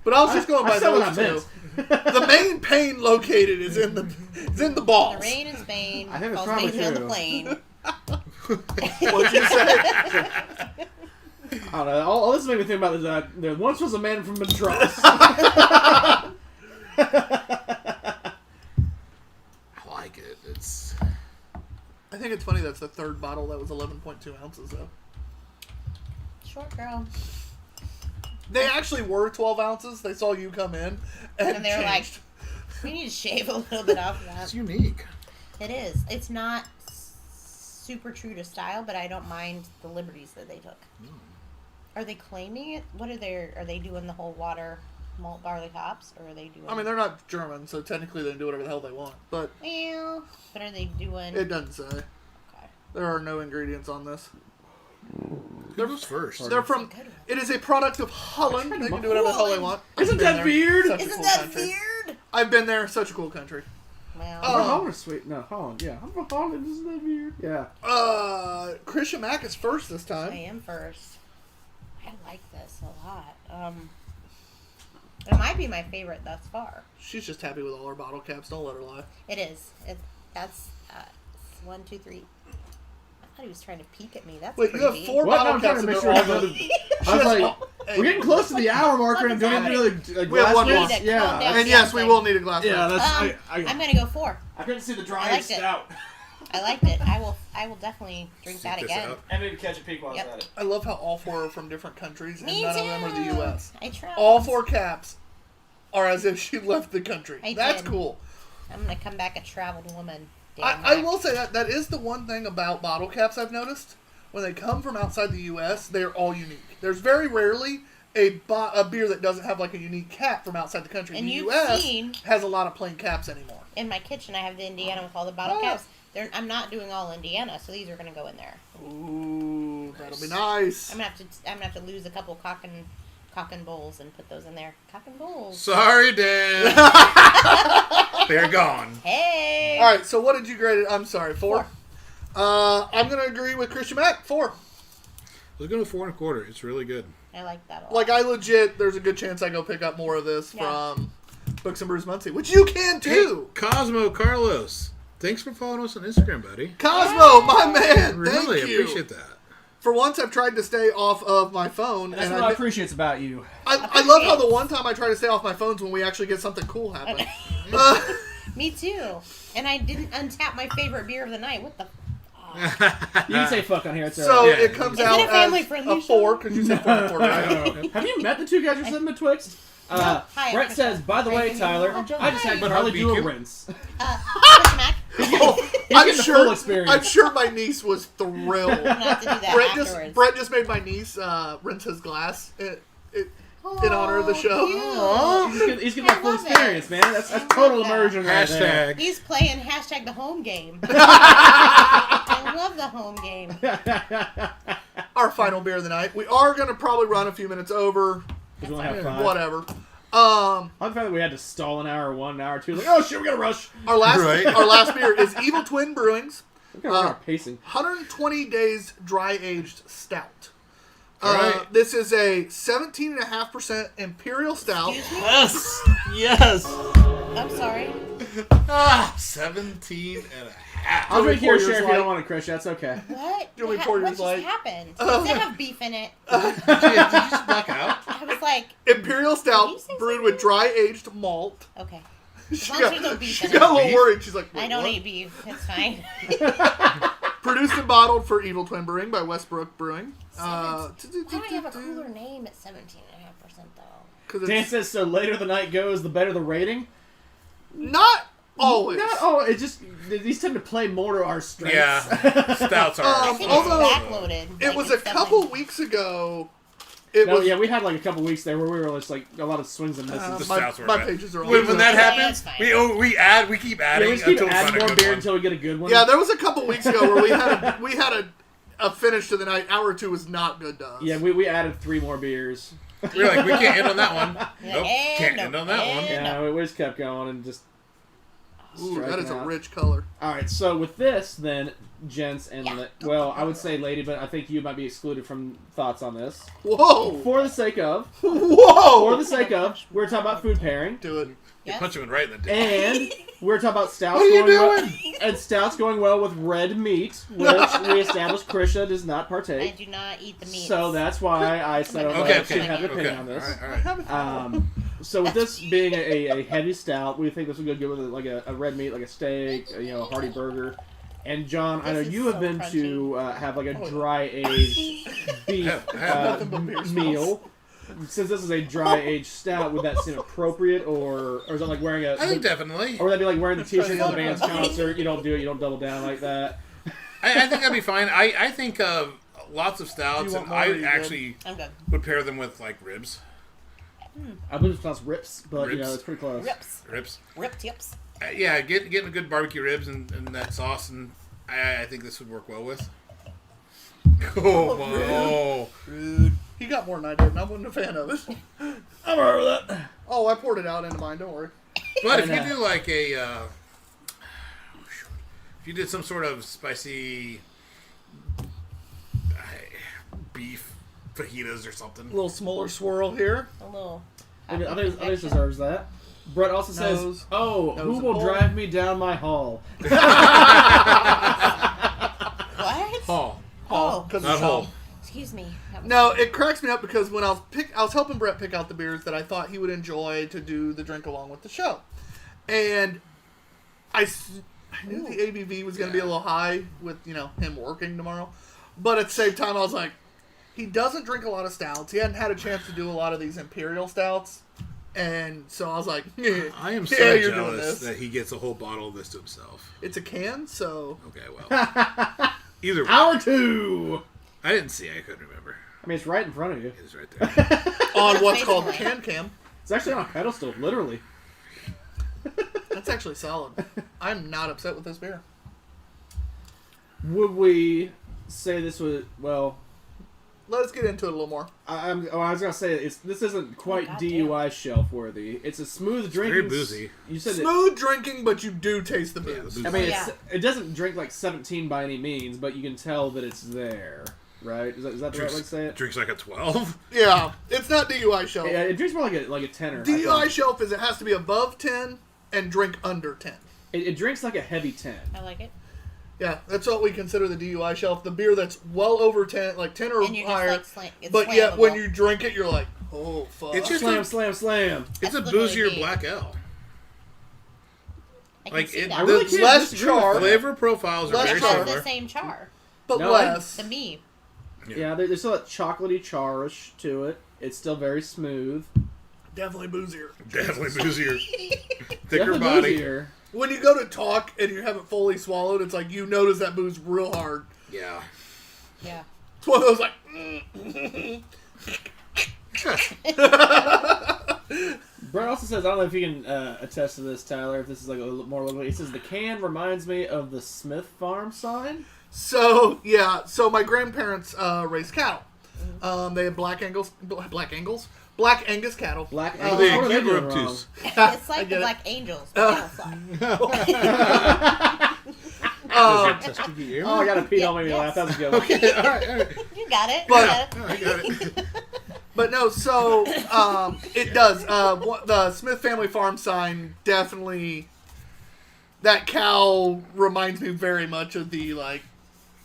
But I was just going by I said what I those two. meant. The main pain located is in the balls. The rain in Spain I think it's calls probably Spain on the true. plane. What'd you say? I don't know. All this made me think about is that there once was a man from Madras. I like it. It's... I think it's funny that's the third bottle that was 11.2 ounces, though. Short girl. They actually were 12 ounces. They saw you come in And they were like, changed. we need to shave a little bit off of It's that. unique. It is. It's not super true to style, but I don't mind the liberties that they took. Are they claiming it? What are they doing the whole water, malt, barley, hops, or are they doing? I mean, they're not German, so technically they can do whatever the hell they want. But well, but are they doing? it doesn't say. Okay. There are no ingredients on this. Who goes first? They're from. It is a product of Holland. They can do whatever the hell they want. Isn't I've been that there. weird? Such a Isn't cool that country. weird? I've been there. Such a cool country. Well, Oh. We're Holland or sweet? No, Holland. Yeah, I'm from Holland. Isn't that weird? Yeah. Christian Mack is first this I time. am first. I like this a lot. It might be my favorite thus far. She's just happy with all her bottle caps. Don't let her lie. It is. That's 1, 2, 3. I thought he was trying to peek at me. That's Wait, creepy. you have 4 What? No, bottle I'm trying caps to and make they're sure. all I the. was like, Hey, we're getting close to the hour marker, and I'm What doing is into a We have glass one one. more. Calm Yeah. down. And yes, we will need a glass. Yeah, of that's. I'm gonna go 4. I couldn't see the I dry liked it. stout. I liked it. I will definitely drink Seek that this again. out. And maybe catch a peek while Yep. I was at it. I love how all 4 are from different countries and Me none too. of them are the U.S. I tried. All 4 caps are as if she left the country. I That's did. cool. I'm gonna come back a traveled woman. Damn I right. will say that is the one thing about bottle caps I've noticed. When they come from outside the U.S., they're all unique. There's very rarely a beer that doesn't have like a unique cap from outside the country. And the you've U.S. seen- has a lot of plain caps anymore. In my kitchen, I have the Indiana with all the bottle Oh. caps. I'm not doing all Indiana, so these are gonna go in there. Ooh, that'll be nice. I'm gonna have to lose a couple cock and bowls and put those in there. Cock and bowls. Sorry, Dan. They're gone. Hey. All right, so what did you grade it? I'm sorry, 4? I'm going to agree with Christian Mack, 4. Let's go to 4 1/4. It's really good. I like that a lot. Like, I legit, there's a good chance I go pick up more of this Yeah. from Books and Brews Muncie, which you can too. Hey, Cosmo Carlos. Thanks for following us on Instagram, buddy. Cosmo, my man, Really thank you. appreciate that. For once, I've tried to stay off of my phone, That's and what I appreciate about you. I love how the one time I try to stay off my phones when we actually get something cool happen. Me too. And I didn't untap my favorite beer of the night. What the? You can say fuck on here. It's So Yeah. it comes Is out it a as family-friendly a 4 show? because you said 4 and 4, right? Have you met the two guys you're sitting betwixt? Hi, Brett says, by the way, Tyler, I just had Carly do a BQ. rinse. Christian Mack. Oh, getting the full experience. I'm sure my niece was thrilled. I'm gonna have to do that afterwards. Brett just made my niece rinse his glass in honor of the show. cute. Oh, he's getting that full love it. experience, man. That's I love total that. immersion right there. Hashtag. He's playing hashtag the home game. I love the home game. Our final beer of the night. We are going to probably run a few minutes over. because we only have 5. Whatever. I like the fact that we had to stall an hour, 1 hour, 2. Like, oh shit, we gotta rush. Our last Right. our last beer is Evil Twin Brewing's Look at our pacing. 120 days dry aged stout. Alright. This is a 17.5% imperial stout. Excuse me? Yes! Yes! I'm sorry. 17 and a half. I'll drink your pour yours share if you light? don't want to, Chris. That's okay. What? Do you want me to pour what yours just light? happened? Does it have beef in it? Did you just black out? I was like, Imperial Did stout you say brewed with dry aged malt. okay. She long as got, there's no beef she in got it. a little Beef? worried. She's like, I "Wait, don't what?" eat beef. It's fine. Produced and bottled for Evil Twin Brewing by Westbrook Brewing. Why do I have a cooler name at 17.5% though? 'Cause Dan it's says, so later the night goes, the better the rating. not always. Not oh, it just these tend to play more to our strengths. Yeah. Stouts are. I think although it's backloaded. It Like, was a it's couple definitely- weeks ago. It No, was. yeah, we had like a couple weeks there where we were just like a lot of swings and misses. The my stouts were my bad. pages are all. When that Yeah, happens, that's fine. we keep Yeah, adding we just keep until we adding find a more good beer one. until we get a good one. Yeah, there was a couple weeks ago where we had a finish to the night. Hour 2 was not good to us. Yeah, we added 3 more beers. We're like, we can't end on that one. Yeah, Nope, and can't no, end on that one. and- Yeah, we just kept going and just. Ooh, that is a out. rich color. All right, so with this, then, gents and Yeah. well, I would say lady, but I think you might be excluded from thoughts on this. Whoa! For the sake of, Whoa! we're talking about food pairing, Do it. You Yeah. punch him right in the dick. and we're talking about stouts What are you going well, doing? and stouts going well with red meat, which we established Krisha does not I partake. do not eat the meat. So that's why I said Okay, I should have an opinion okay. on this. All right. So with this being a heavy stout, we think this would go good with like a red meat, like a steak, a hearty burger. And John, I know This is you have so been crunchy. to have like a dry aged beef I have nothing but beer meal. Since this is a dry aged stout, would that seem appropriate, or is it like wearing a? I think definitely. Or would that be like wearing the T-shirt trying at to the band's get it. concert? You don't do it. You don't double down like that. I think that'd be fine. I think lots of stouts, Do you want and more or you I good? actually I'm good. would pair them with like ribs. I believe it's pronounced rips, but Rips. it's pretty close. Ribs. Rip tips. Yeah, getting a good barbecue ribs and that sauce, and I think this would work well with. Oh, Rude. He got more than I did, and I wasn't a fan of it. I'm alright with that. Oh, I poured it out into mine. Don't worry. but if I you know. do like if you did some sort of spicy beef fajitas or something. A little smaller swirl here. A little. I think this deserves that. Brett also says, Nose. "Oh, Nose who and will pull. drive me down my hall?" What? Hall. Oh, Because Not it's whole. home. excuse me. That was- No, it cracks me up because when I was helping Brett pick out the beers that I thought he would enjoy to do the drink along with the show, and I knew the ABV was going to be a little high with him working tomorrow, but at the same time I was like, he doesn't drink a lot of stouts. He hadn't had a chance to do a lot of these imperial stouts, and so I was like, I am so yeah, you're doing jealous this. that he gets a whole bottle of this to himself. It's a can, so Okay, well, either way. Hour 2. I didn't see. I couldn't remember. I mean, it's right in front of you. It was right there. on what's Face called the away. can. It's actually on a pedestal, literally. That's actually solid. I'm not upset with this beer. Would we say this was well? Let's get into it a little more. I was gonna say this isn't quite goddamn. DUI shelf worthy. It's a smooth drinking. very boozy. You said it. Smooth drinking, but you do taste the Yeah, the booze. booze. I mean, Yeah. it doesn't drink like 17 by any means, but you can tell that it's there, right? Is that the right way to say it? Drinks like a 12. Yeah, it's not DUI shelf. Yeah, it drinks more like a tenner. I DUI think. shelf is it has to be above 10 and drink under 10. It drinks like a heavy 10. I like it. Yeah, that's what we consider the DUI shelf. The beer that's well over 10, like 10 or And you're higher. just like, it's but yet, when flammable. you drink it, you're like, oh, fuck. It's just Slam, slam, slam. It's a That's literally boozier me. black ale. I can like, see it- that. I really The can't less disagree with char. that. Flavor profiles are Less very It char. has similar. the same char but No, less. to me. Yeah, there's still that chocolatey charish to it. It's still very smooth. Definitely boozier. Definitely boozier. Thicker Definitely body. boozier. When you go to talk and you haven't fully swallowed, it's like you notice that booze real hard. Yeah. Yeah. It's one of those like, Brett also says, I don't know if you can attest to this, Tyler, if this is like a little more local. He says, the can reminds me of the Smith Farm sign. So, yeah. So, my grandparents raised cattle. They have Black Angus cattle. Black Oh, Angus. they What are they keep doing obtuse. wrong? It's like the get it. Black Angels. But camouflage. Oh, I got a pee. Don't Yeah, make me yes. laugh. That was a good one. Okay, all right. You got it. But- you got I it. got it. But no, so it does. The Smith family farm sign definitely. That cow reminds me very much of the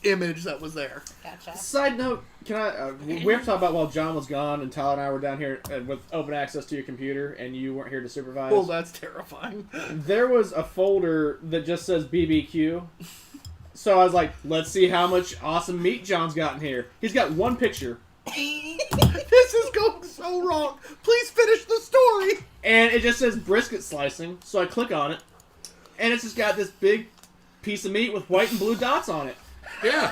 image that was there. Gotcha. Side note, can I? We have to talk about while John was gone and Tyler and I were down here with open access to your computer, and you weren't here to supervise. Well, that's terrifying. There was a folder that just says BBQ. So I was like, let's see how much awesome meat John's got in here. He's got one picture, This is going so wrong. Please finish the story. and it just says brisket slicing. So I click on it, and it's just got this big piece of meat with white and blue dots on it. Yeah.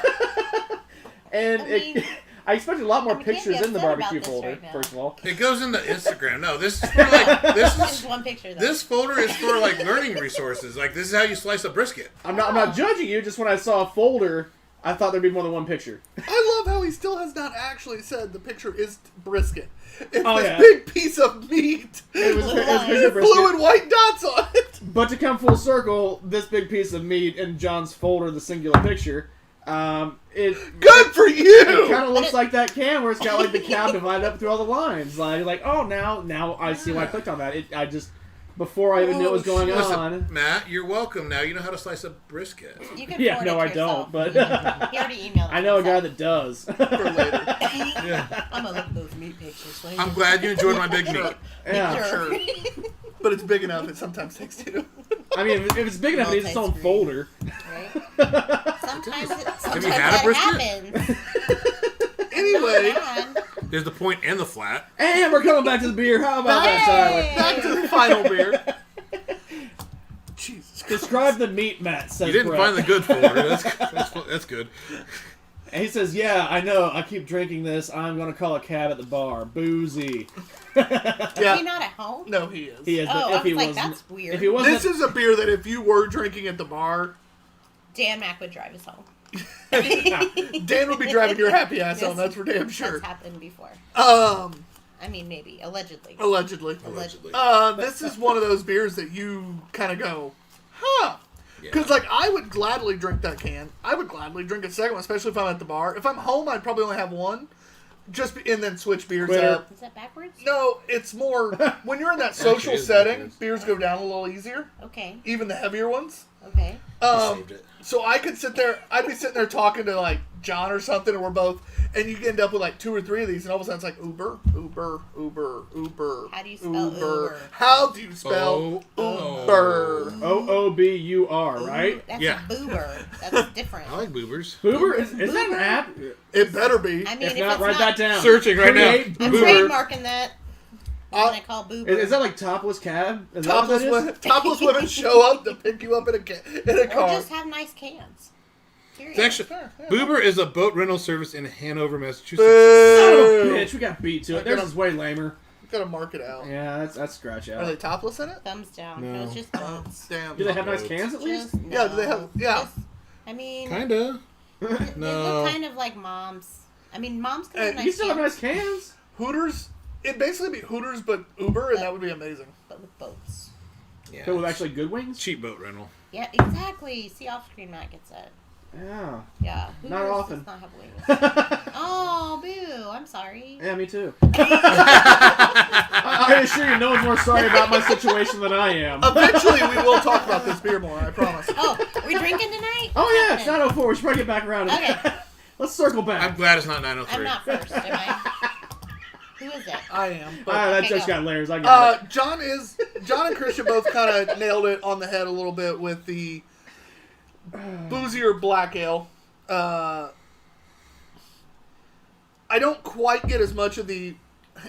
And I mean- I expected a lot more can't be pictures in the upset about barbecue this folder, right now. first of all. It goes into Instagram. No, this is for this Just is one picture, though. this folder is for learning resources. This is how you slice a brisket. I'm not judging you, just when I saw a folder, I thought there'd be more than one picture. I love how he still has not actually said the picture is brisket. It's Oh, this yeah. big piece of meat. It was Blue picture lines. With brisket. blue and white dots on it. But to come full circle, this big piece of meat in John's folder, the singular picture, it Good for kind you. of looks like that can where it's got the cow divided up through all the lines. Oh, now I see why I clicked on that. I just before I even knew what was going Listen, on. Matt, you're welcome. Now you know how to slice a brisket. You can Yeah, forward no, it I to don't. yourself. But He already emailed it I know a guy himself. that does. For later. Yeah. I'm gonna look at those meat pictures later. I'm glad you enjoyed my big meat. Yeah. Sure. But it's big enough. It sometimes takes two. I mean, if it's big enough, it needs its own Multi-screen. folder. Right? Sometimes you had a that brisket? happens. Anyway, Not There's the point and the flat. And we're coming back to the beer. How about that, Tyler? Hey! back to the final beer. Jesus Christ. Describe the meat, Matt. Says You didn't Brett. find the good folder. That's good. And he says, "Yeah, I know. I keep drinking this. I'm gonna call a cab at the bar. Boozy." Is Yeah. he not at home? No, he is. He is. Oh, but I if he was like, wasn't, that's weird. if he wasn't, This is a beer that if you were drinking at the bar, Dan Mack would drive us home. Dan would be driving your happy ass Yes. home. That's for damn sure. That's happened before. Um, I mean, maybe. Allegedly. allegedly. Allegedly. This is one of those beers that you kind of go, huh? Because I would gladly drink that can. I would gladly drink a second one, especially if I'm at the bar. If I'm home, I'd probably only have one, and then switch beers Quitter. up. Is that backwards? No, it's more when you're in that social Actually, it is setting, backwards. beers go down a little easier, Okay. even the heavier ones. Okay. Saved it. So I could sit there. I'd be sitting there talking to John or something, and we're both, and you end up with 2 or 3 of these, and all of a sudden it's like Uber, Uber, Uber, Uber. How do you spell Uber? How do you spell Uber? OOBUR, right? That's Yeah. a boober. That's different. I like boobers. Boober is that an app? It better be. I mean, If if not, it's write not, that down. Searching right now. Create I'm Boober. trademarking that. Uh, What I call boober. Is that like topless cab? Is that what Topless that is? women, topless women show up to pick you up in a Or car. just have nice cans. Period. It's actually, Boober is a boat rental service in Hanover, Massachusetts. Son of a Boo. bitch, we got beat to it. Look at Theirs him. is way lamer. Gotta mark it out. Yeah, that's scratch Are they out. topless in it? Thumbs down. No. No, it's just thumbs. Damn. Do they have nice cans at least? Just, Yeah, do they have- yeah. Just, I mean, Kinda. they look No. kind of like moms. I mean, moms can Hey, have nice You still have cans, nice cans? Hooters? It'd basically be Hooters, but Uber, and that would be amazing. but with boats. Yeah. But with actually good wings? Cheap boat rental. Yeah, exactly. See, off-screen Matt gets it. Yeah. Yeah. Not Hooters often. Does not have wings. Oh, boo! I'm sorry. Yeah, me too. I assure you, no one's more sorry about my situation than I am. Eventually, we will talk about this beer more, I promise. Oh, are we drinking tonight? Oh yeah, What's it's 9:04. We should probably get back around to it. Okay. Let's circle I'm back. glad it's not happening? 903. I'm not first, am I? Who is it? I am. All But, right, that Okay, joke's go. got layers. I got it. John and Christian both kind of nailed it on the head a little bit with the boozier black ale. I don't quite get as much of the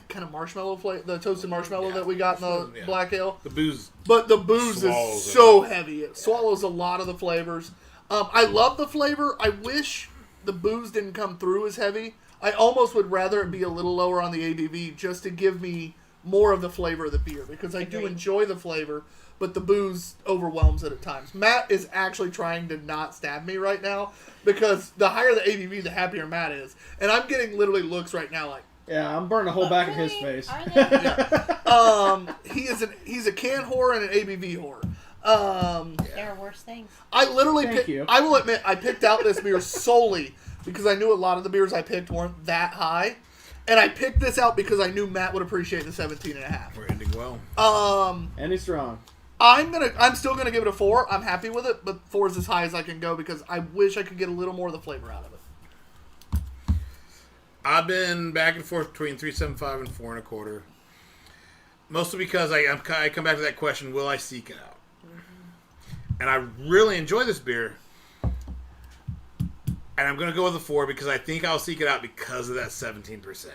kind of marshmallow flavor, the toasted marshmallow Yeah. that we got in the Yeah. black ale. The booze. But the booze Swallows is it so up. heavy. It swallows a lot of the flavors. I love the flavor. I wish the booze didn't come through as heavy. I almost would rather it be a little lower on the ABV just to give me more of the flavor of the beer because I do Agreed. enjoy the flavor, but the booze overwhelms it at times. Matt is actually trying to not stab me right now because the higher the ABV, the happier Matt is. And I'm getting literally looks right now like, Yeah, I'm burning a hole back in his Really? face. Are they? he's a can whore and an ABV whore. There are worse things. I literally Thank you. I will admit, I picked out this beer solely because I knew a lot of the beers I picked weren't that high. And I picked this out because I knew Matt would appreciate the 17.5. We're ending well. And he's strong. I'm still gonna give it a 4. I'm happy with it, but 4 is as high as I can go because I wish I could get a little more of the flavor out of it. I've been back and forth between 3.75 and 4.25. Mostly because I come back to that question: will I seek it out? And I really enjoy this beer, and I'm gonna go with a 4 because I think I'll seek it out because of that 17%.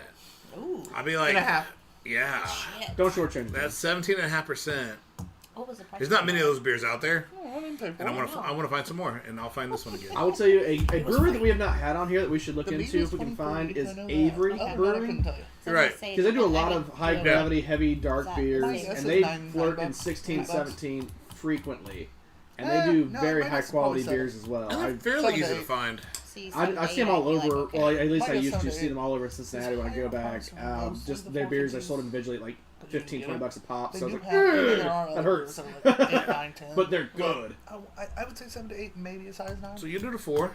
Ooh. I'll be like, And a half. yeah, Shit. Don't shortchange me. that's 17.5%. What was the price? There's not many of those beers out there, Oh, I didn't pay for and I it. want to find some more, and I'll find this one again. I will tell you, a brewery that we have not had on here that we should look The into meat if we can 23, find is I know that. Avery Other than that, I Brewing. couldn't tell you. You're right. Because they do a lot of high gravity, heavy, dark That- beers, I guess and it's they $9 flirt in bucks, 16, $8 17 frequently. And they do no, very mine high is quality probably beers as well. And they're I, fairly 7 to easy to 8. find. I see them all over. Well, at least I Mine is used 7 to to see 8. them all over Cincinnati when I go back. Just their beers are sold individually at like 15, 20 bucks a pop. They So I do was like, have, there are that other hurts. beers that are like 8, 9, 10. But they're good. I would say 7 to 8, maybe as high as 9. So you did a 4.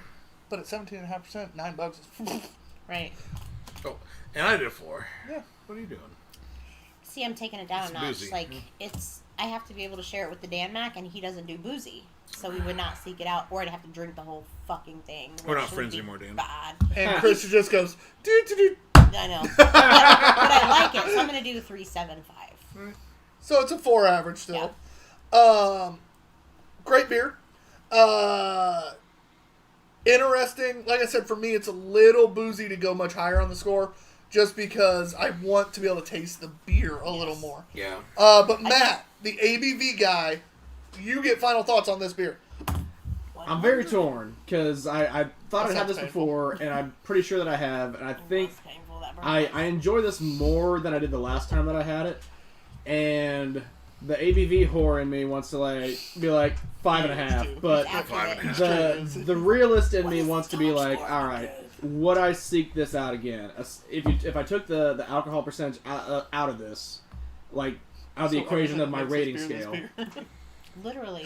But at 17.5%, $9 is. Right. Oh, and I did a 4. Yeah. What are you doing? See, I'm taking it down It's a notch. boozy. Like, I have to be able to share it with the Dan Mack, and he doesn't do boozy. So we would not seek it out, or I'd have to drink the whole fucking thing. We're which not would friends be anymore, Dan. Bad. And Chris just goes, doo. I know. but I like it, so I'm going to do 3.75. So it's a 4 average still. Great beer. Interesting. Like I said, for me, it's a little boozy to go much higher on the score, just because I want to be able to taste the beer a little more. Yeah. But Matt, the ABV guy, you get final thoughts on this beer. I'm very torn because I thought That I'd had this sounds painful. before, and I'm pretty sure that I have, and I think That's painful, that burn. I enjoy this more than I did the last time that I had it, and the ABV whore in me wants to be like 5.5, but After Five and a it. half. the realist in me wants to be like, all right, would I seek this out again? If I took the alcohol percentage out of this, like out of the So equation of everything my makes this rating beer scale, Literally.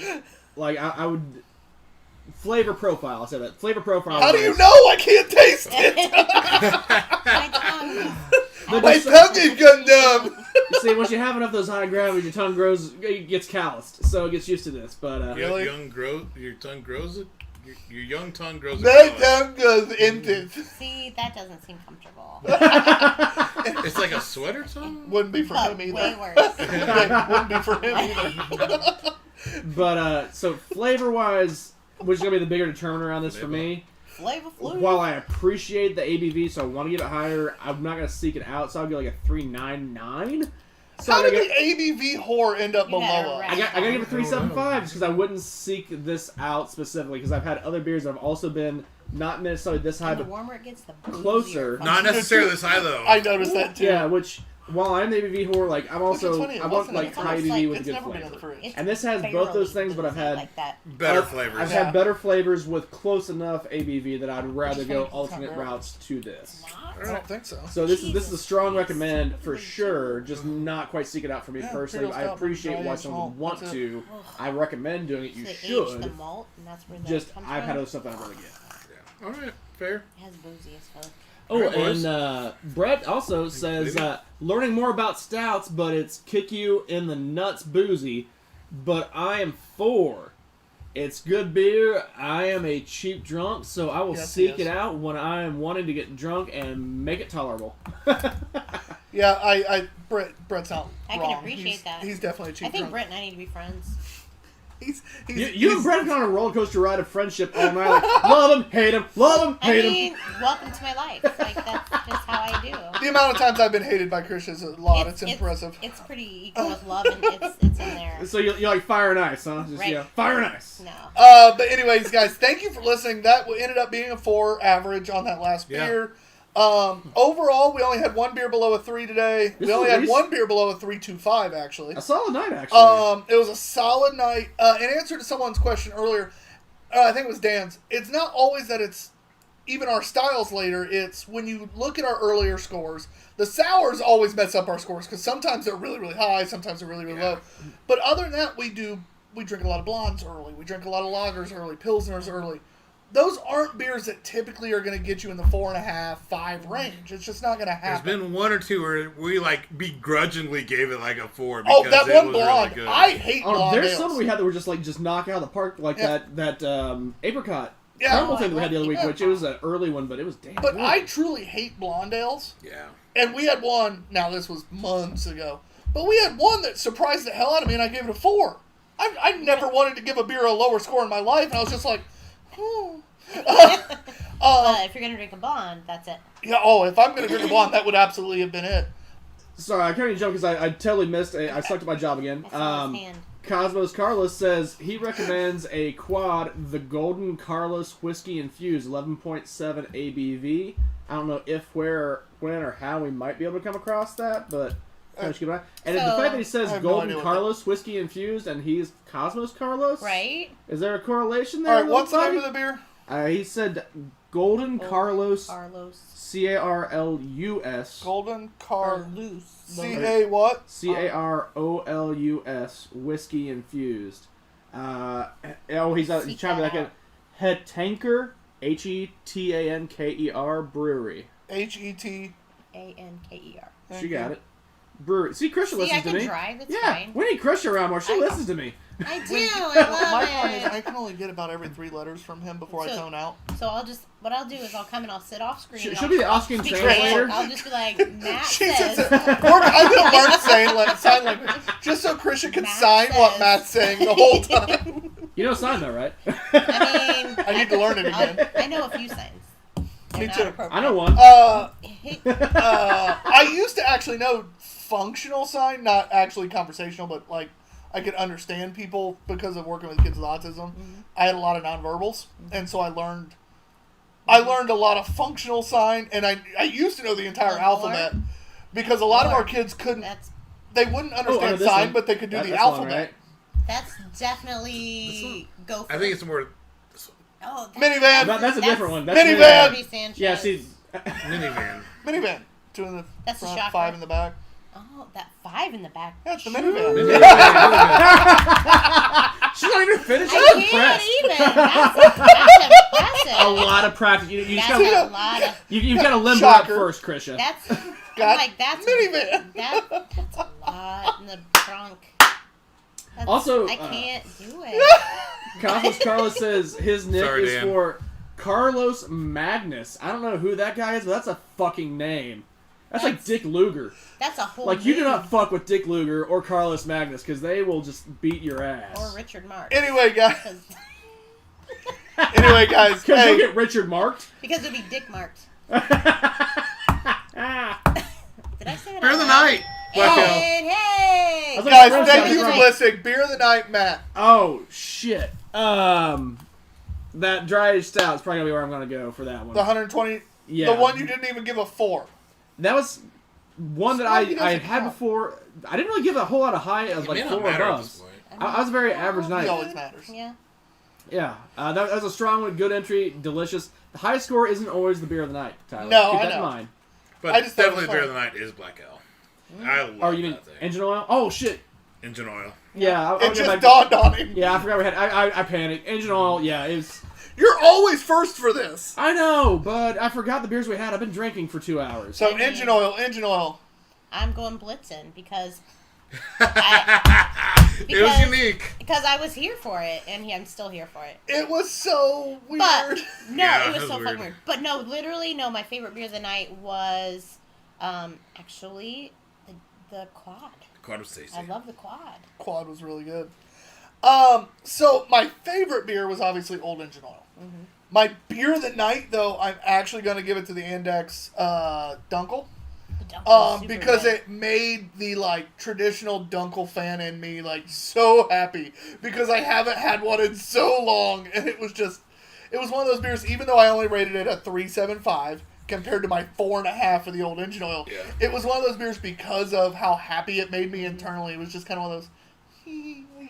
like I would flavor profile. I said that flavor profile. How do you know I can't taste it? My tongue. My tongue is gone numb. You see, once you have enough of those high gravities, your tongue it gets calloused, so it gets used to this. But Really? Your tongue grows it. Your young tongue grows it. My tongue goes into. See, that doesn't seem comfortable. It's like a sweater tongue. Wouldn't be for Oh, him either. way worse. Wouldn't be for him either. but so flavor wise, which is gonna be the bigger determiner on this for me. Flavor flu. While I appreciate the ABV, so I want to give it higher, I'm not gonna seek it out. So I'll give like a 3.99. So How I did gotta the ABV whore end up You got below it us? right. I gotta give it 3.75 just because I wouldn't seek this out specifically because I've had other beers that have also been not necessarily this high, And the but warmer it gets, the closer. boozier. Not necessarily this high though. I noticed that too. yeah. Which while I'm the ABV whore, like I'm also funny, it I want wasn't like in the high fridge. ABV with a It's good never been in the flavor. fridge. It's And this has both barely those things, but I've boozy had like that. Better flavors. I've Yeah. had better flavors with close enough ABV that I'd rather go funny, alternate it's not routes to this. I don't think so. So this is a Jesus strong Christ. recommend for sure. Just not quite seek it out for me Yeah, personally. Imperial I Stout, appreciate dry why aged someone malt, would want that's it. to. I recommend doing it. You So they age the should. malt, and that's where the Just comes I've from. had other stuff that I'd rather get. Yeah. All right. Fair. It has boozy as fuck. Oh, Alright, boys. and Brett also says learning more about stouts, but it's kick you in the nuts boozy. But I am for. It's good beer. I am a cheap drunk, so I will Yes, seek he is. it out when I am wanting to get drunk and make it tolerable. Yeah, Brett's not I can wrong. appreciate he's, that. He's definitely a cheap I think drunk. Brett and I need to be friends. He's You and Brett have gone on a roller coaster ride of friendship all night. Like, love him, hate him, love him, I hate him. mean, welcome to my life. Like, that's just how I do. The amount of times I've been hated by Christians is a lot. It's impressive. It's pretty equal with love, and it's in there. So you're like fire and ice, huh? Just, Right. yeah, fire and ice. No. But anyways, guys, thank you for listening. That ended up being a 4 average on that last Yeah. beer. Overall, we only had one beer below a 3 today. This We only is had release- one beer below a 3.25, actually. A solid night, actually. It was a solid night. In answer to someone's question earlier, I think it was Dan's, it's not always that it's even our styles later. It's when you look at our earlier scores, the sours always mess up our scores because sometimes they're really, really high, sometimes they're really, really low. But other than that, we drink a lot of blondes early. We drink a lot of lagers early, pilsners early. Those aren't beers that typically are going to get you in the 4.5, 5 range. It's just not going to happen. There's been one or two where we like begrudgingly gave it like a 4. Oh, Because that one it was blonde. Really good. I hate blonde There's ales. some we had that were just knock out of the park, like Yeah. that apricot Yeah. caramel Oh, thing that we had the other week, I which it was an early one, but it was damn But good. I truly hate blonde ales. Yeah. And we had one, now this was months ago, but we had one that surprised the hell out of me and I gave it a 4. I never wanted to give a beer a lower score in my life, and I was just like, If you're gonna drink a blonde, that's it. yeah, if I'm going to drink a blonde, that would absolutely have been it. Sorry, I can't even joke because I totally missed. I stuck to my job again. I saw his hand. Cosmos Carlos says he recommends a quad, the Golden Carlos Whiskey Infused, 11.7 ABV. I don't know if, where, when, or how we might be able to come across that, but and So- the fact that he says I have no Golden idea what Carlos Whiskey Infused and he's Cosmos Carlos, Right? Is there a correlation there? All right, what's the name of the beer? He said Golden Carlos, Carlos. Carlus, Golden Carlos. C-A what? Carolus Whiskey Infused. He's trying to back in. Hetanker, Hetanker Brewery. H-E-T. Anker. She got it. Brewery. See, Krisha See, listens I to can me. drive. It's Yeah, fine. we need Krisha around more. She I- listens to me. I do. I My problem is love I it. can only get about every 3 letters from him before I So- tone out. So what I'll do is I'll come and I'll sit off screen. and She'll I'll be the off-screen speak translator. I'll just be like, Matt She says. sits I'm going to learn sign language just so Krisha can Matt sign what says. Matt's saying the whole time. You know sign though, right? I mean, I need to learn it again. I know a few signs. They're Me not too. appropriate. I know one. I used to actually know functional sign, not actually conversational, but like I could understand people because of working with kids with autism. I had a lot of nonverbals, and so I learned a lot of functional sign, and I used to know the entire More? alphabet because a lot of More. our kids couldn't. That's They wouldn't Oh, I know understand this sign, one. but they could do the That's alphabet. one, right? that's definitely go for I think it's more Oh, Minivan. That's a different one. That's Minivan. Cody Sanchez. Yeah, see, minivan. Minivan. 2 in the That's a front, shocker. 5 in the back. Oh, that 5 in the back. Yeah, it's the Shoot. minivan. she's not even finished. I I'm can't impressed. even. That's impressive. A lot of practice. You just That's gotta, a lot of. you've got to limber up Shocker. first, Krisha. That's. Got I'm like that's minivan. That's a lot in the trunk. That's, Also, I can't do it. Cosmos Carlos says his nick Sorry, is Dan. for Carlos Magnus. I don't know who that guy is, but that's a fucking name. That's like Dick Luger. That's a whole. Like, you do name. not fuck with Dick Luger or Carlos Magnus, because they will just beat your ass. Or Richard Marx. Anyway, guys. 'Cause- Because Because hey, you'll get Richard marked. Because it'd be Dick Marks. Did I say it? Beer out of the loud? night. Black Ale. Hey! I was like, guys, Friends thank got you it for right. listening. Beer of the night, Matt. Oh, shit. That dry aged stout is probably going to be where I'm going to go for that one. The 120. Yeah. The one you didn't even give a 4. That was one that Smoky I doesn't had count. before. I didn't really give a whole lot of high of It like may not 4 matter at above. this point. I was a very average night. It always matters. Yeah. Yeah, that was a strong one, good entry, delicious. The highest score isn't always the beer of the night, Tyler. No, Keep I that in know. mind. But I just thought it definitely was beer of fun. the night is Black Ale. I love Oh, you mean that thing. engine oil? Oh, shit. Engine oil. Yeah, It just dawned on him. Yeah, I forgot we had. I panicked. Engine oil. Yeah, it was. You're always first for this. I know, but I forgot the beers we had. I've been drinking for 2 hours. So I mean- engine oil. I'm going Blitzen because It was unique. because I was here for it, and I'm still here for it. It was so weird. But no, Yeah, it was that so was fucking weird. weird. But no, literally, no. My favorite beer of the night was actually the quad. Quad was tasty. I love the quad. Quad was really good. So my favorite beer was obviously Old Engine Oil. Mm-hmm. My beer of the night, though, I'm actually going to give it to the Index Dunkel. The Dunkel was super Because good. it made the like traditional Dunkel fan in me like so happy because I haven't had one in so long, and it was one of those beers. Even though I only rated it a 3.75, compared to my 4.5 for the old engine oil. Yeah. It was one of those beers because of how happy it made me internally. It was just kind of one of those,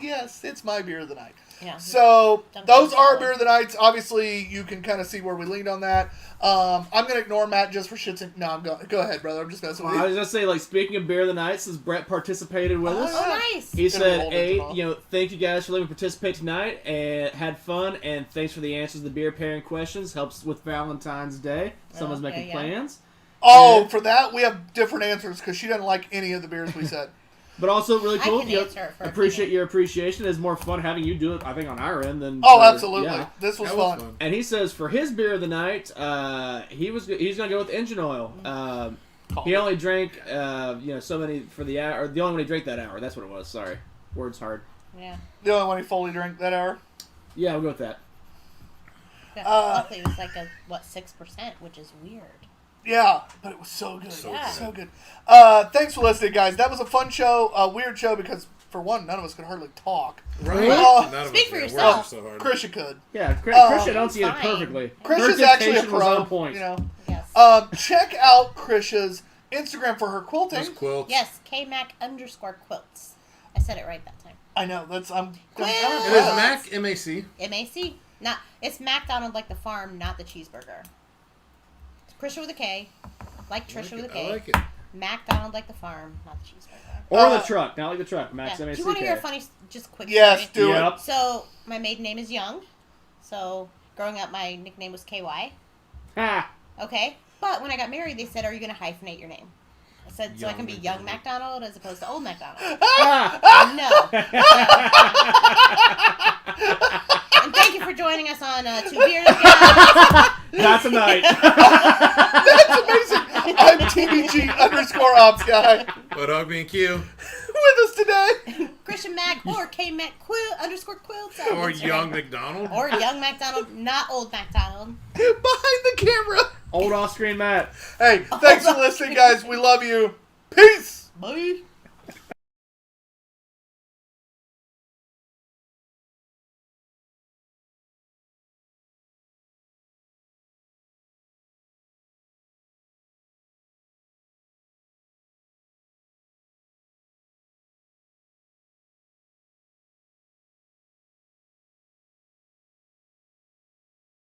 yes, it's my beer of the night. Yeah. So Don't those feel are solid. beer of the nights. Obviously, you can kind of see where we leaned on that. I'm going to ignore Matt just for shits and... No, I'm go ahead, brother. I'm just messing with I you. was just saying, like, speaking of beer of the night, since Brett participated with us, Oh, nice. he Gonna said, roll "Hey, it tomorrow. thank you guys for letting me participate tonight, and had fun, and thanks for the answers to the beer pairing questions. Helps with Valentine's Day. Someone's Okay, making yeah. plans." Oh, for that, we have different answers because she doesn't like any of the beers we said. But also really I cool. can You know, answer it for a appreciate minute. your appreciation. It's more fun having you do it, I think, on our end than. Oh, for- absolutely. yeah. This was That fun. And he says for his beer of the night, he's gonna go with engine oil. He only drank so many for the hour. Or the only one he drank that hour. That's what it was. Sorry, words hard. Yeah. The only one he fully drank that hour. Yeah, we'll go with that. Luckily, it was like 6%, which is weird. Yeah, but it was so good. Yeah. So good. Thanks for listening, guys. That was a fun show, a weird show because, for one, none of us could hardly talk. Right. Oh. None of Speak us for did. yourself. Worked so hard. Christian could. Yeah, Oh, Christian enunciated fine. perfectly. Chris Her is actually a dictation was pro. on point. You know. Yes. Check out Krisha's Instagram for her quilting. Those quilts. Yes, KMac_quilts. I said it right that time. I know. That's I'm Quilt. It is impressed. Mac MAC. MAC. Not, it's McDonald like the farm, not the cheeseburger. It's Krisha with a K. Like Trisha with a K. I like it. McDonald like the farm, not the cheeseburger. Or the truck, not like the truck. Max Yeah. MAC. Do you want to hear a funny, just quick Yes, story? do Yep. it. So, my maiden name is Young. So, growing up, my nickname was KY. Ha! Okay? But when I got married, they said, are you going to hyphenate your name? I said, so I Young can be McDonald. Young McDonald as opposed to Old McDonald. Ha! No. And thank you for joining us on Two Beerded Guys. That's a night. That's amazing. I'm TBG_ops guy. But Hog and Q. With us today. Christian Mack or KMac_quilts. on Or Instagram. Young McDonald. Or Young McDonald, not Old McDonald. Behind the camera. Old off-screen Matt. Hey, thanks for listening, guys. We love you. Peace. Bye.